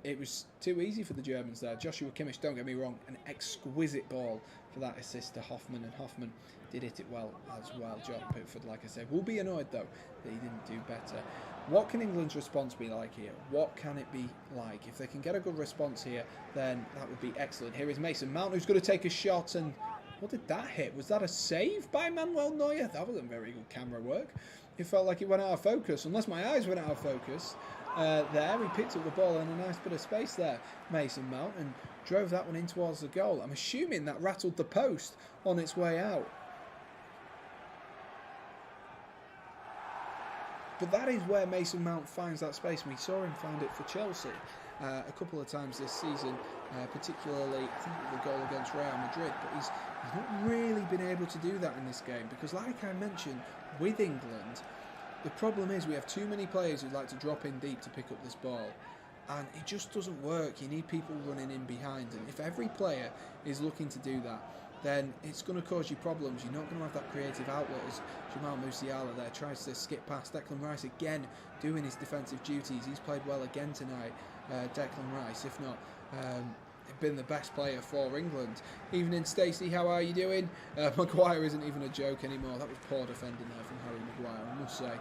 it was too easy for the Germans there. Joshua Kimmich, don't get me wrong, an exquisite ball for that assist to Hoffman, and Hoffman did hit it well as well. Jordan Pickford, like I said, will be annoyed though that he didn't do better. What can England's response be like here? What can it be like? If they can get a good response here, then that would be excellent. Here is Mason Mount, who's going to take a shot, and what did that hit? Was that a save by Manuel Neuer? That wasn't very good camera work. It felt like it went out of focus, unless my eyes went out of focus. There, he picked up the ball in a nice bit of space there, Mason Mount, and drove that one in towards the goal. I'm assuming that rattled the post on its way out. But that is where Mason Mount finds that space. We saw him find it for Chelsea a couple of times this season, particularly I think the goal against Real Madrid. But he's not really been able to do that in this game because, like I mentioned, with England, the problem is we have too many players who like to drop in deep to pick up this ball. And it just doesn't work. You need people running in behind. And if every player is looking to do that, then it's going to cause you problems. You're not going to have that creative outlet as Jamal Musiala there tries to skip past Declan Rice again, doing his defensive duties. He's played well again tonight, Declan Rice, if not been the best player for England. Evening, Stacey, how are you doing? Maguire isn't even a joke anymore. That was poor defending there from Harry Maguire, I must say.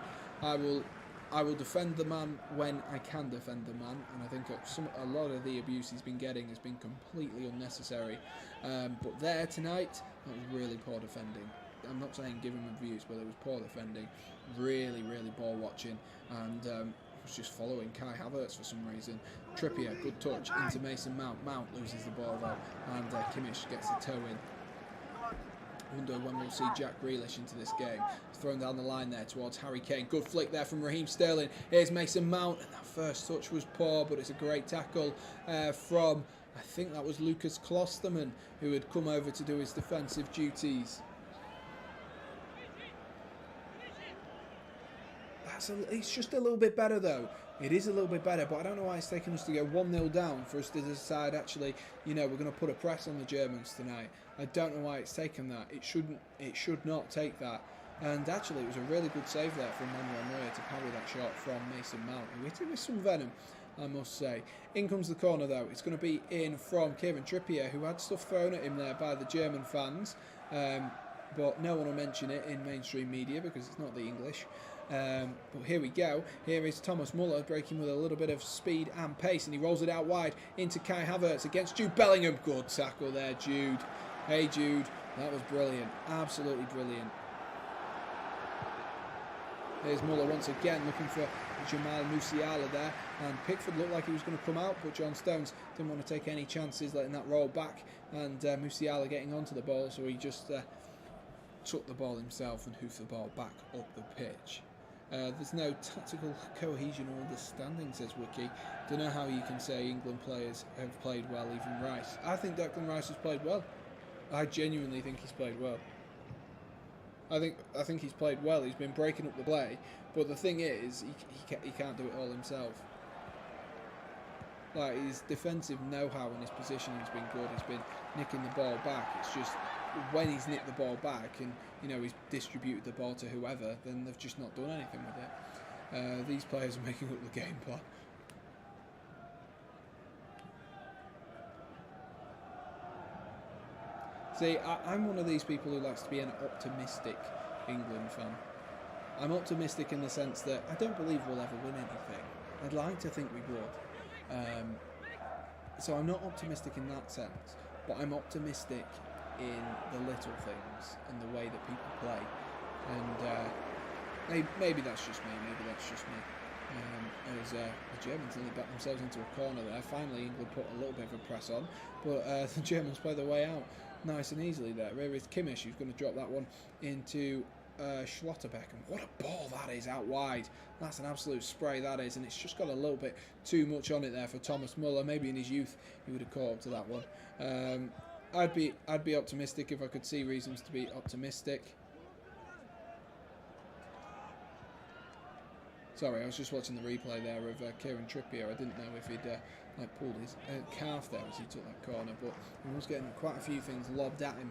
I will defend the man when I can defend the man, and I think a lot of the abuse he's been getting has been completely unnecessary. But there tonight, that was really poor defending. I'm not saying give him abuse, but it was poor defending. Really, really ball watching, and was just following Kai Havertz for some reason. Trippier, good touch into Mason Mount. Mount loses the ball though, and Kimmich gets the toe in. I wonder when we'll see Jack Grealish into this game. He's thrown down the line there towards Harry Kane. Good flick there from Raheem Sterling. Here's Mason Mount, and that first touch was poor, but it's a great tackle from, I think that was Lucas Klosterman, who had come over to do his defensive duties. It's just a little bit better though. It is a little bit better, but I don't know why it's taken us to go 1-0 down for us to decide, actually, you know, we're going to put a press on the Germans tonight. I don't know why it's taken that. It should not take that. And actually, it was a really good save there from Manuel Neuer to parry that shot from Mason Mount, who hit it with some venom, I must say. In comes the corner though. It's going to be in from Kieran Trippier, who had stuff thrown at him there by the German fans, but no one will mention it in mainstream media because it's not the English. But here we go. Here is Thomas Muller breaking with a little bit of speed and pace, and he rolls it out wide into Kai Havertz against Jude Bellingham. Good tackle there, Jude. Hey, Jude. That was brilliant. Absolutely brilliant. There's Muller once again looking for Jamal Musiala there, and Pickford looked like he was going to come out, but John Stones didn't want to take any chances letting that roll back, and Musiala getting onto the ball, so he just took the ball himself and hoofed the ball back up the pitch. There's no tactical cohesion or understanding, says Wiki. Don't know how you can say England players have played well, even Rice. I think Declan Rice has played well. I genuinely think he's played well. I think he's played well. He's been breaking up the play, but the thing is, he can't do it all himself. Like, his defensive know-how and his positioning has been good. He's been nicking the ball back. It's just when he's nicked the ball back and, you know, he's distributed the ball to whoever, then they've just not done anything with it. These players are making up the game plan. See, I'm one of these people who likes to be an optimistic England fan. I'm optimistic in the sense that I don't believe we'll ever win anything. I'd like to think we would. So I'm not optimistic in that sense, but I'm optimistic in the little things and the way that people play. And maybe that's just me. As the Germans nearly backed themselves into a corner there. Finally, England put a little bit of a press on, but the Germans play their way out nice and easily there. Here is Kimmich, who's going to drop that one into Schlotterbeck, and what a ball that is out wide. That's an absolute spray, that is, and it's just got a little bit too much on it there for Thomas Muller. Maybe in his youth he would have caught up to that one. I'd be optimistic if I could see reasons to be optimistic. Sorry, I was just watching the replay there of Kieran Trippier. I didn't know if he'd pulled his calf there as he took that corner, but he was getting quite a few things lobbed at him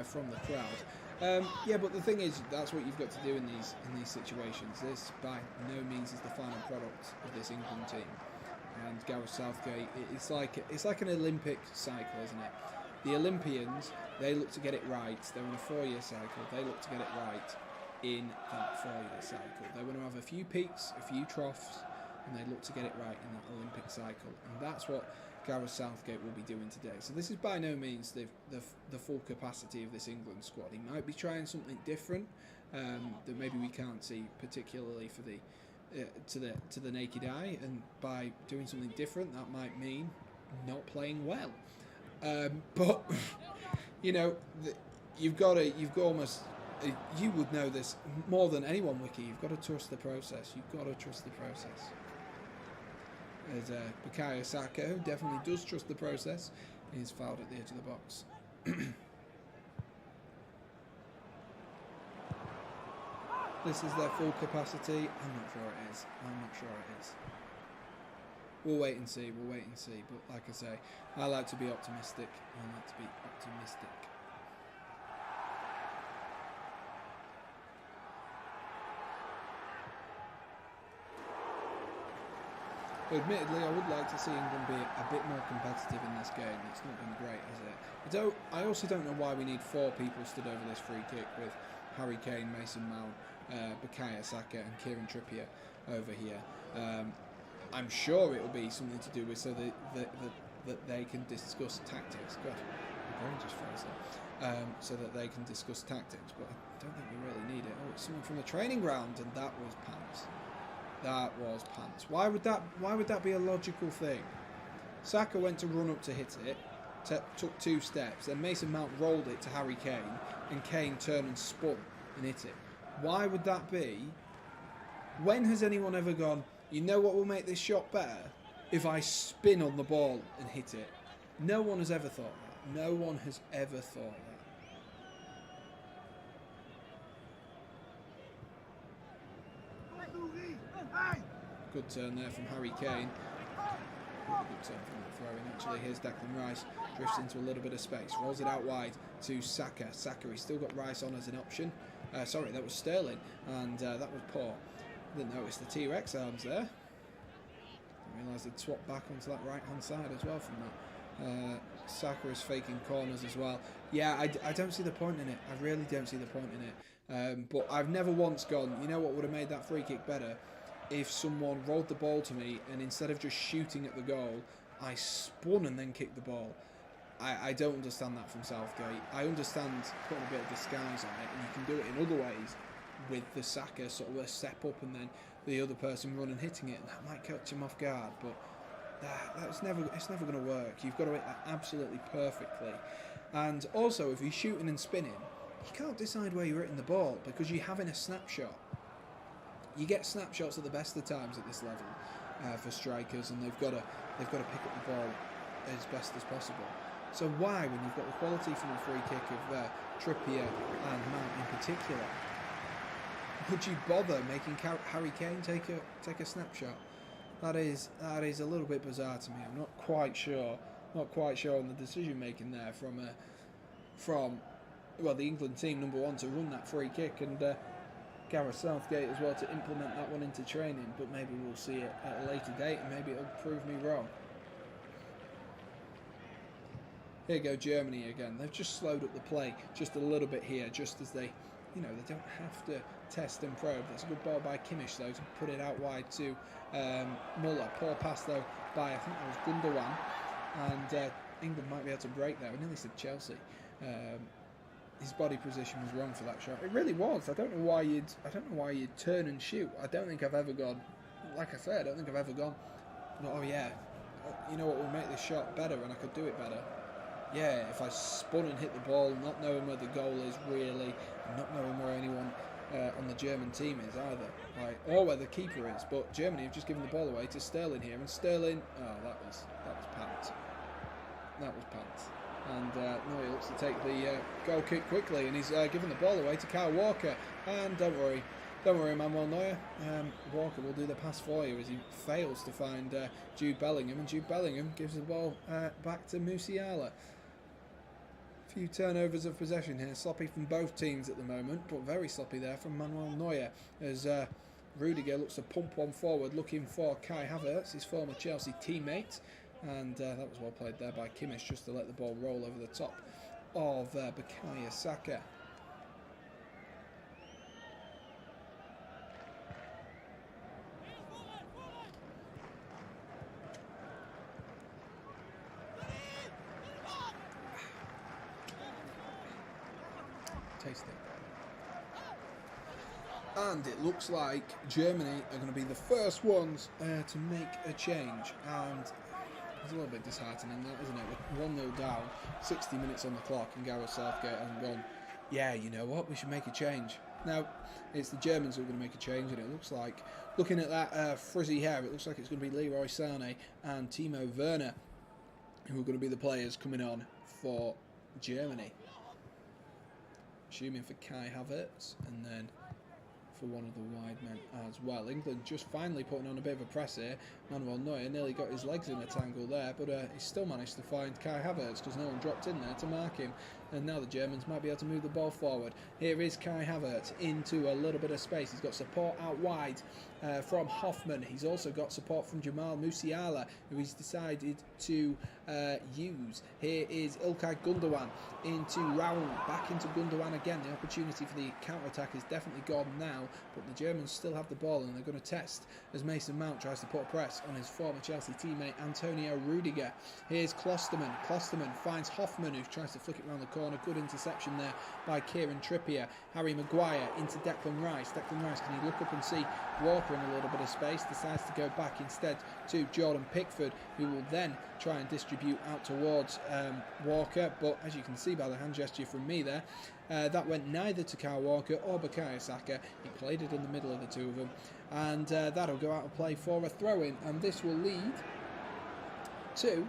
from the crowd. Yeah, but the thing is, that's what you've got to do in these situations. This, by no means, is the final product of this England team. And Gareth Southgate, it's like an Olympic cycle, isn't it? The Olympians, they look to get it right. They're on a 4-year cycle. They look to get it right in that 4-year cycle. They want to have a few peaks, a few troughs, and they look to get it right in that Olympic cycle. And that's what Gareth Southgate will be doing today. So this is by no means the full capacity of this England squad. He might be trying something different that maybe we can't see, particularly for the to the naked eye. And by doing something different, that might mean not playing well. But you know, you've almost. You would know this more than anyone, Wiki. You've got to trust the process. As Bukayo Saka, who definitely does trust the process, is fouled at the edge of the box. This is their full capacity. I'm not sure it is. We'll wait and see. But like I say, I like to be optimistic. Admittedly, I would like to see England be a bit more competitive in this game. It's not been great, has it? I also don't know why we need 4 people stood over this free kick with Harry Kane, Mason Mount, Bukayo Saka and Kieran Trippier over here. I'm sure it will be something to do with so that they can discuss tactics. God, my brain just froze there. So that they can discuss tactics, but I don't think we really need it. Oh, it's someone from the training ground, and that was pants. That was pants. Why would that be a logical thing? Saka went to run up to hit it, took 2 steps, then Mason Mount rolled it to Harry Kane, and Kane turned and spun and hit it. Why would that be? When has anyone ever gone, you know what will make this shot better? If I spin on the ball and hit it. No one has ever thought that. No one has ever thought that. Good turn there from Harry Kane. Really good turn from the throw-in, actually. Here's Declan Rice. Drifts into a little bit of space. Rolls it out wide to Saka. Saka, he's still got Rice on as an option. Sorry, that was Sterling. And that was poor. Didn't notice the T-Rex arms there. Didn't realise they'd swap back onto that right-hand side as well from that. Saka is faking corners as well. Yeah, I don't see the point in it. I really don't see the point in it. But I've never once gone, you know what would have made that free kick better? If someone rolled the ball to me and instead of just shooting at the goal, I spun and then kicked the ball. I don't understand that from Southgate. I understand putting a bit of disguise on it, and you can do it in other ways with the Saka sort of a step up and then the other person running hitting it, and that might catch him off guard, but it's never going to work. You've got to hit that absolutely perfectly. And also, if you're shooting and spinning, you can't decide where you're hitting the ball because you're having a snapshot. You get snapshots at the best of times at this level for strikers, and they've got to pick up the ball as best as possible. So why, when you've got the quality from a free kick of Trippier and Mount in particular, would you bother making Harry Kane take a snapshot? That is a little bit bizarre to me. I'm not quite sure on the decision making there from the England team, number one, to run that free kick, and Gareth Southgate as well to implement that one into training. But maybe we'll see it at a later date, and maybe it'll prove me wrong. Here go Germany again. They've just slowed up the play just a little bit here, just as they don't have to test and probe. That's a good ball by Kimmich, though, to put it out wide to Muller. Poor pass, though, by, I think that was Gundogan. And England might be able to break there. I nearly said Chelsea. His body position was wrong for that shot. It really was. I don't know why you'd turn and shoot. I don't think I've ever gone, like I said, I don't think I've ever gone, oh yeah, you know what will make this shot better, and I could do it better. Yeah, if I spun and hit the ball, not knowing where the goal is really, and not knowing where anyone on the German team is either, or where the keeper is. But Germany have just given the ball away to Sterling here, and Sterling, that was pants. That was pants. And Neuer looks to take the goal kick quickly, and he's giving the ball away to Kyle Walker. And don't worry, Manuel Neuer. Walker will do the pass for you as he fails to find Jude Bellingham, and Jude Bellingham gives the ball back to Musiala. Few turnovers of possession here, sloppy from both teams at the moment, but very sloppy there from Manuel Neuer as Rudiger looks to pump one forward, looking for Kai Havertz, his former Chelsea teammate, and that was well played there by Kimmich just to let the ball roll over the top of Bukayo Saka. Tasty. And it looks like Germany are going to be the first ones to make a change, and it's a little bit disheartening that, isn't it? With 1-0 down, 60 minutes on the clock, and Gareth Southgate hasn't gone, yeah, you know what, we should make a change. Now, it's the Germans who are going to make a change, and it looks like, looking at that frizzy hair, it looks like it's going to be Leroy Sané and Timo Werner who are going to be the players coming on for Germany. Assuming for Kai Havertz, and then for one of the wide men as well. England just finally putting on a bit of a press here. Manuel Neuer nearly got his legs in a tangle there, but he still managed to find Kai Havertz because no one dropped in there to mark him. and now the Germans might be able to move the ball forward. Here is Kai Havertz into a little bit of space. He's got support out wide from Hoffman. He's also got support from Jamal Musiala, who he's decided to use. Here is İlkay Gundogan into Raul, back into Gundogan again. The opportunity for the counter-attack is definitely gone now, but the Germans still have the ball, and they're going to test as Mason Mount tries to put a press on his former Chelsea teammate Antonio Rudiger. Here's Klosterman. Klosterman finds Hoffman, who tries to flick it around the corner. Good interception there by Kieran Trippier. Harry Maguire into Declan Rice. Declan Rice, can he look up and see Walker in a little bit of space? Decides to go back instead to Jordan Pickford, who will then try and distribute out towards Walker, but as you can see by the hand gesture from me there, that went neither to Kyle Walker or Bukayo Saka. He played it in the middle of the two of them, and that'll go out of play for a throw-in, and this will lead to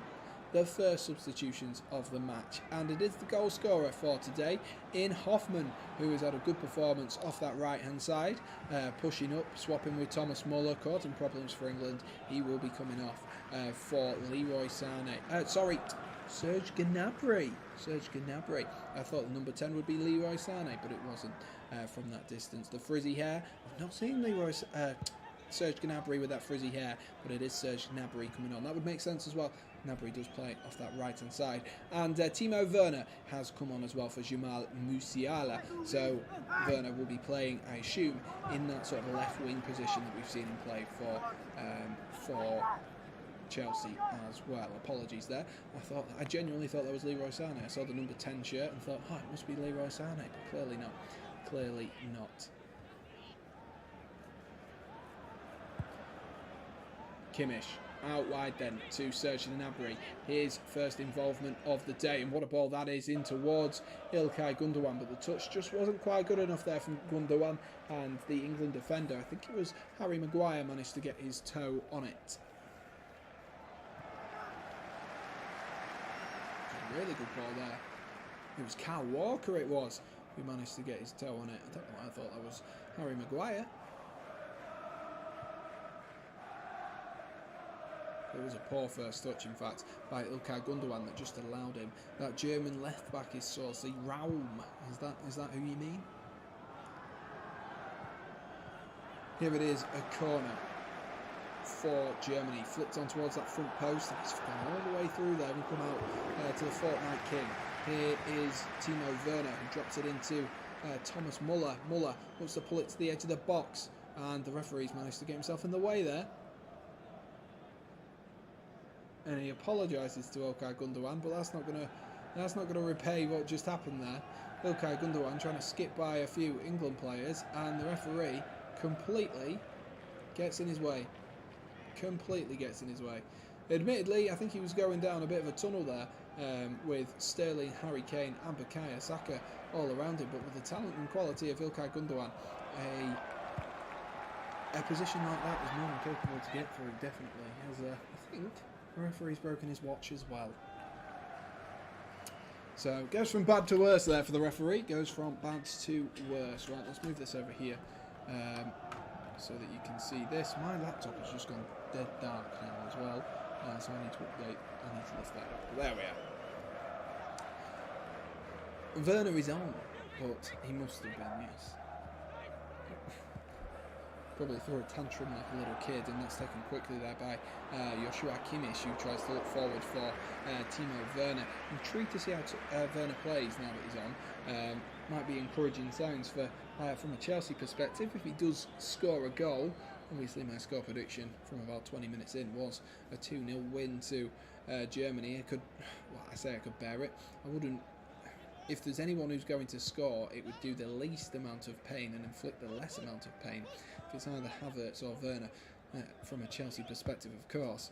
the first substitutions of the match, and it is the goal scorer for today in Hoffman, who has had a good performance off that right hand side, pushing up, swapping with Thomas Muller, causing problems for England. He will be coming off for Leroy Sané. Serge Gnabry. I thought the number 10 would be Leroy Sané, but it wasn't from that distance. The frizzy hair, I've not seen Serge Gnabry with that frizzy hair, but it is Serge Gnabry coming on. That would make sense as well. Gnabry does play off that right hand side, and Timo Werner has come on as well for Jamal Musiala, so Werner will be playing, I assume, in that sort of left wing position that we've seen him play for Chelsea as well. Apologies there. I genuinely thought that was Leroy Sané. I saw the number 10 shirt and thought, it must be Leroy Sané, but clearly not. Kimmich out wide then to Serge Gnabry, his first involvement of the day, and what a ball that is in towards İlkay Gundogan, but the touch just wasn't quite good enough there from Gundogan, and the England defender, I think it was Harry Maguire, managed to get his toe on it. A really good ball there. It was Kyle Walker who managed to get his toe on it. I don't know why I thought that was Harry Maguire. It was a poor first touch, in fact, by İlkay Gundogan that just allowed him. That German left back is saucy. Raum, is that who you mean? Here it is, a corner for Germany. Flipped on towards that front post, and it's gone all the way through there and come out to the Fortnite King. Here is Timo Werner, who drops it into Thomas Muller. Muller wants to pull it to the edge of the box, and the referee's managed to get himself in the way there. And he apologises to İlkay Gundogan, but that's not gonna repay what just happened there. İlkay Gundogan trying to skip by a few England players, and the referee completely gets in his way. Admittedly, I think he was going down a bit of a tunnel there with Sterling, Harry Kane and Bukayo Saka all around him, but with the talent and quality of İlkay Gundogan, a position like that was more than capable to get through, definitely, as I think the referee's broken his watch as well. So, goes from bad to worse there for the referee. Goes from bad to worse. Right, let's move this over here so that you can see this. My laptop has just gone dead dark now as well, so I need to update. I need to lift that up. But there we are. Werner is on, but he must have been, yes. Probably threw a tantrum like a little kid, and that's taken quickly there by Joshua Kimmich, who tries to look forward for Timo Werner. I'm intrigued to see how Werner plays now that he's on. Might be encouraging signs from a Chelsea perspective if he does score a goal. Obviously, my score prediction from about 20 minutes in was a 2-0 win to Germany. I could bear it. I wouldn't. If there's anyone who's going to score, it would do the least amount of pain and inflict the less amount of pain. If it's either Havertz or Werner, from a Chelsea perspective, of course.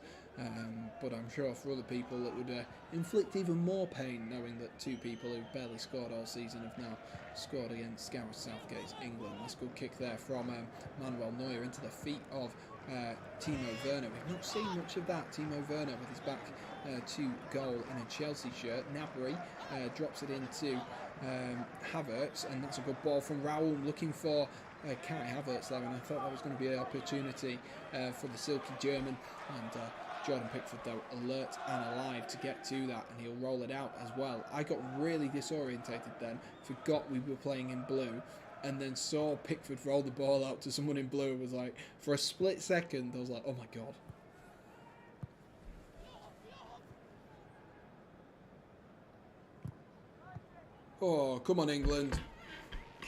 But I'm sure for other people it would inflict even more pain, knowing that two people who've barely scored all season have now scored against Gareth Southgate's England. That's a good kick there from Manuel Neuer into the feet of Timo Werner. We've not seen much of that. Timo Werner with his back to goal in a Chelsea shirt. Gnabry drops it into Havertz, and that's a good ball from Raul looking for Kai Havertz there, and I thought that was going to be an opportunity for the silky German, and Jordan Pickford, though, alert and alive to get to that, and he'll roll it out as well. I got really disorientated then, forgot we were playing in blue, and then saw Pickford roll the ball out to someone in blue, and was like, for a split second, I was like, oh my god. Oh, come on, England.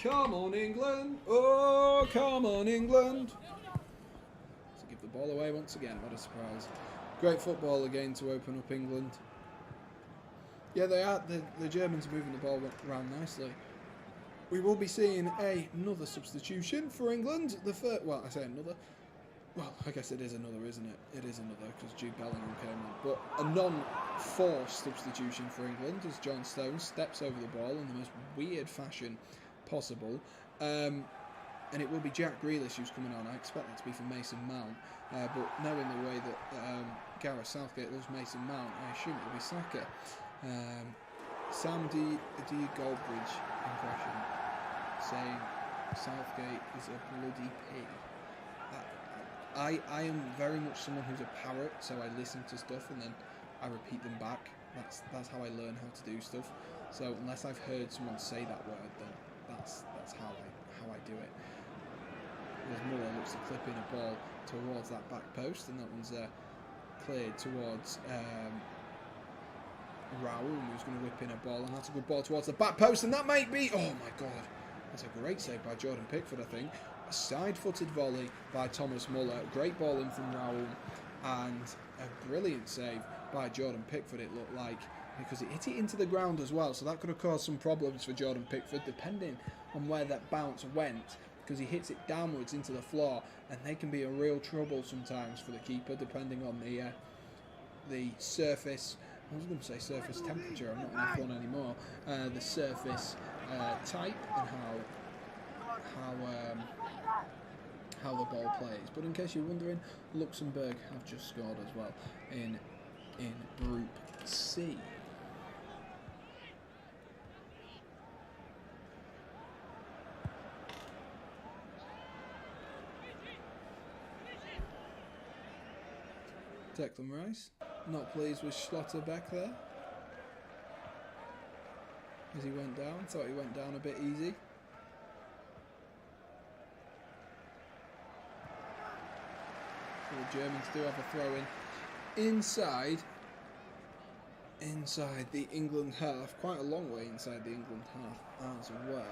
Come on, England. Oh, come on, England. To give the ball away once again. What a surprise. Great football again to open up England. Yeah, they are. The Germans are moving the ball around nicely. We will be seeing another substitution for England. The first, well, I say another. Well, I guess it is another, isn't it? It is another, because Jude Bellingham came on. But a non-forced substitution for England as John Stones steps over the ball in the most weird fashion possible. And it will be Jack Grealish who's coming on. I expect that to be for Mason Mount. But knowing the way that Gareth Southgate loves Mason Mount, I assume it'll be Saka. Sam D. Goldbridge impression saying Southgate is a bloody pig. I am very much someone who's a parrot, so I listen to stuff and then I repeat them back. That's how I learn how to do stuff. So unless I've heard someone say that word, then that's how I do it. Whereas Muller looks to clip in a ball towards that back post, and that one's cleared towards Raul, who's going to whip in a ball, and that's a good ball towards the back post, and that might be, oh my god, that's a great save by Jordan Pickford, I think. A side-footed volley by Thomas Muller, great ball in from Raul, and a brilliant save by Jordan Pickford, it looked like, because it hit it into the ground as well, so that could have caused some problems for Jordan Pickford, depending on where that bounce went, because he hits it downwards into the floor, and they can be a real trouble sometimes for the keeper, depending on the surface. I was going to say surface temperature, I'm not on F1 anymore. The surface type and how the ball plays. But in case you're wondering, Luxembourg have just scored as well in Group C. Declan Rice, not pleased with Schlotterbeck there. As he went down, thought he went down a bit easy. So the Germans do have a throw in inside the England half, quite a long way inside the England half as well.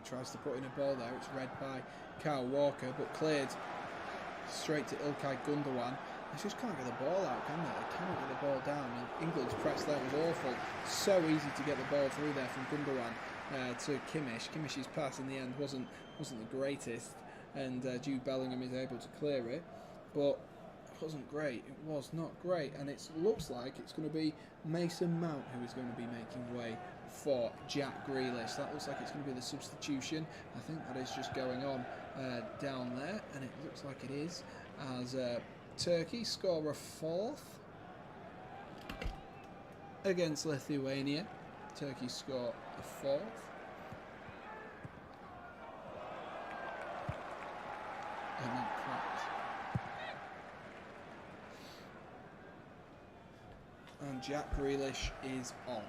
Tries to put in a ball there, it's read by Kyle Walker, but cleared straight to Ilkay Gundogan. They just can't get the ball out, can they? They cannot get the ball down, and England's press there was awful. So easy to get the ball through there from Gundogan to Kimmich. Kimmich's pass in the end wasn't the greatest, and Jude Bellingham is able to clear it, but it wasn't great. It was not great, and it looks like it's going to be Mason Mount who is going to be making way for Jack Grealish. That looks like it's going to be the substitution. I think that is just going on down there, and it looks like it is, as Turkey score a fourth against Lithuania. Turkey score a fourth. And then cracked. And Jack Grealish is on.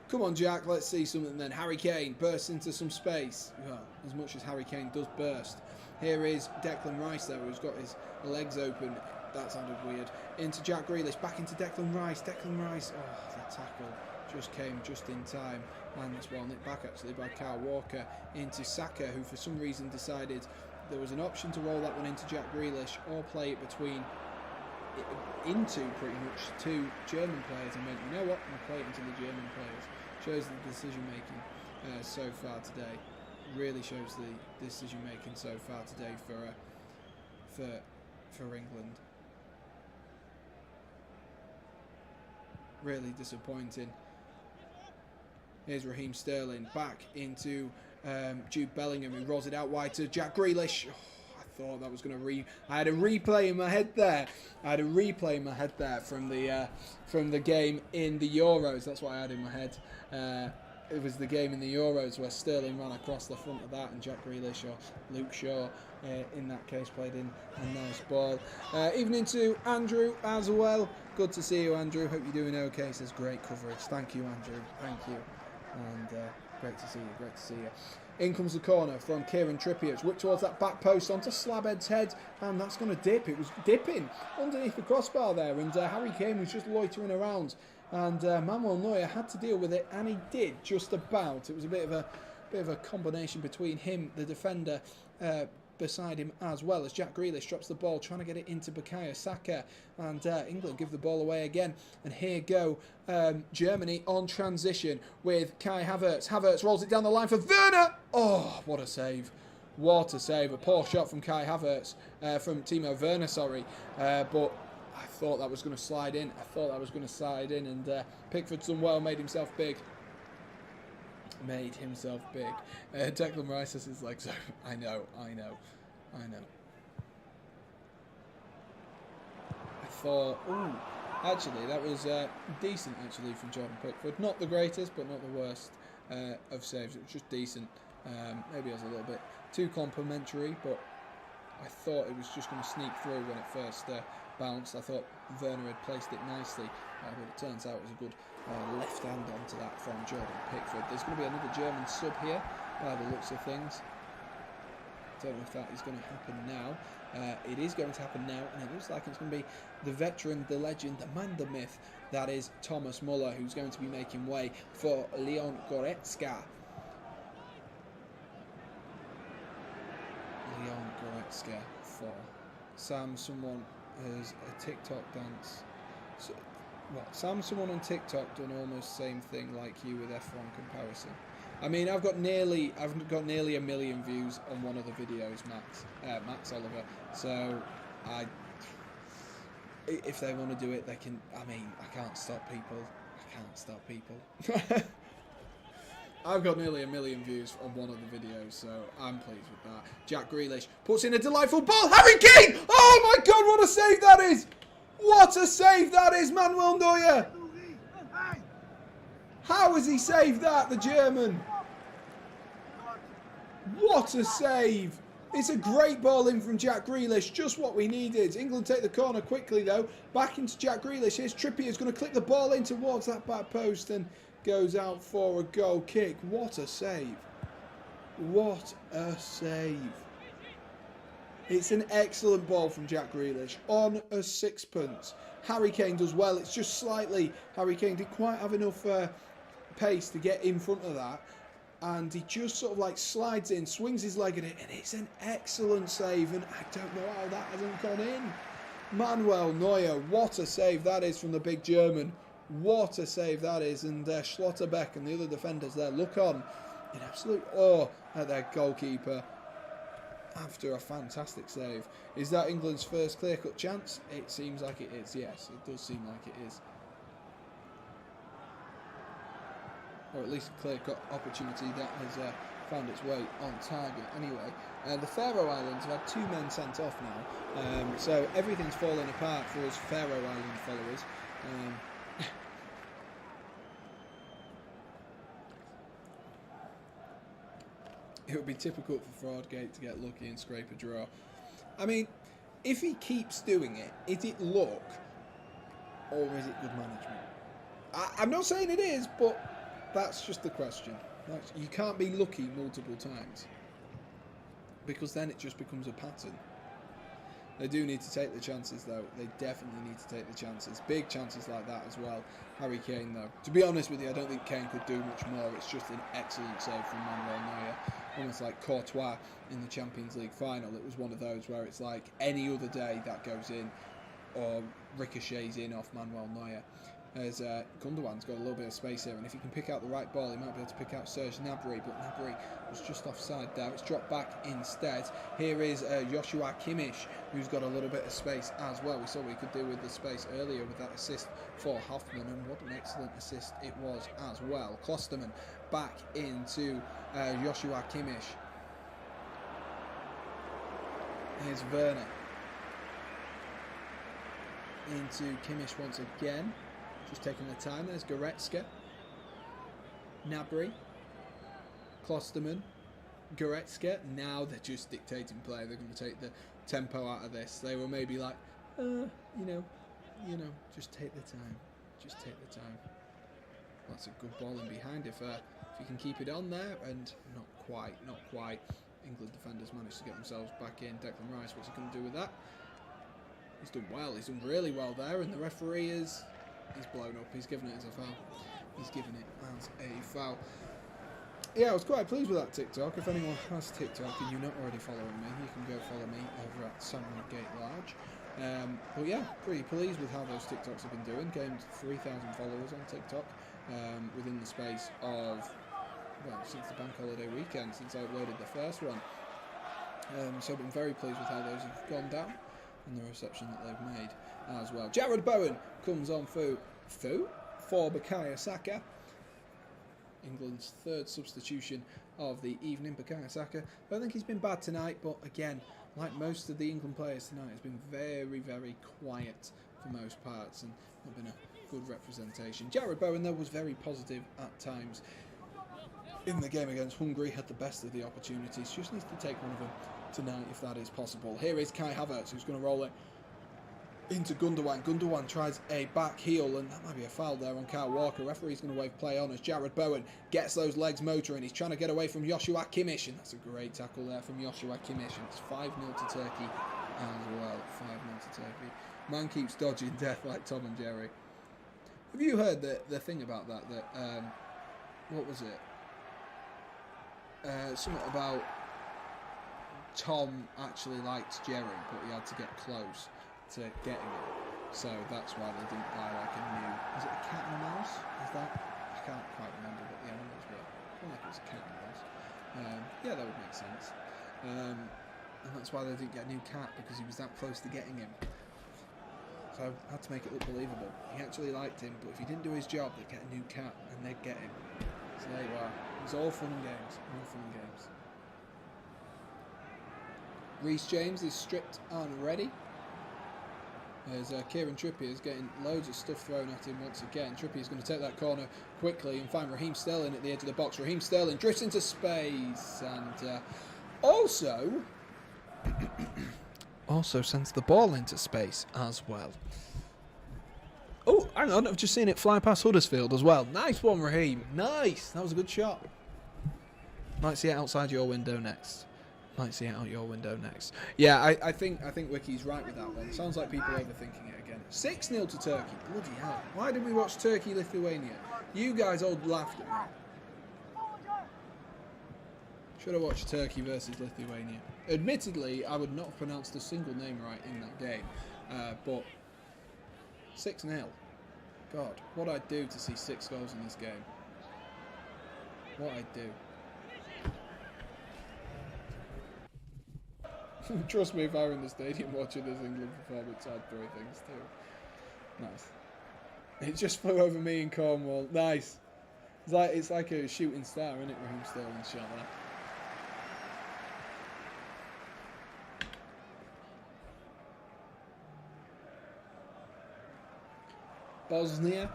Come on, Jack, let's see something then. Harry Kane bursts into some space. Well, as much as Harry Kane does burst. Here is Declan Rice there, who's got his legs open. That sounded weird. Into Jack Grealish, back into Declan Rice. Declan Rice, oh, the tackle just came just in time. And it's well nipped back, actually, by Kyle Walker into Saka, who for some reason decided there was an option to roll that one into Jack Grealish or play it into pretty much two German players, and went, you know what, I'll play it into the German players. Shows the decision making so far today. Really shows the decision making so far today for England. Really disappointing. Here's Raheem Sterling back into Jude Bellingham, who rolls it out wide to Jack Grealish. Oh, I thought that was going to I had a replay in my head there. From the game in the Euros. That's what I had in my head. It was the game in the Euros where Sterling ran across the front of that, and Jack Grealish or Luke Shaw, in that case, played in a nice ball. Evening to Andrew as well. Good to see you, Andrew. Hope you're doing okay. Says great coverage. Thank you, Andrew. Thank you. And great to see you. Great to see you. In comes the corner from Kieran Trippier. It's whipped towards that back post onto Slabhead's head, and that's going to dip. It was dipping underneath the crossbar there, and Harry Kane was just loitering around, and Manuel Neuer had to deal with it, and he did just about. It was a bit of a combination between him, the defender, beside him as well, as Jack Grealish drops the ball, trying to get it into Bukayo Saka, and England give the ball away again. And here go Germany on transition with Kai Havertz. Havertz rolls it down the line for Werner. Oh, what a save. What a save. A poor shot from Kai Havertz, from Timo Werner, sorry. But I thought that was going to slide in. And Pickford's done well, made himself big. Declan Rice is like, so I know. I thought, actually, that was decent, actually, from Jordan Pickford. Not the greatest, but not the worst of saves. It was just decent. Maybe it was a little bit too complimentary, but I thought it was just going to sneak through when it first bounced. I thought Werner had placed it nicely, but it turns out it was a good left hand onto that from Jordan Pickford. There's going to be another German sub here by the looks of things. Don't know if that is going to happen now. It is going to happen now, and it looks like it's going to be the veteran, the legend, the man, the myth, that is Thomas Muller, who's going to be making way for Leon Goretzka. For Sam, someone has a TikTok dance. Someone on TikTok done almost the same thing like you with F1 comparison. I mean, I've got nearly 1 million views on one of the videos, Max Oliver. So, if they want to do it, they can. I mean, I can't stop people. I've got nearly 1 million views on one of the videos, so I'm pleased with that. Jack Grealish puts in a delightful ball. Harry Kane! Oh my God, what a save that is! What a save that is, Manuel Neuer! How has he saved that, the German? What a save! It's a great ball in from Jack Grealish, just what we needed. England take the corner quickly, though. Back into Jack Grealish. Here's Trippier, who's going to clip the ball in towards that back post and goes out for a goal kick. What a save. What a save. It's an excellent ball from Jack Grealish on a sixpence. Harry Kane does well. It's just slightly, Harry Kane didn't quite have enough pace to get in front of that. And he just sort of like slides in, swings his leg at it, and it's an excellent save. And I don't know how that hasn't gone in. Manuel Neuer, what a save that is from the big German. What a save that is. And Schlotterbeck and the other defenders there look on in absolute awe at their goalkeeper after a fantastic save. Is that England's first clear-cut chance? It seems like it is, yes. It does seem like it is. Or at least a clear-cut opportunity that has found its way on target. Anyway, the Faroe Islands have had 2 men sent off now. So everything's falling apart for us Faroe Island followers. It would be typical for Redgate to get lucky and scrape a draw. I mean, if he keeps doing it, is it luck or is it good management? I'm not saying it is, but that's just the question. You can't be lucky multiple times because then it just becomes a pattern. They do need to take the chances, though. They definitely need to take the chances. Big chances like that as well. Harry Kane, though. To be honest with you, I don't think Kane could do much more. It's just an excellent save from Manuel Neuer. Almost like Courtois in the Champions League final. It was one of those where it's like any other day that goes in or ricochets in off Manuel Neuer. As Gundogan's got a little bit of space here, and if he can pick out the right ball, he might be able to pick out Serge Gnabry, but Gnabry was just offside there. It's dropped back instead. Here is Joshua Kimmich, who's got a little bit of space as well. We saw what he could do with the space earlier with that assist for Hoffman, and what an excellent assist it was as well. Klosterman back into Joshua Kimmich. Here's Werner. Into Kimmich once again. Just taking the time. There's Goretzka. Gnabry. Klosterman. Goretzka. Now they're just dictating play. They're going to take the tempo out of this. They were maybe like, you know, just take the time. Just take the time. That's a good ball in behind if you can keep it on there, and not quite. England defenders managed to get themselves back in. Declan Rice, what's he going to do with that? He's done well. He's done really well there, and the referee he's blown up. He's given it as a foul. He's given it as a foul. Yeah, I was quite pleased with that TikTok. If anyone has TikTok and you're not already following me, you can go follow me over at Redgate-Large. But yeah, pretty pleased with how those TikToks have been doing. Gained 3,000 followers on TikTok within the space of, well, since the bank holiday weekend, since I uploaded the first one. So I've been very pleased with how those have gone down and the reception that they've made as well. Jared Bowen comes on for Bukayo Saka. England's third substitution of the evening. Bukayo Saka, I don't think he's been bad tonight, but again, like most of the England players tonight, has been very, very quiet for most parts and not been a good representation. Jared Bowen, though, was very positive at times in the game against Hungary, had the best of the opportunities, just needs to take one of them tonight if that is possible. Here is Kai Havertz, who's going to roll it into Gundogan. Gundogan tries a back heel, and that might be a foul there on Kyle Walker. Referee's going to wave play on as Jared Bowen gets those legs motoring. He's trying to get away from Joshua Kimmich, and that's a great tackle there from Joshua Kimmich. And it's 5-0 to Turkey as well. 5-0 to Turkey. Man keeps dodging death like Tom and Jerry. Have you heard the thing about that? What was it? Something about Tom actually liked Jerry, but he had to get close to getting it, so that's why they didn't buy like a new. Is it a cat and a mouse? Is that? I can't quite remember what the animals were. I feel like it was a cat and a mouse. Yeah, that would make sense. And that's why they didn't get a new cat, because he was that close to getting him. So I had to make it look believable. He actually liked him, but if he didn't do his job, they'd get a new cat and they'd get him. So there you are. It was all fun and games. All fun and games. Reece James is stripped and ready. As Kieran Trippier's getting loads of stuff thrown at him once again. Trippier's going to take that corner quickly and find Raheem Sterling at the edge of the box. Raheem Sterling drifts into space and also sends the ball into space as well. Oh, hang on, I've just seen it fly past Huddersfield as well. Nice one, Raheem. Nice. That was a good shot. Might see it outside your window next. Might see it out your window next. Yeah, I think Wiki's right with that one. Sounds like people are overthinking it again. 6-0 to Turkey. Bloody hell. Why did we watch Turkey-Lithuania? You guys all laughed at me. Should have watched Turkey versus Lithuania. Admittedly, I would not have pronounced a single name right in that game. But 6-0. God, what I'd do to see 6 goals in this game. What I'd do. Trust me, if I were in the stadium watching this England performance, I'd throw things too. Nice. It just flew over me in Cornwall. Nice. It's like a shooting star, isn't it, Raheem Sterling's shot there. Bosnia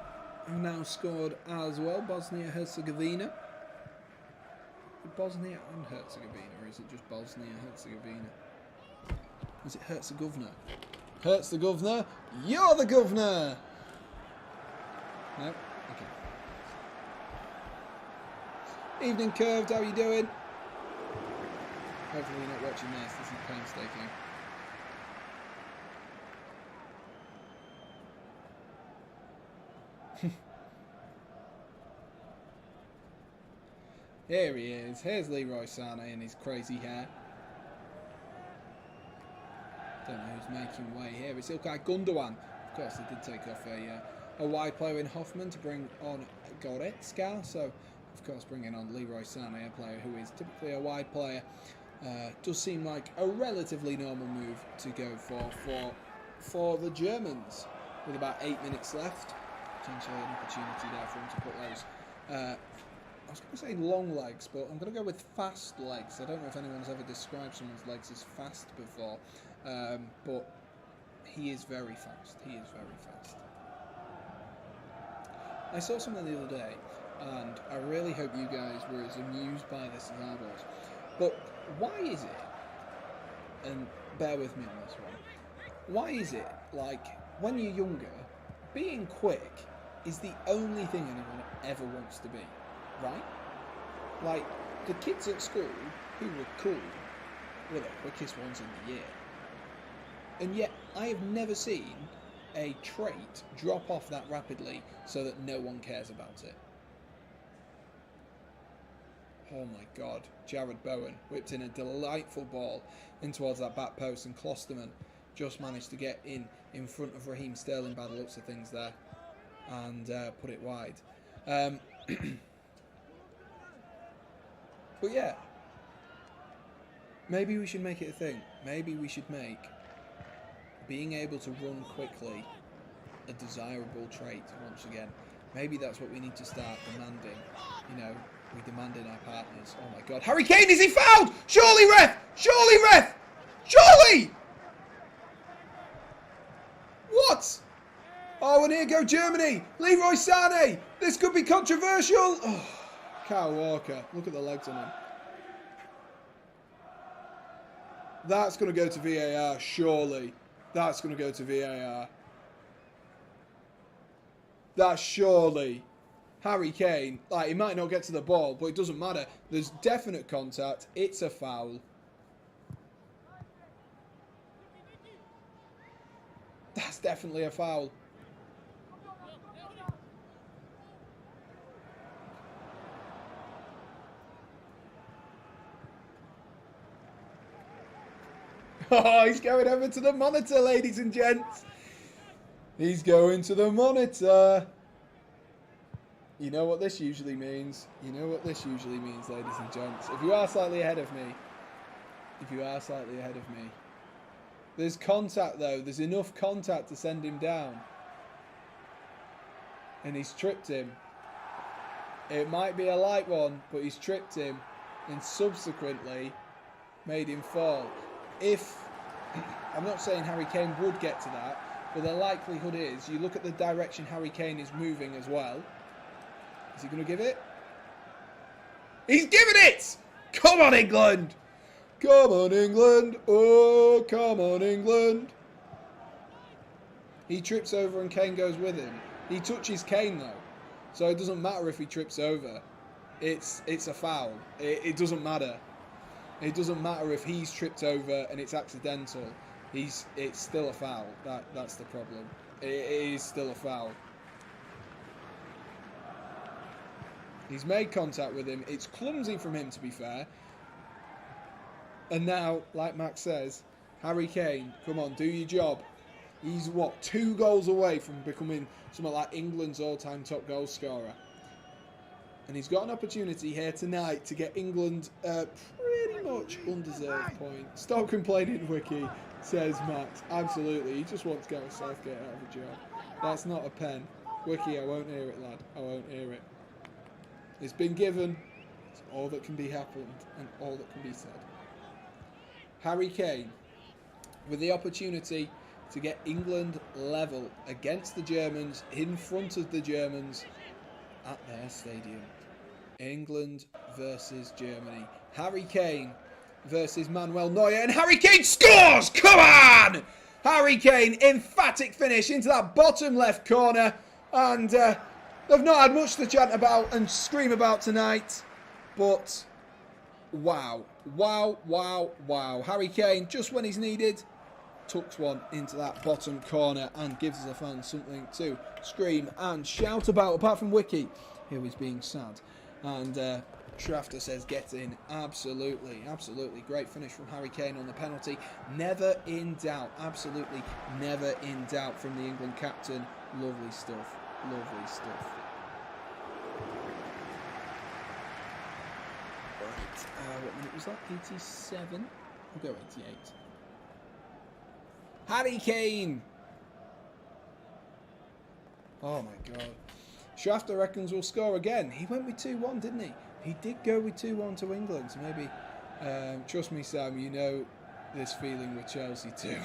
have now scored as well. Bosnia-Herzegovina. Bosnia and Herzegovina, or is it just Bosnia-Herzegovina? Is it Herzegovina? Herzegovina, you're the governor! No? Okay. Evening Curved, how are you doing? Hopefully you're not watching this is painstaking. Here he is. Here's Leroy Sané and his crazy hair. Don't know who's making way here. It's Ilkay Gundogan. Of course, they did take off a wide player in Hoffman to bring on Goretzka. So, of course, bringing on Leroy Sané, a player who is typically a wide player, does seem like a relatively normal move to go for the Germans. With about 8 minutes left, potentially an opportunity there for him to put those was going to say long legs, but I'm going to go with fast legs. I don't know if anyone's ever described someone's legs as fast before, but he is very fast. He is very fast. I saw something the other day, and I really hope you guys were as amused by this as I was. But why is it, and bear with me on this one, why is it, like, when you're younger, being quick is the only thing anyone ever wants to be, right? Like, the kids at school who were cool were the quickest ones in the year. And yet, I have never seen a trait drop off that rapidly so that no one cares about it. Oh my God, Jared Bowen whipped in a delightful ball in towards that back post, and Klosterman just managed to get in front of Raheem Sterling by the looks of things there, and put it wide. But yeah, maybe we should make it a thing. Maybe we should make being able to run quickly a desirable trait once again. Maybe that's what we need to start demanding. You know, we demand in our partners. Oh my God, Harry Kane, is he fouled? Surely, ref! Surely, ref! Surely! What? Oh, and here go Germany. Leroy Sané. This could be controversial. Oh, Kyle Walker. Look at the legs on him. That's going to go to VAR, surely. That's going to go to VAR. That's surely. Harry Kane, like, he might not get to the ball, but it doesn't matter. There's definite contact. It's a foul. That's definitely a foul. Oh, he's going over to the monitor, ladies and gents. He's going to the monitor. You know what this usually means. You know what this usually means, ladies and gents. If you are slightly ahead of me. There's contact, though. There's enough contact to send him down. And he's tripped him. It might be a light one, but he's tripped him. And subsequently made him fall. I'm not saying Harry Kane would get to that, but the likelihood is, you look at the direction Harry Kane is moving as well. Is he going to give it? He's given it! Come on, England! Come on, England! Oh, come on, England! He trips over and Kane goes with him. He touches Kane, though. So it doesn't matter if he trips over. It's a foul. It doesn't matter. It doesn't matter if he's tripped over and it's accidental. It's still a foul. That's the problem. It is still a foul. He's made contact with him. It's clumsy from him, to be fair. And now, like Max says, Harry Kane, come on, do your job. He's, 2 goals away from becoming something like England's all-time top goal scorer. And he's got an opportunity here tonight to get England pretty much undeserved point. Stop complaining, Wiki, says Max. Absolutely, he just wants Gareth Southgate out of a job. That's not a pen. Wiki, I won't hear it, lad. I won't hear it. It's been given. It's all that can be happened and all that can be said. Harry Kane, with the opportunity to get England level against the Germans, in front of the Germans, at their stadium. England versus Germany. Harry Kane versus Manuel Neuer, and Harry Kane scores! Come on! Harry Kane, emphatic finish into that bottom left corner, and they've not had much to chat about and scream about tonight, but wow. Harry Kane, just when he's needed, tucks one into that bottom corner and gives us a fan something to scream and shout about, apart from Wiki, who is being sad. And Shafter says get in. Absolutely. Great finish from Harry Kane on the penalty. Never in doubt. Absolutely never in doubt from the England captain. Lovely stuff. Right. What minute was that? 87? We'll go 88. Harry Kane! Oh my God. Shafter reckons we'll score again. He went with 2-1, didn't he? He did go with 2-1 to England. So maybe, trust me, Sam, you know this feeling with Chelsea too.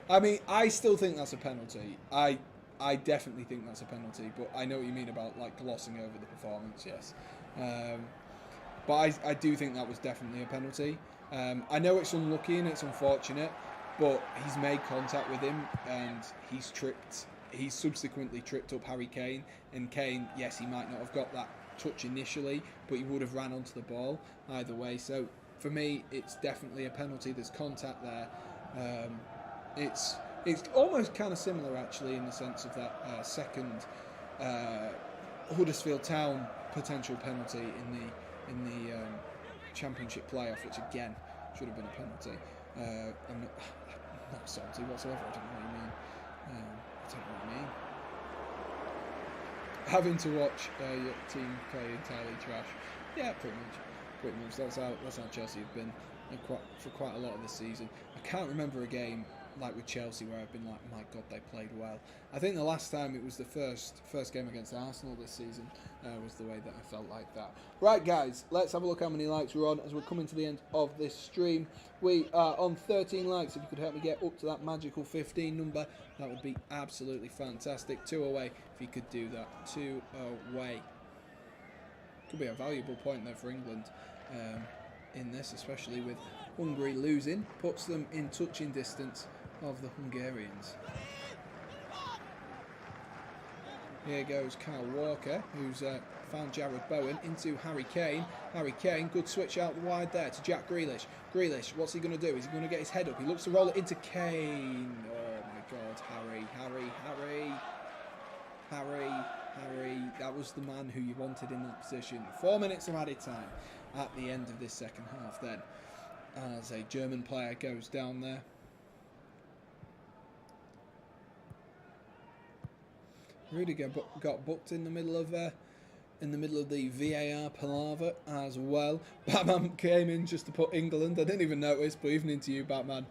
I mean, I still think that's a penalty. I definitely think that's a penalty, but I know what you mean about like glossing over the performance, yes. But I do think that was definitely a penalty. I know it's unlucky and it's unfortunate, but he's made contact with him and he's subsequently tripped up Harry Kane. And Kane, yes, he might not have got that touch initially, but he would have ran onto the ball either way. So for me, it's definitely a penalty. There's contact there. It's almost kind of similar actually in the sense of that second Huddersfield Town potential penalty in the Championship playoff, which again should have been a penalty. I'm not salty whatsoever. I don't know what you mean. I don't know what you mean. Having to watch your team play entirely trash. Yeah, pretty much. That's how Chelsea have been for quite a lot of this season. I can't remember a game like with Chelsea where I've been like, my God, they played well. I think the last time it was the first game against Arsenal this season was the way that I felt like that. Right, guys, let's have a look how many likes we're on as we're coming to the end of this stream. We are on 13 likes. If you could help me get up to that magical 15 number, that would be absolutely fantastic. 2 away, if you could do that. 2 away. Could be a valuable point there for England in this, especially with Hungary losing. Puts them in touching distance of the Hungarians. Here goes Kyle Walker, who's found Jared Bowen into Harry Kane. Harry Kane, good switch out wide there to Jack Grealish. Grealish, what's he going to do? Is he going to get his head up? He looks to roll it into Kane. Oh my God, Harry. That was the man who you wanted in that position. 4 minutes of added time at the end of this second half then, as a German player goes down there. Rudiger got booked in the middle of the VAR palaver as well. Batman came in just to put England. I didn't even notice, but evening to you, Batman.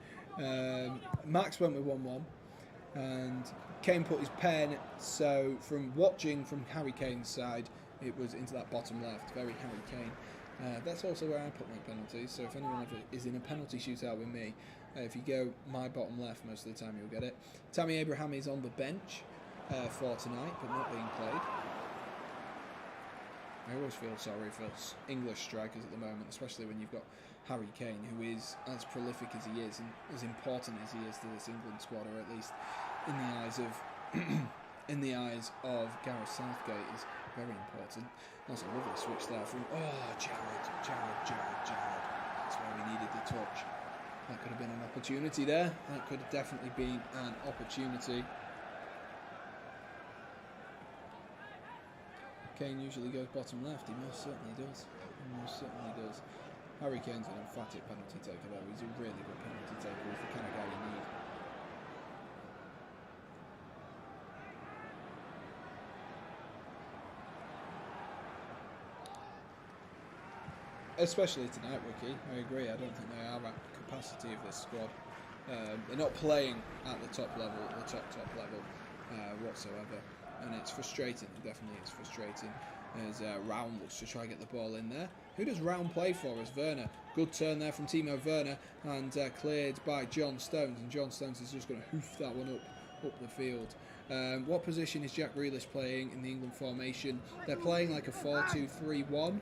Max went with 1-1, and Kane put his pen. So from watching from Harry Kane's side, it was into that bottom left. Very Harry Kane. That's also where I put my penalties. So if anyone ever is in a penalty shootout with me, if you go my bottom left, most of the time you'll get it. Tammy Abraham is on the bench for tonight, but not being played. I always feel sorry for English strikers at the moment, especially when you've got Harry Kane, who is as prolific as he is and as important as he is to this England squad, or at least in the eyes of Gareth Southgate, is very important. That's a lovely switch there from Jared. That's where we needed the touch. That could have been an opportunity there. That could have definitely been an opportunity. Kane usually goes bottom left. He most certainly does. Harry Kane's an emphatic penalty taker though. He's a really good penalty taker. He's the kind of guy you need. Especially tonight, Ricky. I agree. I don't think they are at capacity of this squad. They're not playing at the top level, top level whatsoever. And it's frustrating, definitely it's frustrating, as Round looks to try and get the ball in there. Who does Round play for? As Werner. Good turn there from Timo Werner, and cleared by John Stones, and John Stones is just going to hoof that one up the field. What position is Jack Grealish playing in the England formation? They're playing like a 4-2-3-1,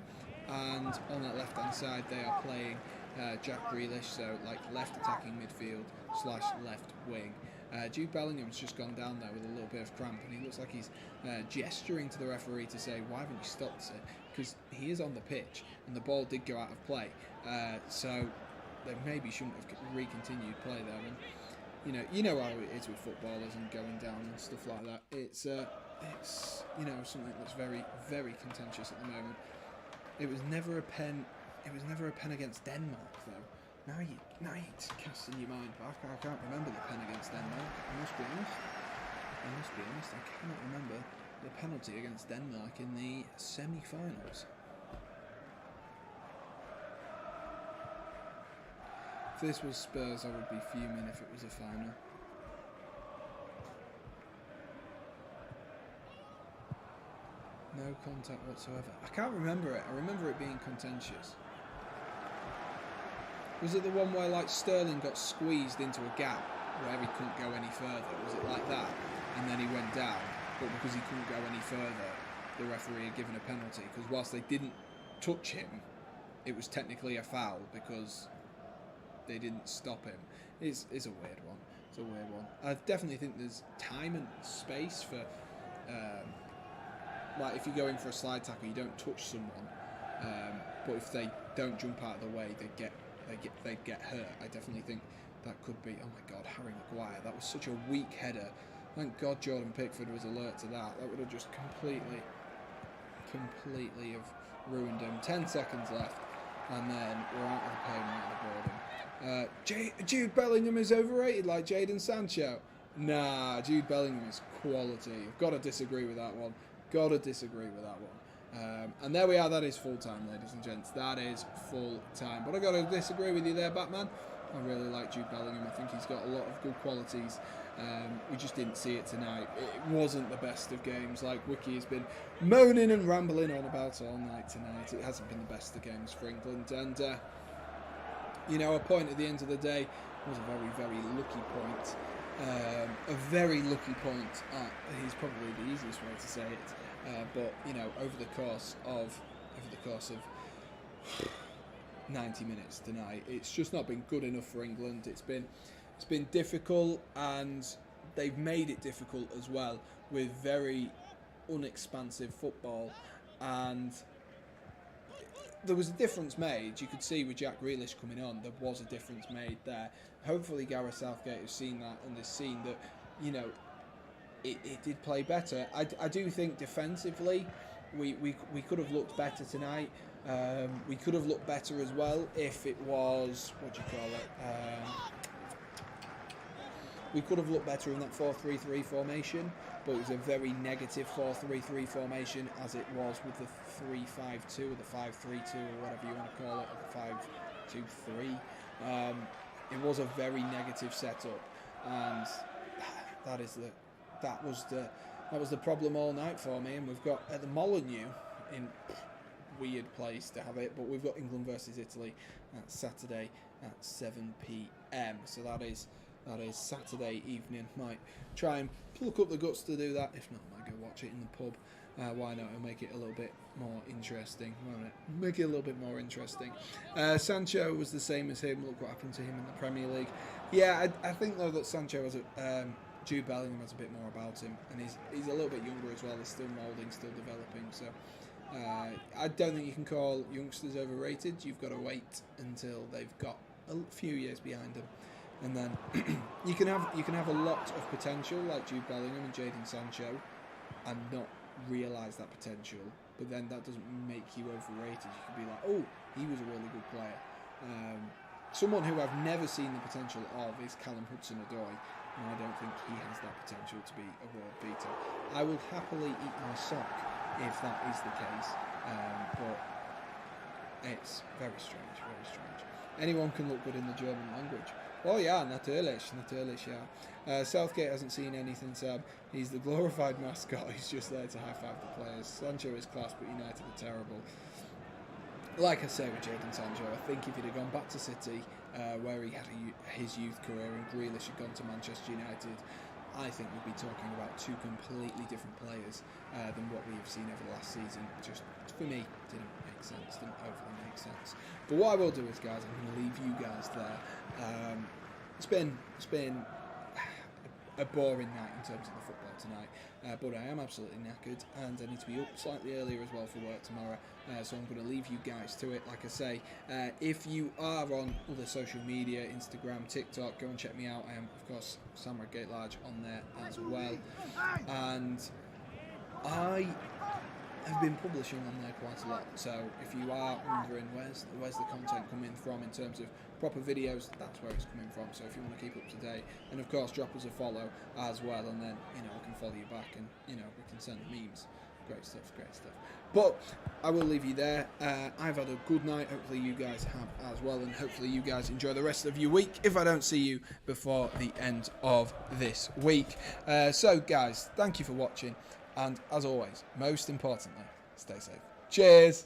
and on that left-hand side they are playing Jack Grealish, so like left attacking midfield / left wing. Jude Bellingham's just gone down there with a little bit of cramp, and he looks like he's gesturing to the referee to say, why haven't you stopped it? Because he is on the pitch, and the ball did go out of play, so they maybe shouldn't have re-continued play there. And you know how it is with footballers and going down and stuff like that. It's something that's very, very contentious at the moment. It was never a pen against Denmark though. Now you're casting your mind back. I can't remember the pen against Denmark. I must be honest. I cannot remember the penalty against Denmark in the semi-finals. If this was Spurs, I would be fuming if it was a final. No contact whatsoever. I can't remember it. I remember it being contentious. Was it the one where like Sterling got squeezed into a gap where he couldn't go any further? Was it like that? And then he went down, but because he couldn't go any further, the referee had given a penalty. Because whilst they didn't touch him, it was technically a foul because they didn't stop him. It's a weird one. It's a weird one. I definitely think there's time and space for, like if you're going for a slide tackle, you don't touch someone, but if they don't jump out of the way, they get hurt. I definitely think that could be. Oh my God, Harry Maguire! That was such a weak header. Thank God Jordan Pickford was alert to that. That would have just completely have ruined him. 10 seconds left, and then we're out of the pain, out of the boredom. Jude Bellingham is overrated like Jadon Sancho. Nah, Jude Bellingham is quality. I've got to disagree with that one. And there we are. That is full time, ladies and gents. That is full time. But I got to disagree with you there, Batman. I really like Jude Bellingham. I think he's got a lot of good qualities. We just didn't see it tonight. It wasn't the best of games. Like Wiki has been moaning and rambling on about all night tonight. It hasn't been the best of games for England. And, a point at the end of the day was a very, very lucky point. A very lucky point. Is probably the easiest way to say it. But over the course of 90 minutes tonight, it's just not been good enough for England. It's been difficult, and they've made it difficult as well with very unexpansive football. And there was a difference made. You could see with Jack Grealish coming on, there was a difference made there. Hopefully Gareth Southgate has seen that and has seen that, it did play better. I do think defensively we could have looked better tonight. We could have looked better as well if it was, we could have looked better in that 4-3-3 formation, but it was a very negative 4-3-3 formation, as it was with the 3-5-2 or the 5-3-2 or whatever you want to call it, or the 5-2-3. It was a very negative setup, and that was the problem all night for me. And we've got at the Molineux, in weird place to have it, but we've got England versus Italy at Saturday at 7 p.m. So that is Saturday evening. Might try and pluck up the guts to do that. If not, I might go watch it in the pub. Why not? It'll make it a little bit more interesting, won't it? Make it a little bit more interesting. Sancho was the same as him. Look what happened to him in the Premier League. Yeah, I think though that Sancho has Jude Bellingham has a bit more about him, and he's a little bit younger as well. He's still moulding, still developing. So I don't think you can call youngsters overrated. You've got to wait until they've got a few years behind them, and then you can have a lot of potential like Jude Bellingham and Jadon Sancho, and not realise that potential. But then that doesn't make you overrated. You could be like, oh, he was a really good player. Someone who I've never seen the potential of is Callum Hudson-Odoi, and I don't think he has that potential to be a world beater. I will happily eat my sock if that is the case, but it's very strange, very strange. Anyone can look good in the German language. Oh yeah, natürlich, yeah. Southgate hasn't seen anything, Sam. He's the glorified mascot. He's just there to high-five the players. Sancho is class, but United are terrible. Like I say with Jadon Sancho, I think if he'd have gone back to City, where he had his youth career, and Grealish had gone to Manchester United, I think we'd be talking about two completely different players than what we have seen over the last season. Just, for me, didn't overly make sense. But what I will do is, guys, I'm going to leave you guys there. It's been a boring night in terms of the football tonight, but I am absolutely knackered, and I need to be up slightly earlier as well for work tomorrow, so I'm going to leave you guys to it. Like I say, if you are on other social media, Instagram, TikTok, go and check me out. I am, of course, Sam Redgate-Large on there as well, and I have been publishing on there quite a lot, so if you are wondering where's the content coming from in terms of proper videos, that's where it's coming from. So if you want to keep up to date, and of course drop us a follow as well, and then I can follow you back, and we can send memes. Great stuff. But I will leave you there. I've had a good night. Hopefully you guys have as well, and hopefully you guys enjoy the rest of your week if I don't see you before the end of this week. So guys, thank you for watching, and as always, most importantly, stay safe. Cheers.